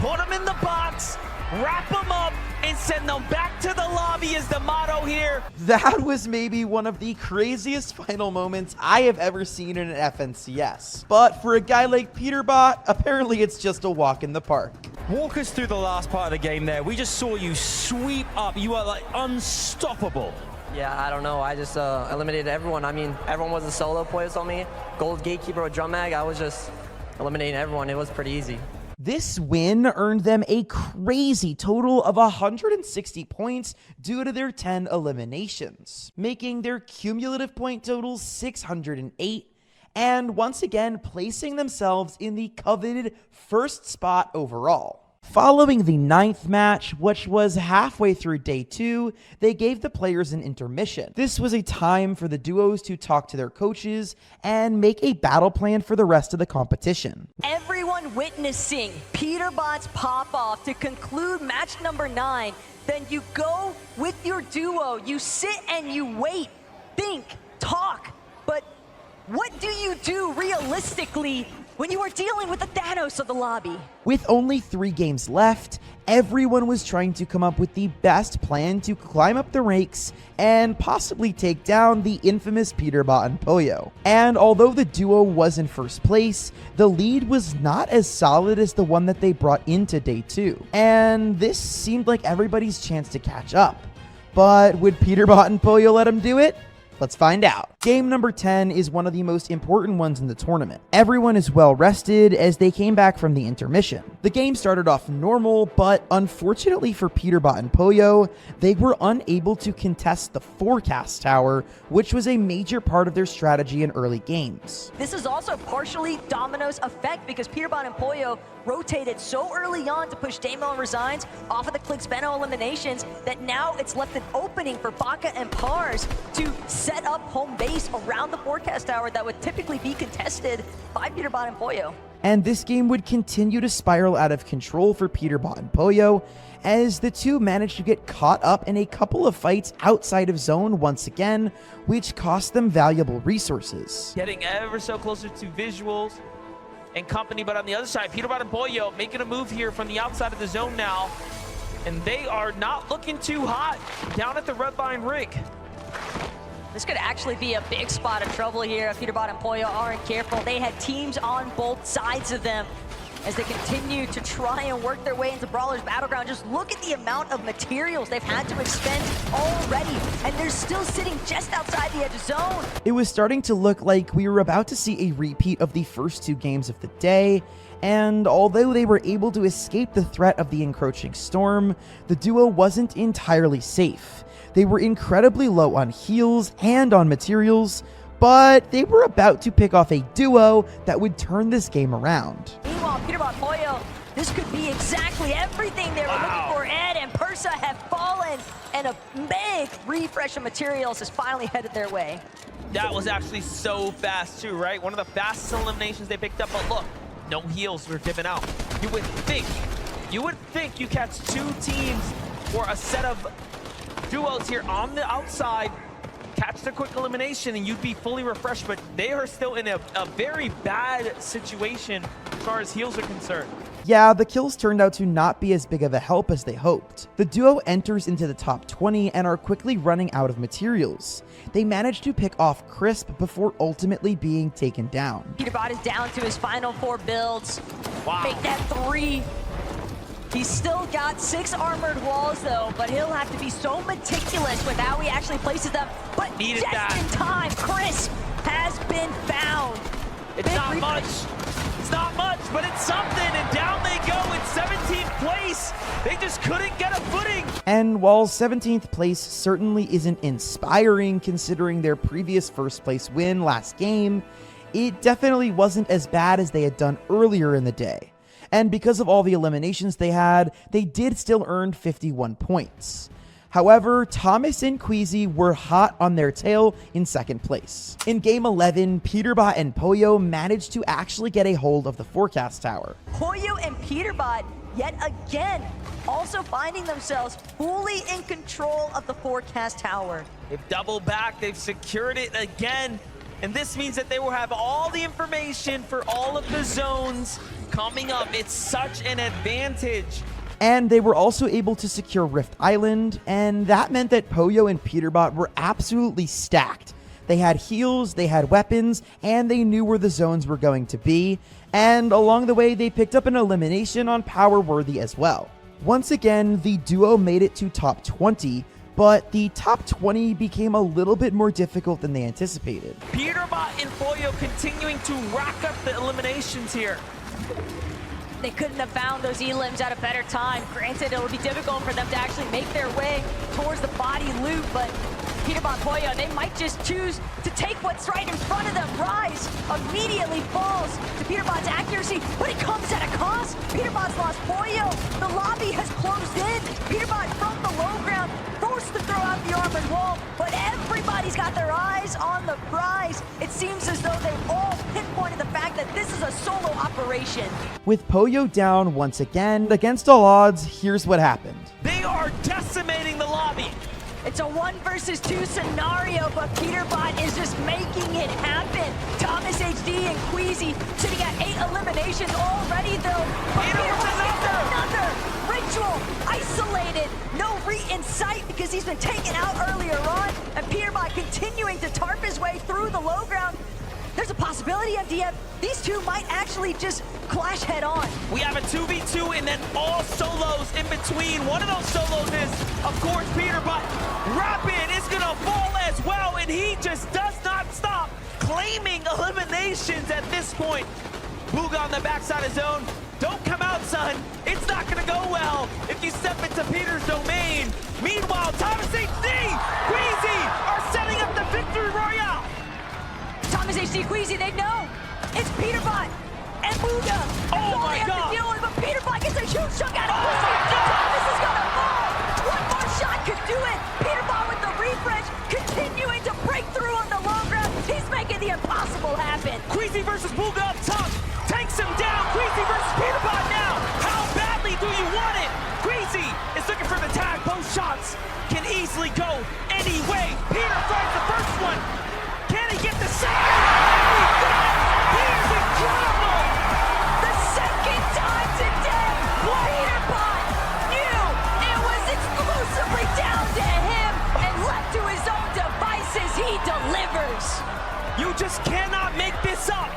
Put him in the box, wrap him up, and send them back to the lobby is the motto here. That was maybe one of the craziest final moments I have ever seen in an FNCS. But for a guy like Peterbot, apparently it's just a walk in the park. Walk us through the last part of the game there. We just saw you sweep up. You are like unstoppable. Yeah, I don't know. I just eliminated everyone. I mean, everyone was a solo player on me. Gold Gatekeeper with Drum Mag. I was just eliminating everyone. It was pretty easy. This win earned them a crazy total of 160 points due to their 10 eliminations, making their cumulative point total 608, and once again placing themselves in the coveted first spot overall. Following the 9th match, which was halfway through day 2, they gave the players an intermission. This was a time for the duos to talk to their coaches and make a battle plan for the rest of the competition. Everyone witnessing Peterbot's pop-off to conclude match number 9. Then you go with your duo, you sit and you wait, think, talk, but what do you do realistically when you are dealing with the Thanos of the lobby? With only 3 games left, everyone was trying to come up with the best plan to climb up the ranks and possibly take down the infamous Peterbot and Pollo. And although the duo was in first place, the lead was not as solid as the one that they brought into day 2. And this seemed like everybody's chance to catch up. But would Peterbot and Pollo let them do it? Let's find out. Game number 10 is one of the most important ones in the tournament. Everyone is well rested as they came back from the intermission. The game started off normal, but unfortunately for Peterbot and Poyo, they were unable to contest the forecast tower, which was a major part of their strategy in early games. This is also partially Domino's effect because Peterbot and Poyo rotated so early on to push Damo and Resigns off of the Clicks Benno eliminations that now it's left an opening for Baka and Pars to set up home base around the forecast tower that would typically be contested by Peterbot and Poyo. And this game would continue to spiral out of control for Peterbot and Poyo as the two managed to get caught up in a couple of fights outside of zone once again, which cost them valuable resources. Getting ever so closer to visuals and company, but on the other side, Peterbot and Poyo making a move here from the outside of the zone now, and they are not looking too hot down at the red line rig. This could actually be a big spot of trouble here if Peterbot and Poyo aren't careful. They had teams on both sides of them as they continue to try and work their way into Brawler's Battleground. Just look at the amount of materials they've had to expend already, and they're still sitting just outside the edge of zone. It was starting to look like we were about to see a repeat of the first two games of the day, and although they were able to escape the threat of the encroaching storm, the duo wasn't entirely safe. They were incredibly low on heals and on materials, but they were about to pick off a duo that would turn this game around. Meanwhile, Peterbot Poyo, this could be exactly everything they were looking for. Ed and Persa have fallen, and a big refresh of materials has finally headed their way. That was actually so fast too, right? One of the fastest eliminations they picked up, but look, no heals were given out. You would think you catch two teams or a set of duos here on the outside, catch the quick elimination, and you'd be fully refreshed, but they are still in a very bad situation as far as heals are concerned. Yeah, the kills turned out to not be as big of a help as they hoped. The duo enters into the top 20 and are quickly running out of materials. They manage to pick off Crisp before ultimately being taken down. Peterbot is down to his final 4 builds. Wow. Make that 3. He's still got 6 armored walls though, but he'll have to be so meticulous with how he actually places them. But Needed just that. in time, Crisp has been found. It's not much. It's not much, but it's something, and down they go in 17th place. They just couldn't get a footing. And while 17th place certainly isn't inspiring considering their previous first place win last game, it definitely wasn't as bad as they had done earlier in the day. And because of all the eliminations they had, they did still earn 51 points. However, Thomas and Queasy were hot on their tail in second place. In Game 11, Peterbot and Poyo managed to actually get a hold of the forecast tower. Poyo and Peterbot, yet again, also finding themselves fully in control of the forecast tower. They've doubled back, they've secured it again, and this means that they will have all the information for all of the zones coming up. It's such an advantage. And they were also able to secure Rift Island, and that meant that Poyo and Peterbot were absolutely stacked. They had heals, they had weapons, and they knew where the zones were going to be, and along the way they picked up an elimination on Power Worthy as well. Once again, the duo made it to top 20, but the top 20 became a little bit more difficult than they anticipated. Peterbot and Poyo continuing to rack up the eliminations here. They couldn't have found those elims at a better time. Granted, it would be difficult for them to actually make their way towards the body loot, but Peterbot Poyo, they might just choose to take what's right in front of them. Rise immediately falls to Peterbot's accuracy, but it comes at a cost. Peterbot's lost Poyo. The lobby has closed in. Peterbot from the low ground, forced to throw out the armored wall, but everybody's got their eyes on the prize. It seems as though they've all pinpointed the fact that this is a solo operation. With Poyo down once again, against all odds, here's what happened. They are decimating the lobby. It's a 1 versus 2 scenario, but Peterbot is just making it happen. Thomas HD and Queasy sitting at 8 eliminations already, though. But Peterbot gets another ritual isolated. No re in sight because he's been taken out earlier on. And Peterbot continuing to tarp his way through the low ground. there's a possibility, MDF, these two might actually just clash head on. We have a 2v2 and then all solos in between. One of those solos is, of course, Peter, but Rapid is gonna fall as well, and he just does not stop claiming eliminations at this point. Booga on the backside of zone. Don't come out, son. It's not gonna go well if you step into Peter's domain. Meanwhile, Thomas HD, Queasy are setting up the victory royale. Thomas HD, Queasy, they know. It's Peterbot and Booga. Oh my God. God. To deal with, but Peterbot gets a huge chunk out of Queasy. Thomas is gonna fall. One more shot could do it. Peterbot with the refresh, continuing to break through on the long ground. He's making the impossible happen. Queasy versus Booga up top. Takes him down. Queasy versus Peterbot now. How badly do you want it? Queasy is looking for the tag. Both shots can easily go any way. Peter finds the first one. Can he get the second? He is incredible. The second time today, Peterbot knew it was exclusively down to him, and left to his own devices, he delivers. You just cannot make this up.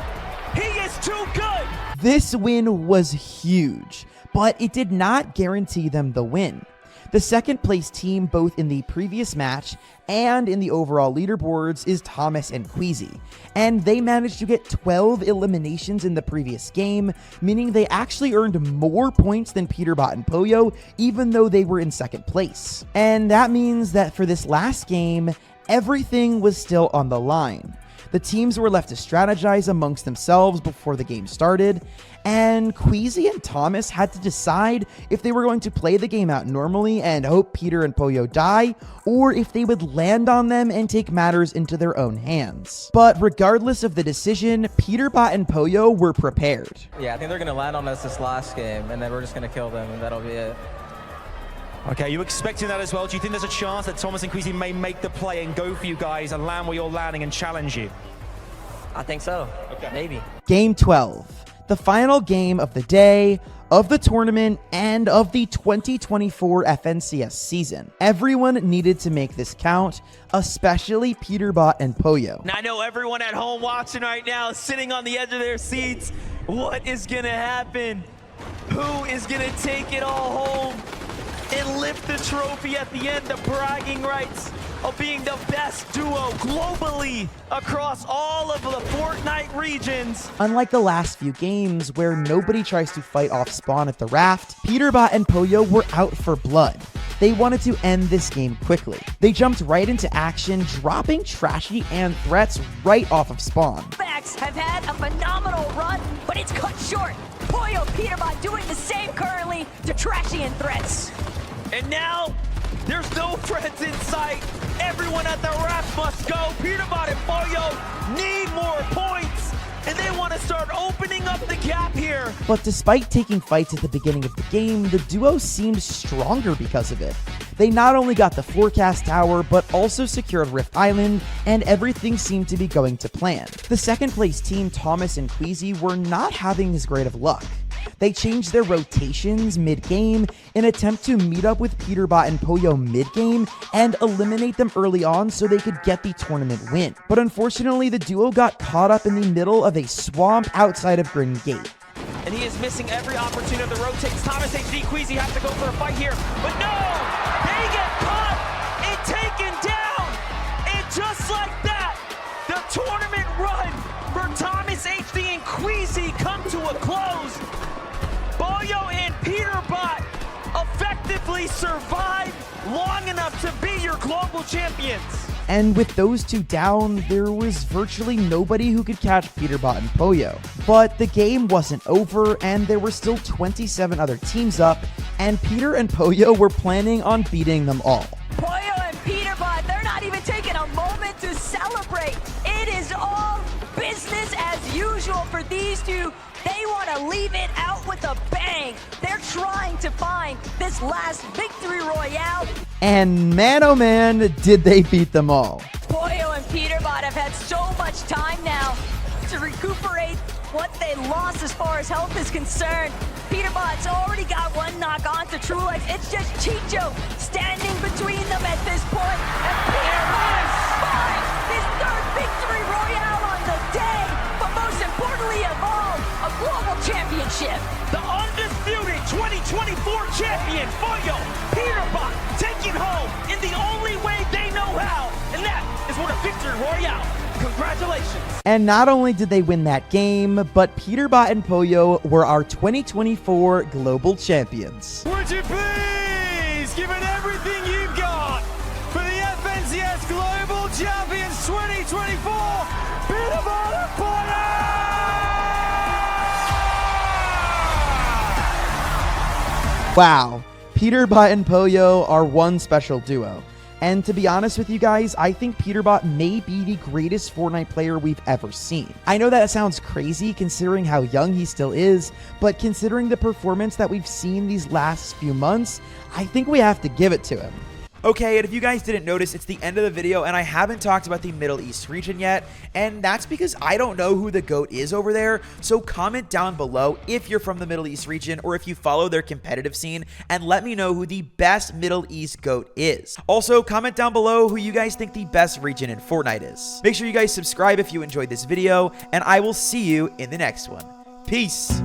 He is too good. This win was huge, but it did not guarantee them the win. The second place team both in the previous match and in the overall leaderboards is Thomas and Queasy, and they managed to get 12 eliminations in the previous game, meaning they actually earned more points than Peterbot and Poyo, even though they were in second place. And that means that for this last game, everything was still on the line. The teams were left to strategize amongst themselves before the game started, and Queasy and Thomas had to decide if they were going to play the game out normally and hope Peter and Poyo die, or if they would land on them and take matters into their own hands. But regardless of the decision, Peterbot and Poyo were prepared. Yeah, I think they're going to land on us this last game, and then we're just going to kill them, and that'll be it. Okay, you expecting that as well? Do you think there's a chance that Thomas and Queasy may make the play and go for you guys and land where you're landing and challenge you? I think so. Okay. Maybe. Game 12, the final game of the day, of the tournament, and of the 2024 FNCS season. Everyone needed to make this count, especially Peterbot and Poyo. Now I know everyone at home watching right now, sitting on the edge of their seats. What is gonna happen? Who is gonna take it all home and lift the trophy at the end, the bragging rights of being the best duo globally across all of the Fortnite regions? Unlike the last few games where nobody tries to fight off spawn at the raft, Peterbot and Poyo were out for blood. They wanted to end this game quickly. They jumped right into action, dropping Trashy and threats right off of spawn. Backs have had a phenomenal run, but it's cut short. Poyo Peterbot doing the same currently to Trashy and threats. And now, there's no friends in sight. Everyone at the raft must go. Peterbot and Poyo need more points, and they want to start opening up the gap here. But despite taking fights at the beginning of the game, the duo seemed stronger because of it. They not only got the forecast tower, but also secured Rift Island, and everything seemed to be going to plan. The second place team, Thomas and Queasy, were not having as great of luck. They changed their rotations mid-game in an attempt to meet up with Peterbot and Poyo mid-game and eliminate them early on so they could get the tournament win. But unfortunately, the duo got caught up in the middle of a swamp outside of Green Gate. And he is missing every opportunity to rotate. Thomas HD, Queasy have to go for a fight here. But no! They get caught and taken down! And just like that, the tournament run for Thomas HD and Queasy come to a close. Poyo and Peterbot effectively survived long enough to be your global champions. And with those two down, there was virtually nobody who could catch Peterbot and Poyo. But the game wasn't over, and there were still 27 other teams up, and Peter and Poyo were planning on beating them all. Poyo and Peterbot, they're not even taking a moment to celebrate. It is all business as usual for these two. They want to leave it out with a bang. They're trying to find this last victory royale. And man, oh man, did they beat them all. Poyo and Peterbot have had so much time now to recuperate what they lost as far as health is concerned. Peterbot's already got one knock on to True Legs. It's just Chicho standing between them at this point. And Peterbot finds his third victory royale on the day. Victory Royale. Congratulations. And not only did they win that game, but Peterbot and Pollo were our 2024 global champions. Would you please give it everything you've got for the FNCS Global Champions 2024 Peterbot and Pollo! Wow, Peterbot and Pollo are one special duo. And to be honest with you guys, I think Peterbot may be the greatest Fortnite player we've ever seen. I know that sounds crazy considering how young he still is, but considering the performance that we've seen these last few months, I think we have to give it to him. Okay, and if you guys didn't notice, it's the end of the video, and I haven't talked about the Middle East region yet, and that's because I don't know who the GOAT is over there, so comment down below if you're from the Middle East region or if you follow their competitive scene, and let me know who the best Middle East GOAT is. Also, comment down below who you guys think the best region in Fortnite is. Make sure you guys subscribe if you enjoyed this video, and I will see you in the next one. Peace!